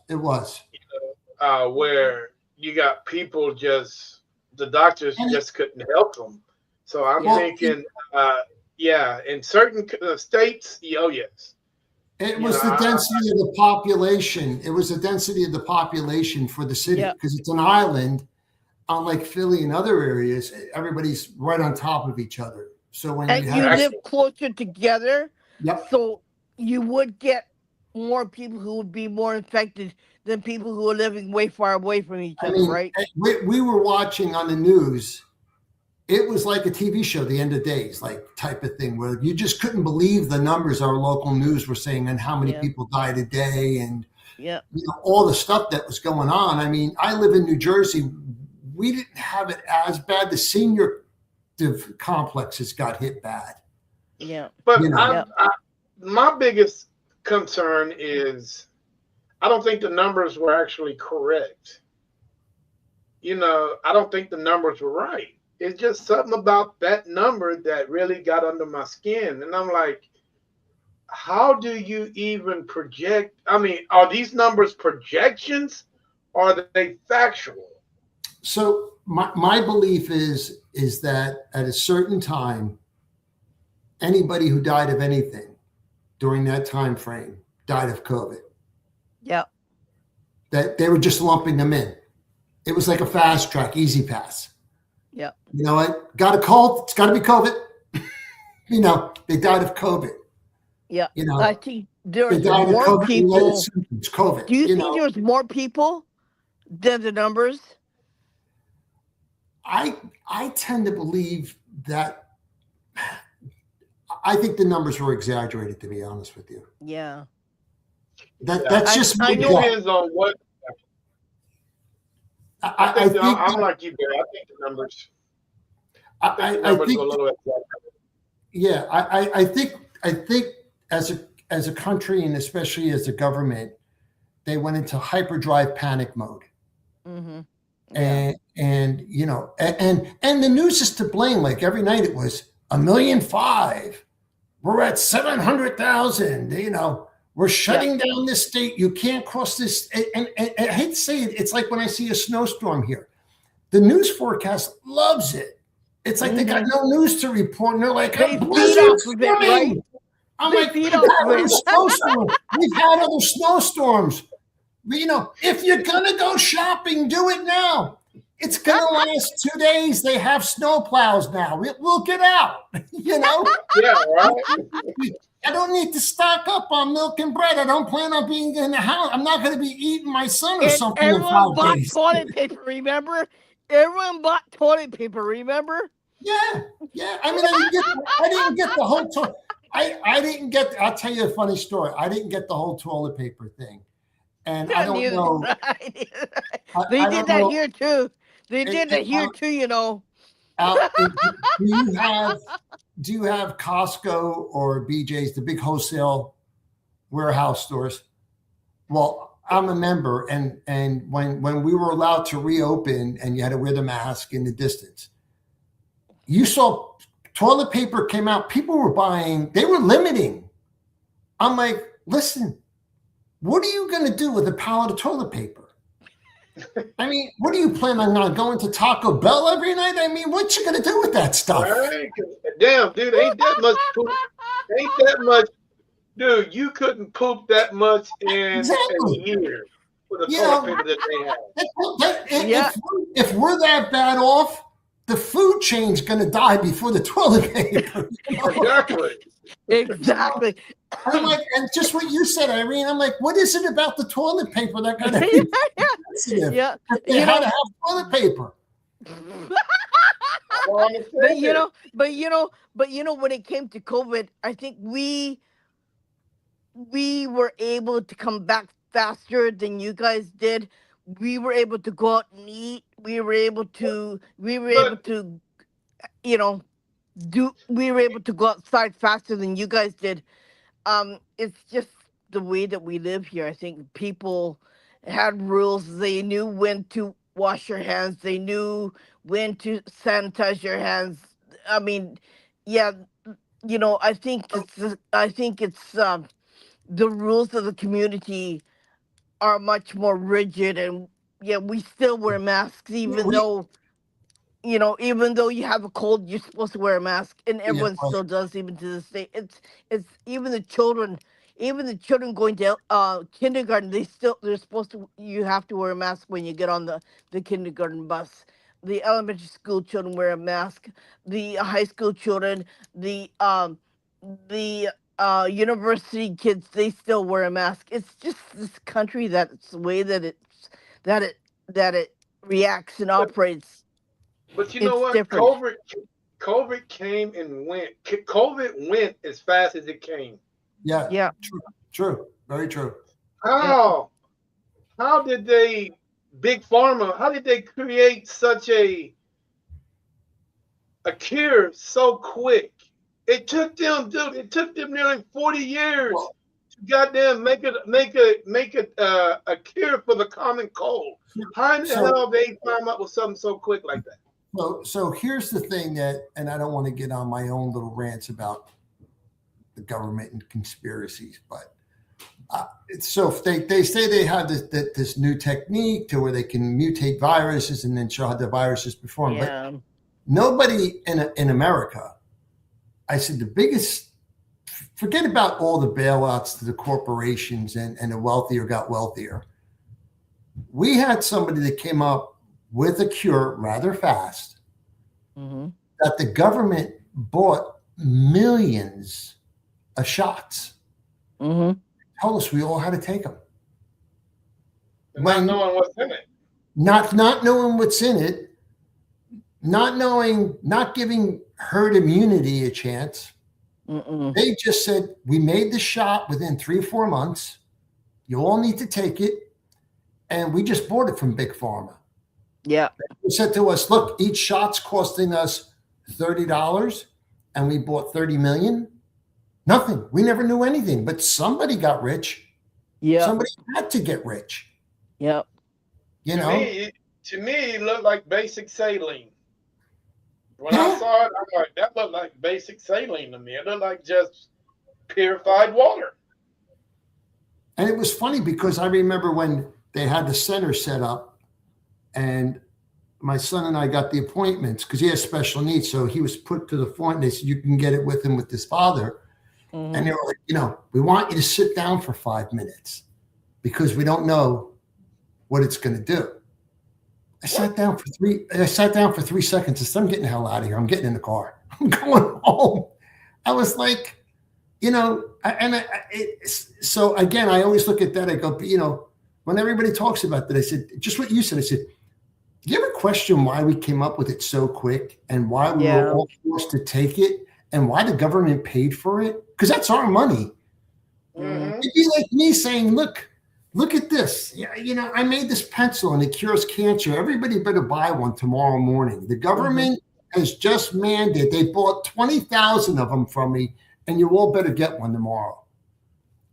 Where you got people the doctors just couldn't help them. So I'm thinking, in certain states, oh yes. It was the density of the population. It was the density of the population for the city because it's an island, unlike Philly and other areas. Everybody's right on top of each other. So when you live closer together, so you would get more people who would be more infected than people who are living way far away from each other, right? We were watching on the news. It was like a TV show, The End of Days, like type of thing, where you just couldn't believe the numbers our local news were saying and how many people died a day and all the stuff that was going on. I mean, I live in New Jersey. We didn't have it as bad. The senior complexes got hit bad. Yeah. But my biggest concern is I don't think the numbers were actually correct. I don't think the numbers were right. It's just something about that number that really got under my skin. And I'm like, how do you even project? I mean, are these numbers projections or are they factual? So my belief is that at a certain time, anybody who died of anything during that time frame died of COVID. Yeah. That they were just lumping them in. It was like a fast track, easy pass. Yeah. You know what? Got a cold? It's got to be COVID. They died of COVID. Yeah. I think there was more COVID people. It's COVID. Do you think there was more people than the numbers? I tend to believe that. I think the numbers were exaggerated, to be honest with you. Yeah. That's just it depends on what. I think I'm like you, Barry. I think the numbers. I think the numbers are a little exaggerated. Yeah, I think as a country and especially as a government, they went into hyperdrive panic mode. Mm-hmm. Yeah. And the news is to blame. Like every night it was 1,000,005. We're at 700,000. We're shutting down this state. You can't cross this. And I hate to say it, it's like when I see a snowstorm here. The news forecast loves it. It's like they got no news to report, and they're like, blizzard's coming. Right? I'm like, we've had other snowstorms. But, if you're going to go shopping, do it now. It's going to last 2 days. They have snow plows now. We'll get out, Yeah, right. I don't need to stock up on milk and bread. I don't plan on being in the house. I'm not going to be eating my son or something. Everyone bought toilet paper, remember? Everyone bought toilet paper, remember? Yeah. I mean, I didn't get the whole toilet. I didn't get. I'll tell you a funny story. I didn't get the whole toilet paper thing, and I don't know. They did that here too. They did that here too. Do you have Costco or BJ's, the big wholesale warehouse stores? Well, I'm a member, and when we were allowed to reopen and you had to wear the mask in the distance, you saw toilet paper came out. People were buying. They were limiting. I'm like, listen, what are you going to do with a pallet of toilet paper? I mean, what are you planning on going to Taco Bell every night? I mean, what you going to do with that stuff? Right? Damn, dude, ain't that much poop? Ain't that much, dude? You couldn't poop that much in a year with the toilet paper that they have. If we're that bad off, the food chain's going to die before the toilet paper. Exactly. Exactly. I'm like, and just what you said, Irene, I'm like, what is it about the toilet paper that got to be sensitive? Yeah. They had to have toilet paper. But when it came to COVID, I think we were able to come back faster than you guys did. We were able to go out and eat. We were able to go outside faster than you guys did. It's just the way that we live here. I think people had rules. They knew when to wash your hands. They knew when to sanitize your hands. I mean, yeah, I think it's the rules of the community are much more rigid, and yeah, we still wear masks even though you have a cold, you're supposed to wear a mask, and everyone still does, even to this day. It's even the children going to kindergarten. They're supposed to. You have to wear a mask when you get on the kindergarten bus. The elementary school children wear a mask. The high school children, the university kids, they still wear a mask. It's just this country, that's the way that it reacts and operates. But you know what? Different. COVID came and went. COVID went as fast as it came. Yeah. Yeah. True. Very true. How did Big Pharma, how did they create such a cure so quick? It took them nearly 40 years to goddamn make a cure for the common cold. How in the hell they come up with something so quick like that? So here's the thing and I don't want to get on my own little rants about the government and conspiracies, but so if they say they have this new technique to where they can mutate viruses and then show how the viruses perform, but nobody in America, I said the biggest, forget about all the bailouts to the corporations and the wealthier got wealthier. We had somebody that came up with a cure rather fast, that the government bought millions of shots. Told us we all had to take them. Not knowing what's in it. Not knowing what's in it, not giving herd immunity a chance. They just said, we made the shot within 3 or 4 months. You all need to take it. And we just bought it from Big Pharma. Yeah. They said to us, look, each shot's costing us $30 and we bought 30 million. Nothing. We never knew anything, but somebody got rich. Yeah. Somebody had to get rich. Yep. To me, it looked like basic saline. When I saw it, I'm like, that looked like basic saline to me. It looked like just purified water. And it was funny because I remember when they had the center set up and my son and I got the appointments because he has special needs. So he was put to the front and they said, you can get it with him with his father. And they were like, we want you to sit down for 5 minutes because we don't know what it's going to do. I sat down for 3 seconds and said, I'm getting the hell out of here. I'm getting in the car. I'm going home. I was like, so again, I always look at that. I go, when everybody talks about that, I said, just what you said. I said, do you ever question why we came up with it so quick and why we were all forced to take it and why the government paid for it? Because that's our money. It'd be like me saying, look at this. I made this pencil and it cures cancer. Everybody better buy one tomorrow morning. The government has just mandated. They bought 20,000 of them from me and you all better get one tomorrow.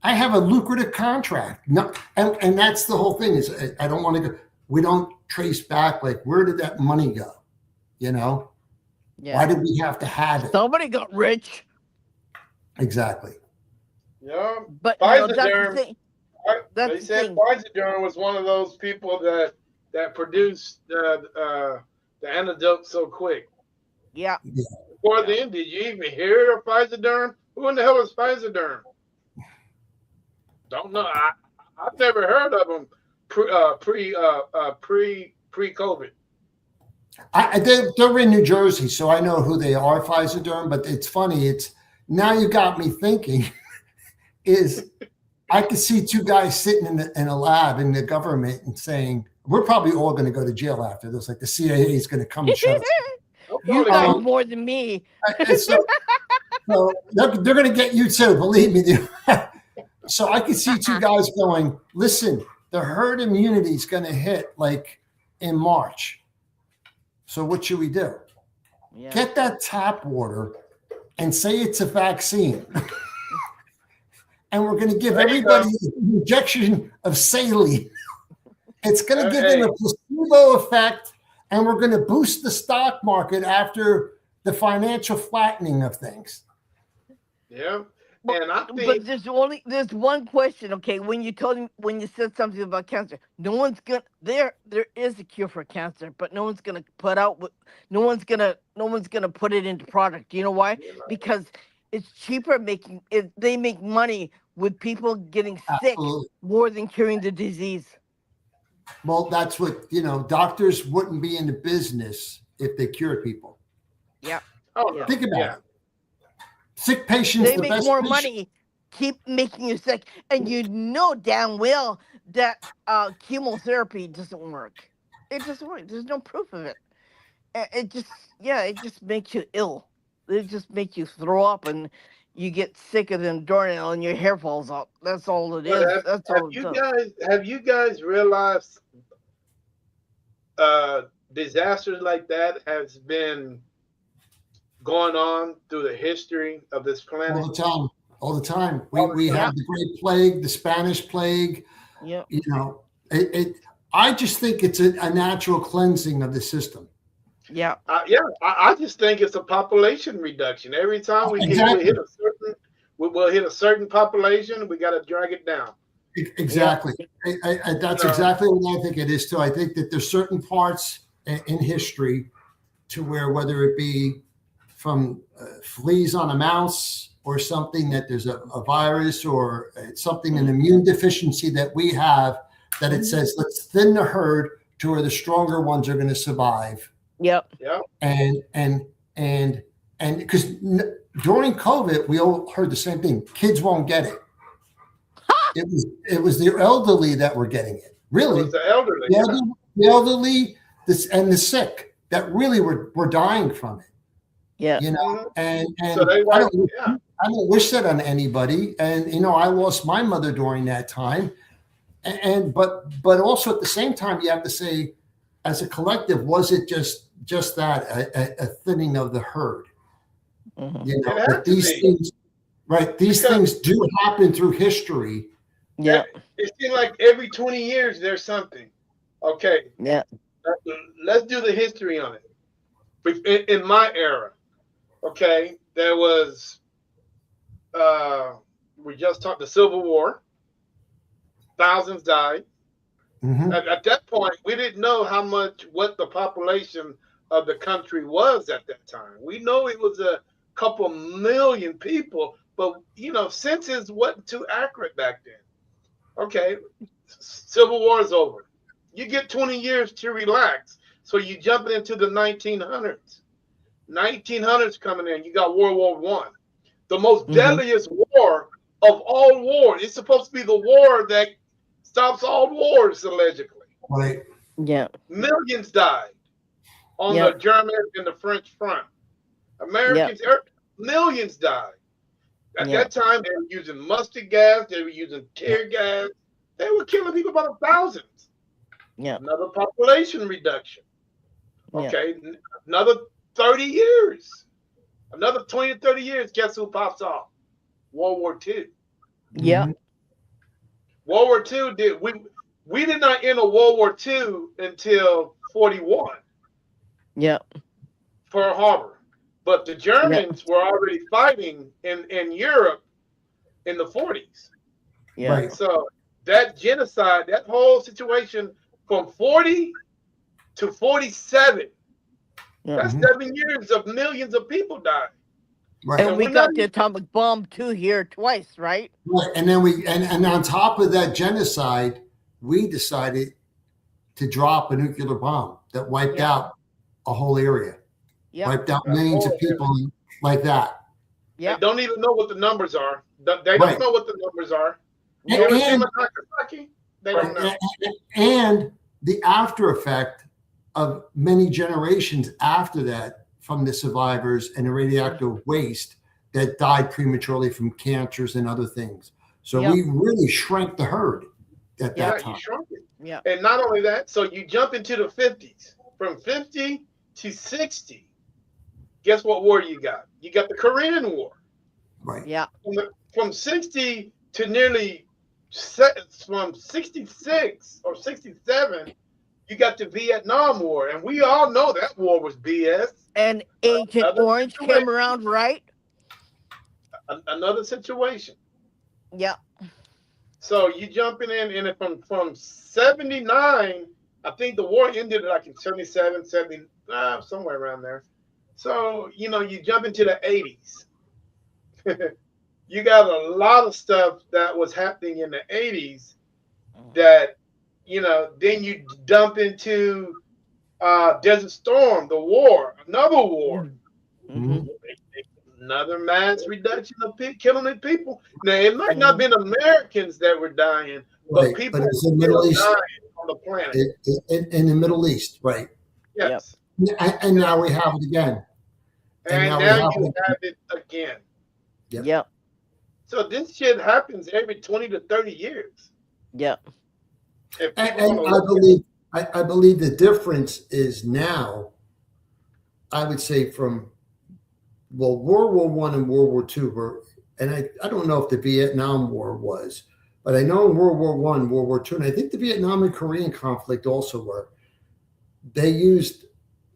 I have a lucrative contract. No, and that's the whole thing is I don't want to go. We don't trace back like where did that money go? You know, why did we have to have it? Somebody got rich. Exactly. Yeah, But that's the Pfizer. thing. They That's the said thing. Pfizer was one of those people that produced the antidote so quick. Yeah. Before then, did you even hear of Pfizer? Who in the hell is Pfizer? Don't know. I've never heard of them pre COVID. They're in New Jersey, so I know who they are, Pfizer. But it's funny. It's now you got me thinking. Is I could see two guys sitting in a lab in the government and saying, "We're probably all going to go to jail after this. Like the CIA is going to come and shut us." You guys more than me. So they're going to get you too. Believe me. So I could see two guys going, "Listen, the herd immunity is going to hit like in March. So what should we do? Yeah. Get that tap water and say it's a vaccine." And we're going to give everybody an injection of saline. It's going to give them a placebo effect, and we're going to boost the stock market after the financial flattening of things. Yeah. And I think, but there's one question. Okay, when you said something about cancer, no one's gonna there is a cure for cancer, but no one's gonna put it into product. You know why? Because it's cheaper making it. They make money with people getting sick more than curing the disease. Well, that's what doctors wouldn't be in the business if they cured people. Yeah. Think about it. Sick patients, they make more money, keep making you sick, and you know damn well that chemotherapy doesn't work. It doesn't work. There's no proof of it. It just makes you ill. It just makes you throw up, and you get sicker than a doornail, and your hair falls out. That's all it is. That's all it does. Have you guys realized disasters like that has been going on through the history of this planet? All the time. We had the Great Plague, the Spanish Plague. Yeah. I just think it's a natural cleansing of the system. Yeah. I just think it's a population reduction. Every time we'll hit a certain population, we got to drag it down. Exactly. That's exactly what I think it is too. I think that there's certain parts in history to where whether it be from fleas on a mouse or something that there's a virus or something, an immune deficiency that we have, that it says, let's thin the herd to where the stronger ones are going to survive. Yep. And because during COVID, we all heard the same thing. Kids won't get it. It was the elderly that were getting it. Really. It was the elderly. The elderly and the sick that really were dying from it. Yeah. And so I don't wish that on anybody. And I lost my mother during that time. But also at the same time, you have to say, as a collective, was it just that a thinning of the herd? Mm-hmm. These things do happen through history. Yeah. It seems like every 20 years there's something. Okay. Yeah. Let's do the history on it. In my era, okay, there was we just talked the Civil War. Thousands died. Mm-hmm. At that point, we didn't know what the population of the country was at that time. We know it was a couple million people, but census wasn't too accurate back then. Okay, Civil War is over. You get 20 years to relax. So you jump into the 1900s. 1900s coming in. You got World War I. The most deadliest war of all wars. It's supposed to be the war that stops all wars, allegedly. Right. Yeah. Millions died on the German and the French front. Americans, millions died. At that time, they were using mustard gas. They were using tear gas. They were killing people by the thousands. Yeah. Another population reduction. Okay. Another 30 years. Another 20 to 30 years. Guess who pops off? World War II. Yeah. World War II we did not enter World War II until 41 Yep. Pearl Harbor, but the Yep. Germans were already fighting in Europe in the 40s. Yep. Right. So that genocide, that whole situation from 40 to 47, Yep. that's Mhm. 7 years of millions of people dying. Right. And And we we're not got the atomic bomb too here twice, right? Right. And then and on top of that genocide, we decided to drop a nuclear bomb that wiped Yep. out a whole area, Yep. wiped out that millions of whole area. people like that. They Yep. don't even know what the numbers are. They don't Right. know what the numbers are. Nope. Hiroshima, And Nagasaki, they right, don't know. and the after effect of many generations after that from the survivors and the radioactive waste that died prematurely from cancers and other things. So Yep. we really shrank the herd at Yep. that Yeah, you time. shrunk it. Yep. And not only that, so you jump into the 50s. From 50 to 60, guess what war you got? You got the Korean War. Right. Yep. From 60 to nearly from 66 or 67, you got the Vietnam War. And we all know that war was BS. And Agent Another Orange situation. came around, right? Another situation. Yep. So you jumping in, and from 79, I think the war ended like in 77, 70, somewhere around there. So, you jump into the 80s. You got a lot of stuff that was happening in the 80s that, then you dump into Desert Storm, the war, another war. Mm-hmm. Another mass reduction of killing the people. Now, it might not have Mm-hmm. been Americans that were dying, but Right. people But it's were in the still Middle East. dying on the planet. In the Middle East, right? Yep. Yes. And now we have it again. And And now we now have you it. have it again. Yep. Yep. So this shit happens every 20 to 30 years. Yep. If And people want to I believe the difference is now, I would say from World War One and World War Two were, and I don't know if the Vietnam War was, but I know in World War One, World War Two, and I think the Vietnam and Korean conflict also were, they used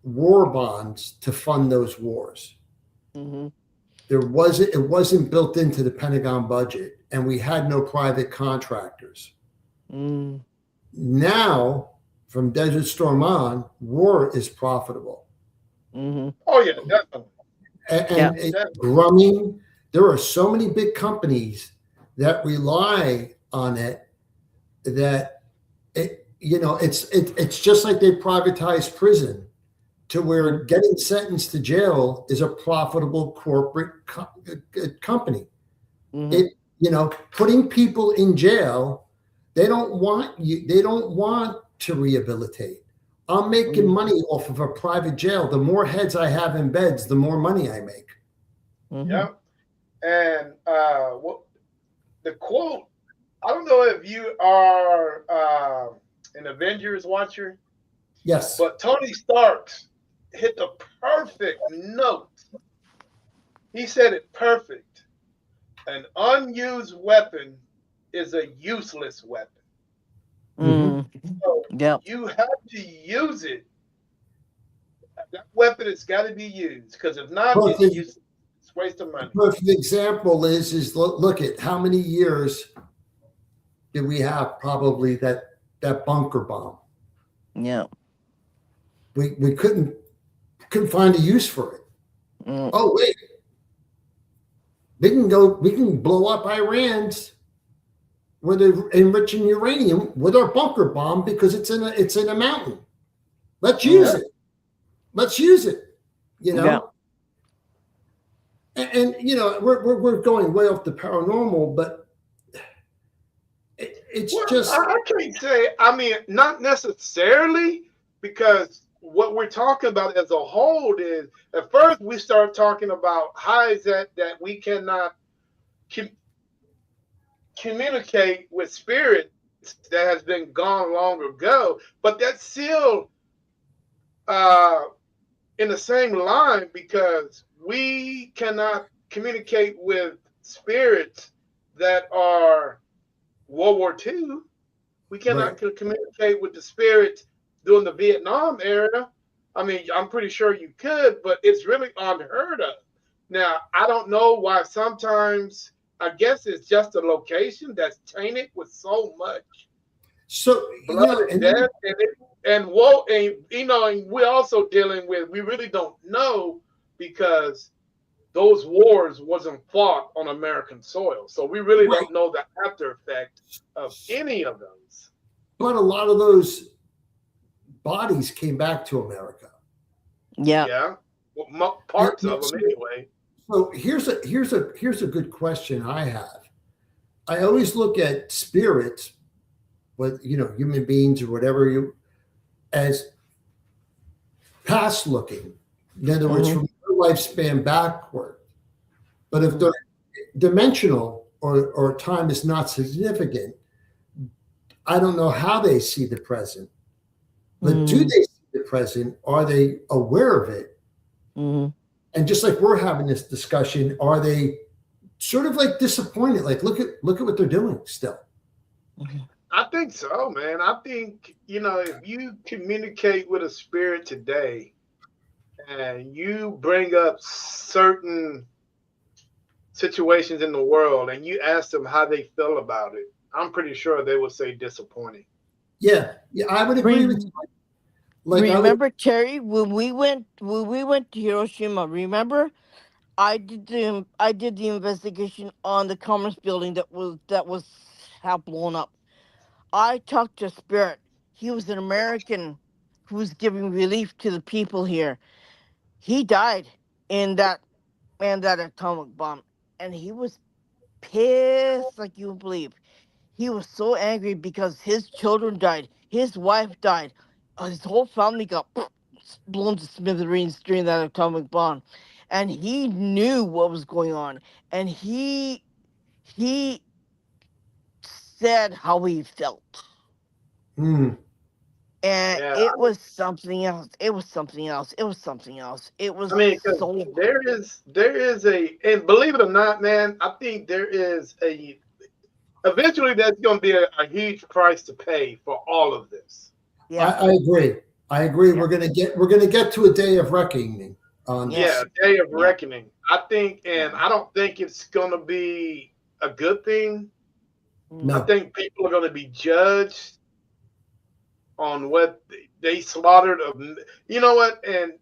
war bonds to fund those wars. Mm-hmm. It wasn't built into the Pentagon budget, and we had no private contractors. Mm. Now, from Desert Storm on, war is profitable. Mm-hmm. Oh yeah, definitely. And Grumming, there are so many big companies that rely on it that it's just like they privatized prison, to where getting sentenced to jail is a profitable corporate company. Mm-hmm. Putting people in jail, they don't want you. They don't want to rehabilitate. I'm making money off of a private jail. The more heads I have in beds, the more money I make. Mm-hmm. Yeah. And the quote, I don't know if you are an Avengers watcher, Yes. but Tony Stark hit the perfect note. He said it perfect. An unused weapon is a useless weapon. Mm-hmm. So Yep. you have to use it. That weapon has got to be used, because if not, it's useless. It's a waste of money. Perfect example is look at how many years did we have probably that bunker bomb. Yep. We couldn't find a use for it. Mm. Oh wait, we can blow up Iran's where they're enriching uranium with our bunker bomb because it's in a mountain. Let's use it. Let's use it. Yeah. And we're going way off the paranormal, but it's just I can't say. I mean, not necessarily, because what we're talking about as a whole is, at first we start talking about how is that we cannot communicate with spirits that has been gone long ago, but that's still in the same line, because we cannot communicate with spirits that are World War II. We cannot Right. communicate with the spirits during the Vietnam era. I mean, I'm pretty sure you could, but it's really unheard of. Now, I don't know why sometimes, I guess it's just a location that's tainted with so much So, blood and death, and woe, and and we're also dealing with, we really don't know because those wars wasn't fought on American soil, so we really right. don't know the after effect of any of those. But a lot of those bodies came back to America. Yeah. Yeah, well, Yeah, parts yeah, of them anyway. so here's a good question I have. I always look at spirits, with human beings or whatever, you as past looking. In other words, Hmm. from their lifespan backward. But if they're dimensional, or time is not significant, I don't know how they see the present. But do Hmm. they see the present? Are they aware of it? Hmm. And just like we're having this discussion, are they sort of like disappointed? Like, look at what they're doing still. I think so, man. I think, if you communicate with a spirit today and you bring up certain situations in the world and you ask them how they feel about it, I'm pretty sure they will say disappointing. Yeah, yeah, I would agree with Re- you. Like I would. Remember, Terry, when we went to Hiroshima. Remember, I did the investigation on the Commerce Building that was half blown up. I talked to Spirit. He was an American who was giving relief to the people here. He died in that atomic bomb, and he was pissed like you would believe. He was so angry because his children died, his wife died, his whole family got blown to smithereens during that atomic bomb, and he knew what was going on, and he said how he felt. Hmm. And Yeah, it was something else. It was something else. It was something else. It was I mean, because so. there is and believe it or not, man, I think there is eventually there's going to be a huge price to pay for all of this. Yeah. I agree. I agree. Yeah. We're gonna get to a day of reckoning on Yeah. Yeah, this. day of Yeah. reckoning. I think, and Yeah. I don't think it's going to be a good thing. I Mm. No. think people are going to be judged on what they slaughtered. You know what? And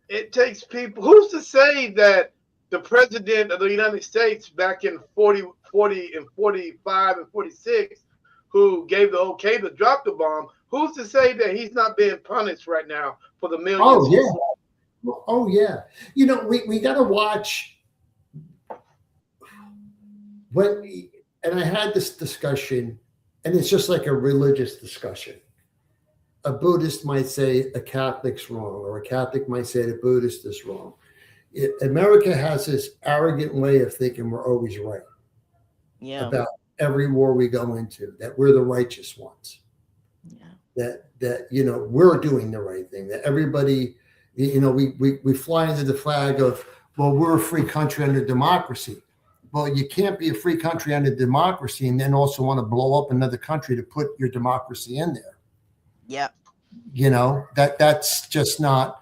it takes people. Who's to say that the president of the United States back in 40 and 45 and 46, who gave the okay to drop the bomb, who's to say that he's not being punished right now for the millions Oh he yeah. slaughtered? Oh yeah. We got to watch when. And I had this discussion, and it's just like a religious discussion. A Buddhist might say a Catholic's wrong, or a Catholic might say the Buddhist is wrong. America has this arrogant way of thinking we're always right Yeah. about every war we go into, that we're the righteous ones, Yeah. that we're doing the right thing, that everybody, we fly into the flag of, well, we're a free country under democracy. Well, you can't be a free country under democracy and then also want to blow up another country to put your democracy in there. Yeah. That's just not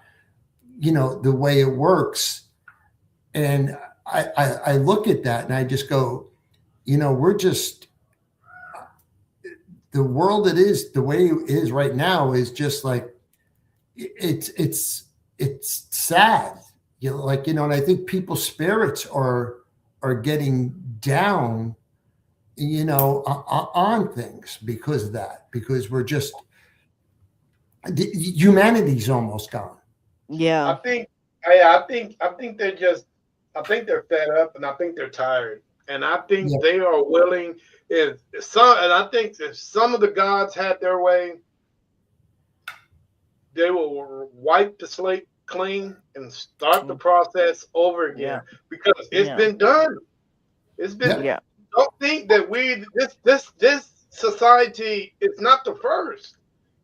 the way it works. And I look at that and I just go, we're just, the world it is, the way it is right now is just like, it's sad. And I think people's spirits are getting down, on things because of that, because we're just, humanity's almost gone. I Yeah. think, I think they're just, I think they're fed up, and I think they're tired, and I think Yeah. they are willing. And I think if some of the gods had their way, they will wipe the slate clean and start the Mm. process over again Yeah. because it's Yeah. been done. It's been. Yep. Yeah. Don't think that this society is not the first.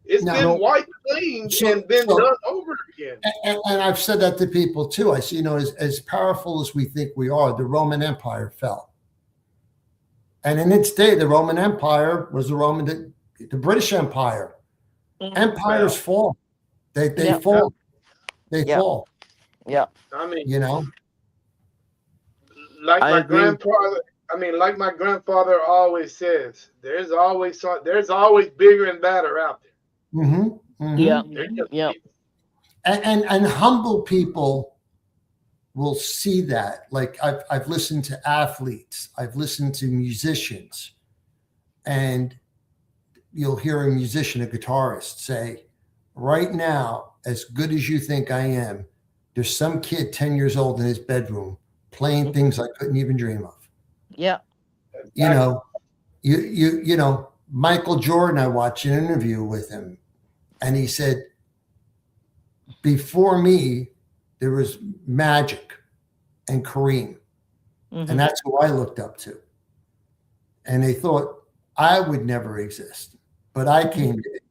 It's No. been No. wiped clean So, and been so done over again. and I've said that to people too. I see, as powerful as we think we are, the Roman Empire fell. And in its day, the Roman Empire was the British Empire. Empires fall. They fall. They fall. Yeah. I mean, You know? like my grandfather. I mean, like my grandfather always says, there's always bigger and badder out there. Mm-hmm. Mm-hmm. Yeah. Just Yeah. people. And humble people will see that. Like I've listened to athletes, I've listened to musicians, and you'll hear a musician, a guitarist say, right now, as good as you think I am, there's some kid 10 years old in his bedroom playing things I couldn't even dream of. Yeah. You know, you know, Michael Jordan, I watched an interview with him, and he said, before me, there was Magic and Kareem. And that's who I looked up to. And they thought I would never exist, but I came to it.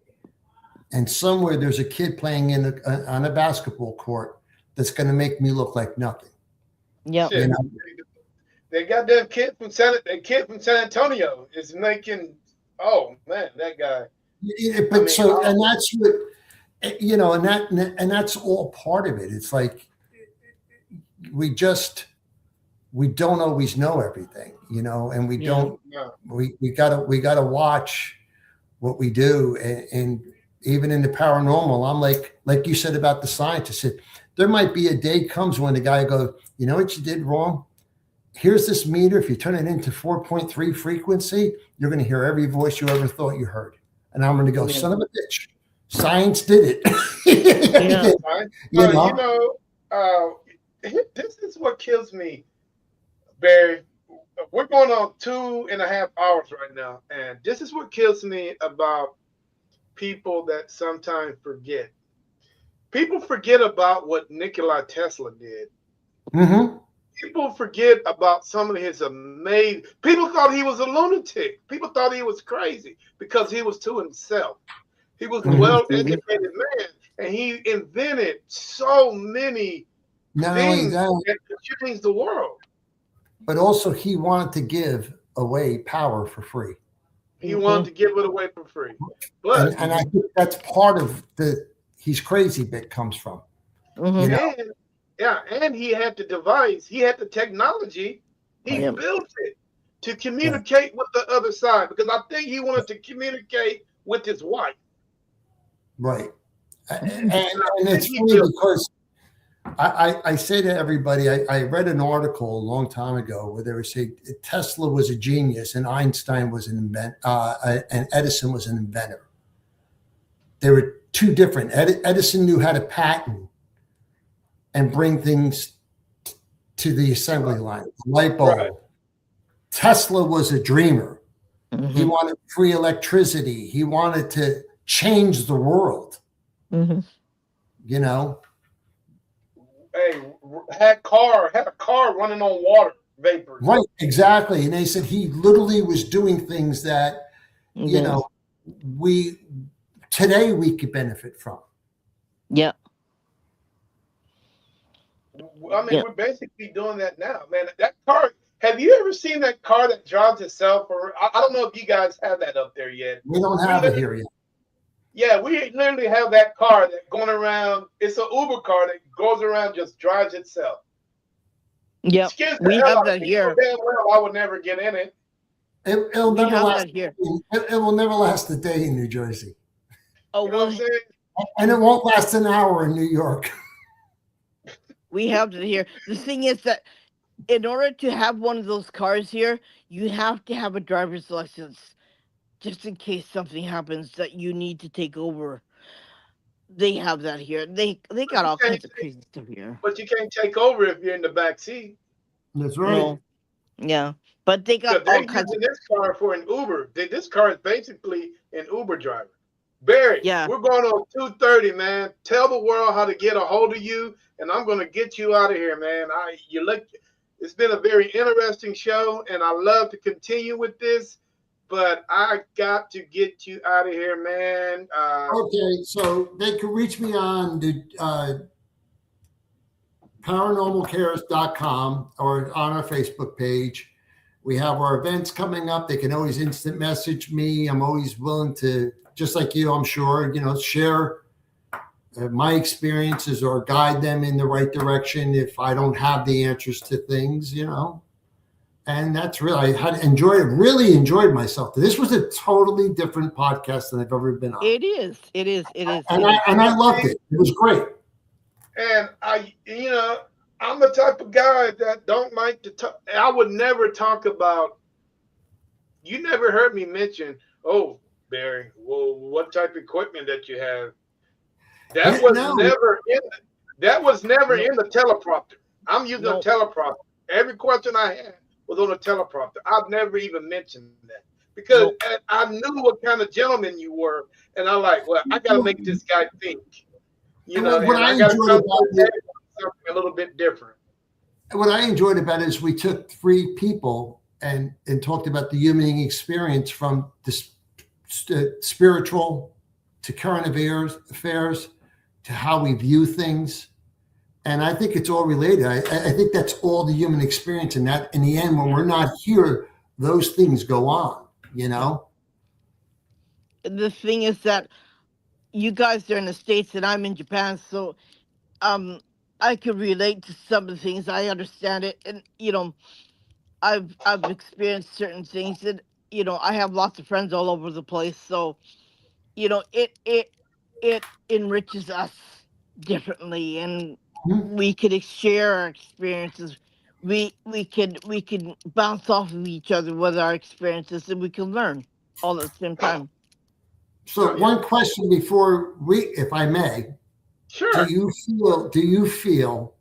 And somewhere there's a kid playing on a basketball court that's going to make me look like nothing. Yeah. You know? They got that kid from San Antonio is making. Oh man, that guy. But I mean, so and that's what, you know, and that's all part of it. It's like we don't always know everything, you know, and we don't. We gotta watch what we do, and even in the paranormal, I'm like you said about the scientists. There might be a day comes when the guy goes, you know what you did wrong? Here's this meter. If you turn it into 4.3 frequency, you're going to hear every voice you ever thought you heard. And I'm going to go, son of a bitch. Science did it. You know, this is what kills me, Barry. We're going on 2.5 hours right now. And this is what kills me about people that sometimes forget. People forget about what Nikola Tesla did. Mm-hmm. People forget about some of his amazing. People thought he was a lunatic. People thought he was crazy because he was to himself. He was a well-educated man, and he invented so many things that changed the world. But also, he wanted to give away power for free. He wanted to give it away for free. But and I think that's part of the he's crazy bit comes from. You know? And he had the device, he had the technology, he built it to communicate with the other side because I think he wanted to communicate with his wife. Right. And it's funny because I say to everybody, I read an article a long time ago where they were saying Tesla was a genius and Einstein was an inventor, and Edison was an inventor. They were two different. Edison knew how to patent and bring things to the assembly line, light bulb. Right. Tesla was a dreamer. He wanted free electricity. He wanted to change the world. You know? Hey, had a car running on water vapor. Right, exactly. And they said he literally was doing things that, you know, today we could benefit from. Yeah. I mean, we're basically doing that now, man. That car, have you ever seen that car that drives itself? Or I don't know if you guys have that up there yet. We don't have it here yet. Yeah, we literally have that car that going around. It's an Uber car that goes around, just drives itself. Yeah, we have that here. Damn well, I would never get in it. It'll never last. It will never last a day in New Jersey. Oh, well, and it won't last an hour in New York. We have it here. The thing is that in order to have one of those cars here, you have to have a driver's license, just in case something happens that you need to take over. They have that here. They got all kinds of crazy stuff here. But you can't take over if you're in the back seat. That's right. No. Yeah, but they got all kinds of this car for an Uber. This car is basically an Uber driver. Barry, we're going on 2:30, man. Tell the world how to get a hold of you, and I'm going to get you out of here, man. It's been a very interesting show, and I love to continue with this, but I got to get you out of here, man. Okay, so they can reach me on the paranormalcares.com or on our Facebook page. We have our events coming up. They can always instant message me. I'm always willing to, just like you, I'm sure, share my experiences or guide them in the right direction if I don't have the answers to things. And that's really, I had really enjoyed myself. This was a totally different podcast than I've ever been on. It is. It is. It is. And I loved it. It was great. And I'm the type of guy that don't like to talk. I would never talk about. You never heard me mention, oh, Barry, well, what type of equipment that you have. That was never in the teleprompter. I'm using a teleprompter. Every question I had was on a teleprompter. I've never even mentioned that because I knew what kind of gentleman you were, and I I got to make this guy think. What I enjoyed about something a little bit different. What I enjoyed about it is we took 3 people and talked about the human experience from the spiritual to current affairs to how we view things. And I think it's all related. I think that's all the human experience. And that in the end, when we're not here, those things go on, The thing is that you guys are in the States and I'm in Japan, so I can relate to some of the things. I understand it, and I've experienced certain things, and I have lots of friends all over the place, so it enriches us differently, and we could share our experiences. We can bounce off of each other with our experiences, and we can learn all at the same time. So one question before if I may, sure. Do you feel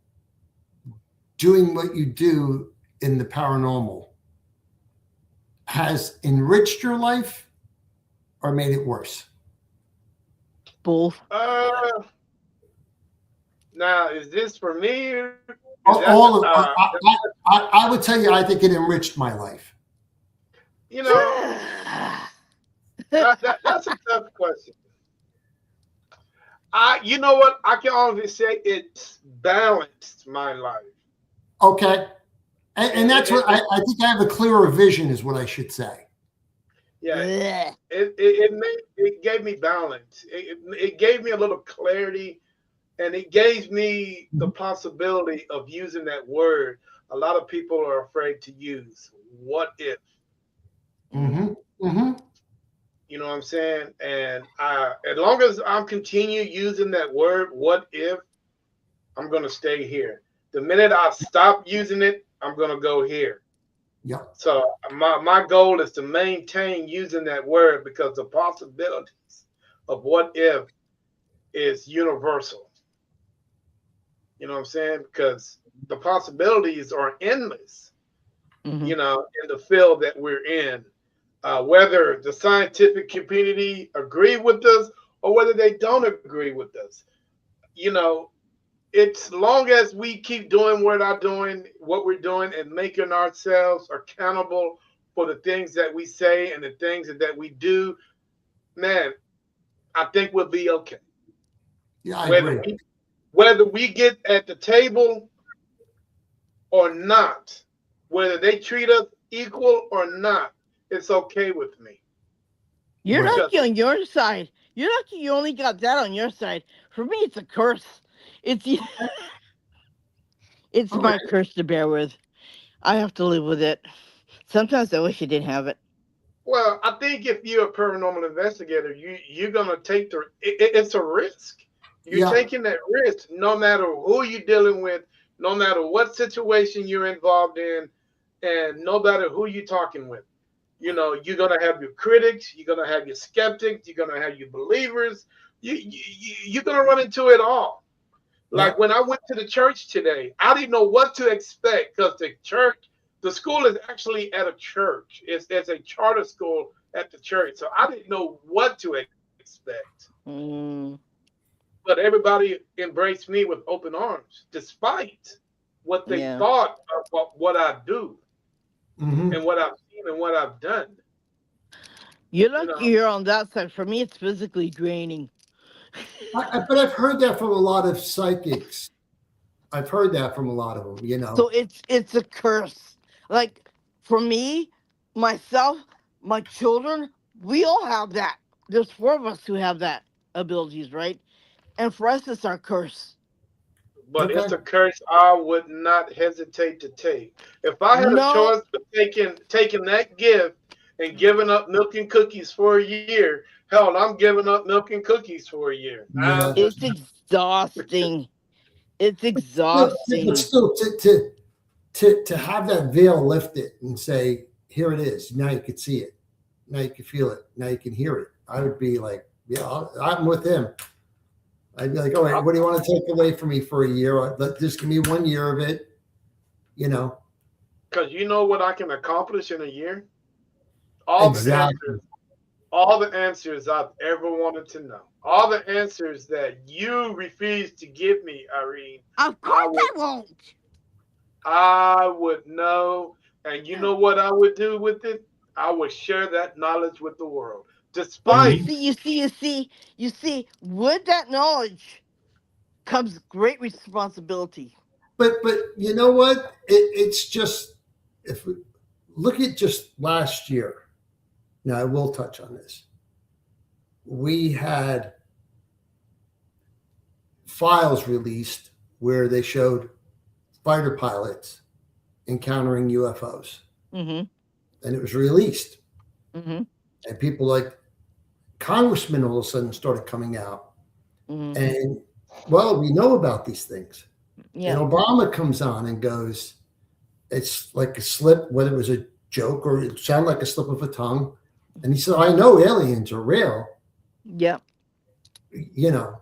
doing what you do in the paranormal has enriched your life or made it worse? Both. Now, is this for me? I would tell you, I think it enriched my life. That's a tough question. You know what? I can honestly say it's balanced my life. Okay. And that's what I think I have a clearer vision is what I should say. Yeah. It gave me balance. It gave me a little clarity, and it gave me the possibility of using that word a lot of people are afraid to use. What if? Mm-hmm. Mm-hmm. You know what I'm saying? And as long as I'm continue using that word, what if, I'm going to stay here. The minute I stop using it, I'm going to go here. Yeah. So my goal is to maintain using that word because the possibilities of what if is universal. You know what I'm saying? Because the possibilities are endless, in the field that we're in. Whether the scientific community agree with us or whether they don't agree with us. It's long as we keep doing what we're doing and making ourselves accountable for the things that we say and the things that we do, man, I think we'll be okay. Yeah, I agree. Whether we get at the table or not, whether they treat us equal or not, it's okay with me. You're lucky on your side. You're lucky you only got that on your side. For me, it's a curse. It's my curse to bear with. I have to live with it. Sometimes I wish I didn't have it. Well, I think if you're a paranormal investigator, you're gonna take it's a risk. You're taking that risk no matter who you're dealing with, no matter what situation you're involved in, and no matter who you're talking with. You're going to have your critics, you're going to have your skeptics, you're going to have your believers. You're going to run into it all. Like when I went to the church today, I didn't know what to expect because the school is actually at a church. It's a charter school at the church. So I didn't know what to expect. But everybody embraced me with open arms, despite what they thought of what I do and what I've seen and what I've done. You're lucky you're on that side. For me, it's physically draining. But I've heard that from a lot of psychics. I've heard that from a lot of them, So it's a curse. Like for me, myself, my children, we all have that. There's four of us who have that abilities, right? And for us, it's our curse. But Okay. it's a curse I would not hesitate to take. If I had a No, choice of taking that gift and giving up milk and cookies for a year, hell, I'm giving up milk and cookies for a year. I'm Yeah. just it's exhausting. It's But exhausting. still, to have that veil lifted and say, here it is. Now you can see it. Now you can feel it. Now you can hear it. I would be like, yeah, I'm with him. I'd be like, all right, what do you want to take away from me for a year? Just give me 1 year of it. You know, because you know what I can accomplish in a year? All the exactly. answers, all the answers I've ever wanted to know. All the answers that you refuse to give me, Irene. Of I course, would I won't. I would know, and you know what I would do with it? I would share that knowledge with the world. But Despite, you see, with that knowledge comes great responsibility. But you know what? It's just if we look at just last year. Now I will touch on this. We had files released where they showed fighter pilots encountering UFOs, Mm-hmm. and it was released. Mm-hmm. And people like congressmen all of a sudden started coming out, Mm-hmm. and well, we know about these things. And Yeah. Obama comes on and goes, "It's like a slip, whether it was a joke or it sounded like a slip of a tongue." And he said, "I know aliens are real. Yeah. You know,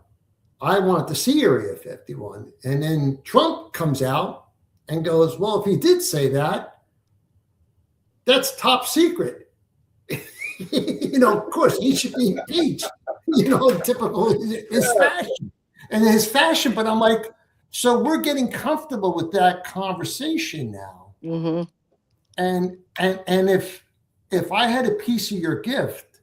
I want to see Area 51." And then Trump comes out and goes, "Well, if he did say that, that's top secret." Of course, he should be impeached, typical his fashion and his fashion. But I'm like, so we're getting comfortable with that conversation now. Mm-hmm. And if I had a piece of your gift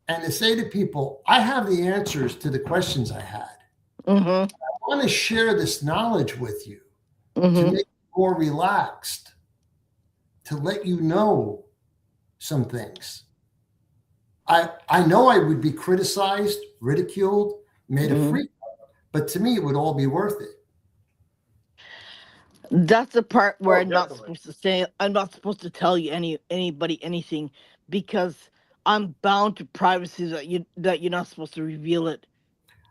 and to say to people, I have the answers to the questions I had. Mm-hmm. I want to share this knowledge with you to Mm-hmm. make you more relaxed, to let you know some things. I know I would be criticized, ridiculed, made a Mm-hmm. freak, but to me, it would all be worth it. That's the part where oh, I'm not definitely. supposed to say. I'm not supposed to tell you anybody anything because I'm bound to privacy that you're not supposed to reveal it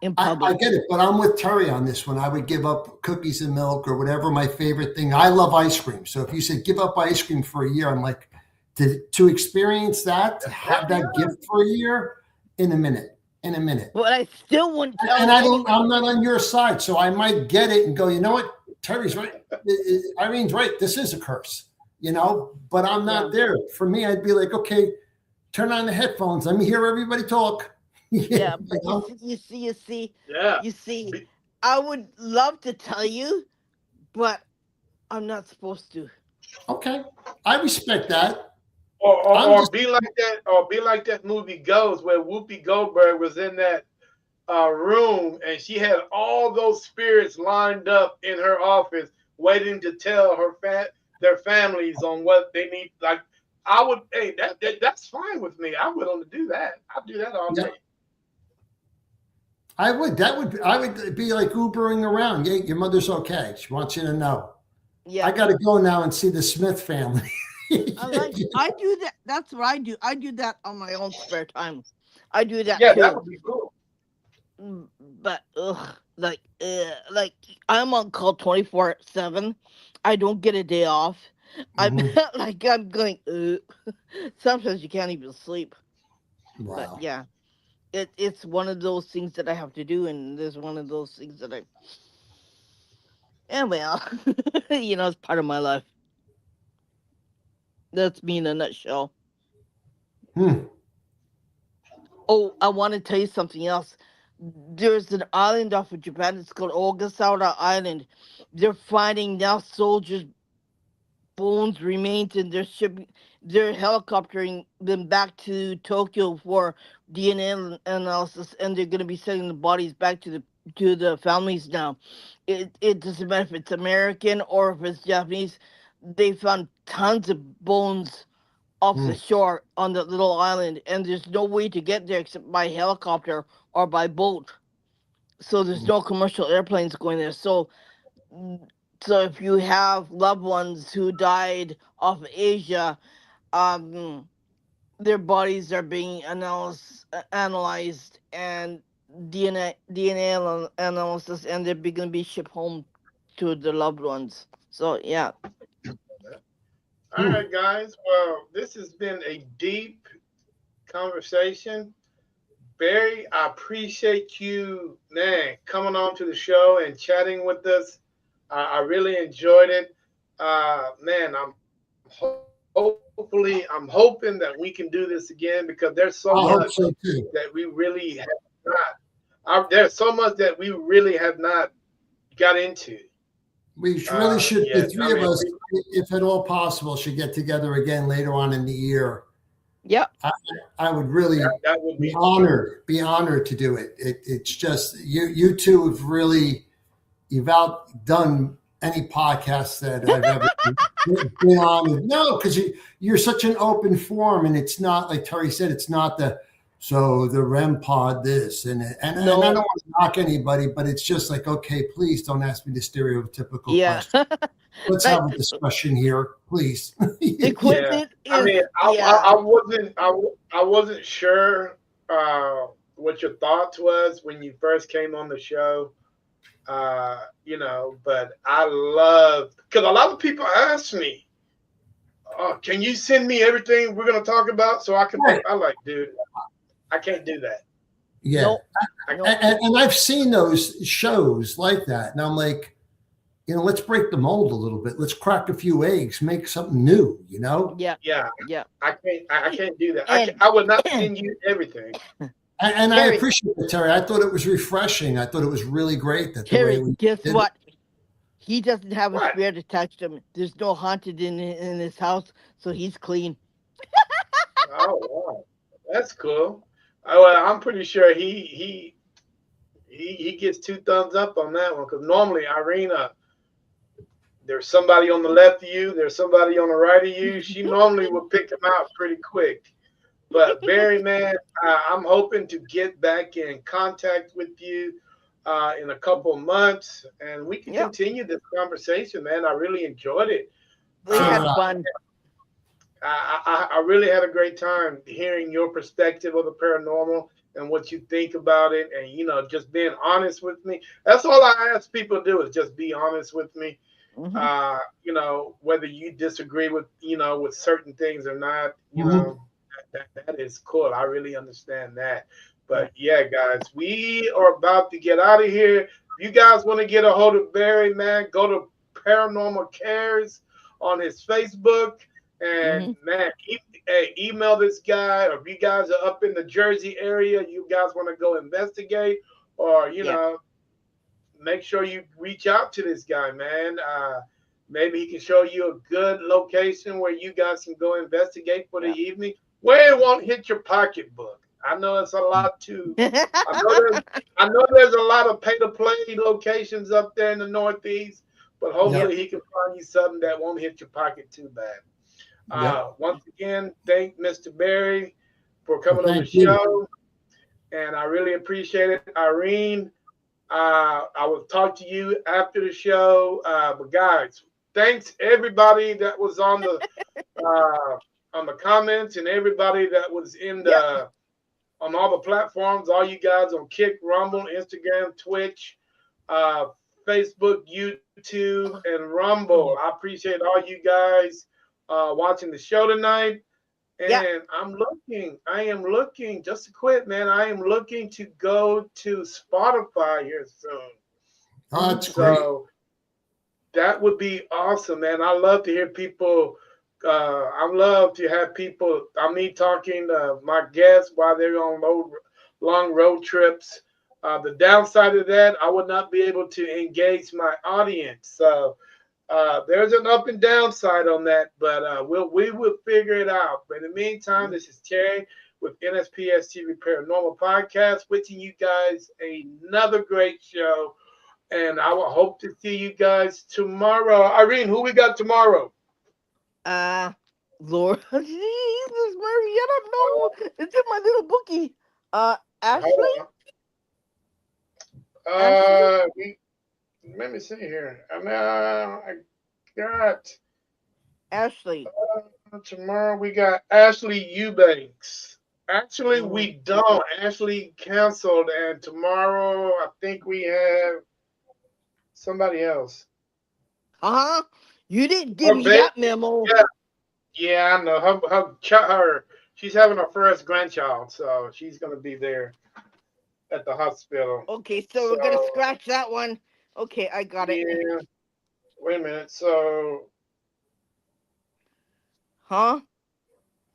in I public. get it, but I'm with Terry on this one. I would give up cookies and milk or whatever my favorite thing. I love ice cream. So if you said give up ice cream for a year, I'm like, to experience that, to Heck have yeah. that gift for a year, in a minute, in a minute. But I still wouldn't tell And you I'm anyway. not on your side. So I might get it and go, you know what? Terry's right. Irene's right. This is a curse, but I'm Yeah. not there. For me, I'd be like, okay, turn on the headphones. Let me hear everybody talk. Yeah. you But know? Yeah. you see. Be, I would love to tell you, but I'm not supposed to. Okay. I respect that. or, or I'm or just be like that, or be like that movie Ghost, where Whoopi Goldberg was in that room and she had all those spirits lined up in her office, waiting to tell their families on what they need. Like I would, hey, that's fine with me. I'm willing to do that. I'll do that all yeah, day. I would. I would be like Ubering around. Yeah, your mother's okay. She wants you to know. I Yeah. gotta go now and see the Smith family. I do that. That's what I do. I do that on my own spare time. I do that Yeah, that too. would be cool. But like I'm on call 24/7. I don't get a day off. I'm Mhm. like I'm going. Sometimes you can't even sleep. But Wow. yeah, it's one of those things that I have to do, and there's one of those things that I. And well, it's part of my life. That's me in a nutshell. Hmm. Oh, I want to tell you something else. There's an island off of Japan. It's called Ogasawara Island. They're finding now soldiers' bones, remains, and they're helicoptering them back to Tokyo for DNA analysis, and they're going to be sending the bodies back to the families now. It doesn't matter if it's American or if it's Japanese. they found tons of bones off the Mm, shore on the little island, and there's no way to get there except by helicopter or by boat. So there's mm. no commercial airplanes going there. Mm, so if you have loved ones who died off of Asia, um, their bodies are being analyzed and DNA analysis, and they're going to be shipped home to the loved ones. So yeah, All Hmm. right, guys. Well, this has been a deep conversation. Barry, I appreciate you, man, coming on to the show and chatting with us. I really enjoyed it. Man, I'm hoping that we can do this again because there's so much I hope that so we too. really have not. There's so much that we really have not got into Really should, yet. the I three of mean, us, if at all possible, should get together again later on in the year. yep, I, I would really that would be be honored to do it. It's just you two have really, you've outdone any podcast that I've ever been on. No, because you're such an open forum, and it's not like Terry said. It's not the REM pod this and I don't no, want to knock anybody, but it's just like, okay, please don't ask me the stereotypical yeah, question. Let's but have a discussion here, please. the yeah. equipment I is mean, yeah. I wasn't sure what your thoughts was when you first came on the show. But I love because a lot of people ask me, "Can you send me everything we're gonna talk about so I can?" Right. I like, dude, I can't do that. Yeah. No, I no, And I've seen those shows like that. And I'm like, let's break the mold a little bit. Let's crack a few eggs, make something new. yeah, yeah, yeah. I can't do that. And I would not send you everything. And I Terry, appreciate it, Terry. I thought it was refreshing. I thought it was really great that the way Terry, we guess did it. what? He doesn't have a What? spirit attached to him. There's no haunted in his house, so he's clean. Oh wow, that's cool. Well, I'm pretty sure he gets two thumbs up on that one because normally Irina, there's somebody on the left of you, there's somebody on the right of you. She normally will pick them out pretty quick. But Barry, man, I'm hoping to get back in contact with you in a couple of months, and we can Yep, continue this conversation, man. I really enjoyed it. we So did had Uh, I. fun. I really had a great time hearing your perspective of the paranormal and what you think about it, and just being honest with me. That's all I ask people to do is just be honest with me. Hmm. Whether you disagree with with certain things or not, Mhm. that is cool. I really understand that. Yeah, But yeah, guys, we are about to get out of here. If you guys want to get a hold of Barry, man, go to Paranormal Cares on his Facebook. And hmm, man, email this guy, or if you guys are up in the Jersey area, you guys want to go investigate, or yeah, make sure you reach out to this guy, man. Maybe he can show you a good location where you guys can go investigate for the yeah. evening, where it won't hit your pocketbook. I know it's a lot too. I know there's, I know there's a lot of pay to play locations up there in the Northeast, but Yep. Yep. hopefully he can find you something that won't hit your pocket too bad. Yep. Once again, thank Mr. Barry for Well, coming on the thank you. show, and I really appreciate it. Irene, I will talk to you after the show. But guys, thanks everybody that was on the comments and everybody that was in Yep. the on all the platforms. All you guys on Kick, Rumble, Instagram, Twitch, uh, Facebook, YouTube, and Rumble. I appreciate all you guys watching the show tonight. Yep. And I am looking, just to quit, man. I am looking to go to Spotify here soon. Oh, Hmm. that's great. So that would be awesome, man. I love to hear people. I love to have people. Me talking to my guests while they're on long road trips. The downside of that, I would not be able to engage my audience. So there's an up and down side on that, but we will figure it out. But in the meantime, this is Terry with NSPS TV Paranormal Podcast, wishing you guys another great show, and I will hope to see you guys tomorrow. Irene, who we got tomorrow? Lord, Jesus, Murray, I don't know. It's in my little bookie. Ashley, Hold on. Ashley, Let me see here. I got Ashley. tomorrow. We got Ashley Eubanks. Actually, Mm-hmm. we don't. Ashley canceled, and tomorrow I think we have somebody else. Uh huh. You didn't give Her me baby. that memo. Yeah, yeah, I know. Her she's having her first grandchild, so she's gonna be there at the hospital. Okay, so we're gonna So scratch that one. Okay, I got it. yeah, wait a minute. So Huh?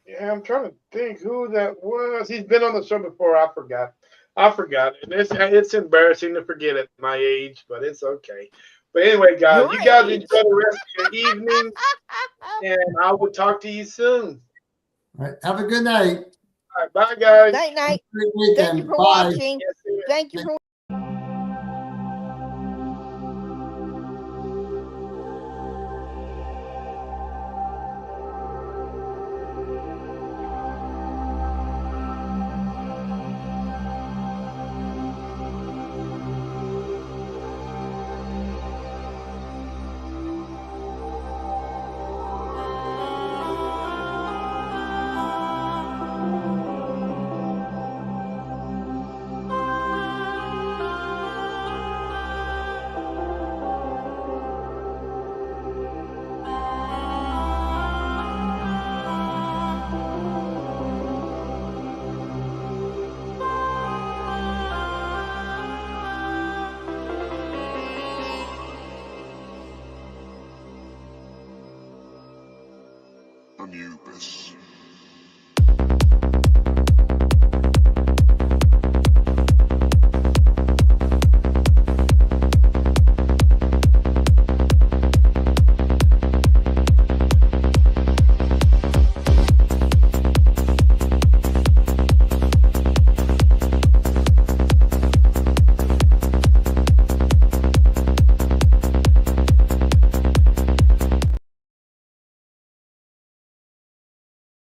yeah, I'm trying to think who that was. He's been on the show before. I forgot. I forgot. And it's embarrassing to forget at my age, but it's okay. But anyway, guys, Your you guys enjoy age. the rest of your evening, and I will talk to you soon. All right. Have a good night. All right, bye, guys. Night, night. Great Thank you weekend. for Bye. watching. Yes, Thank you for. Anubis.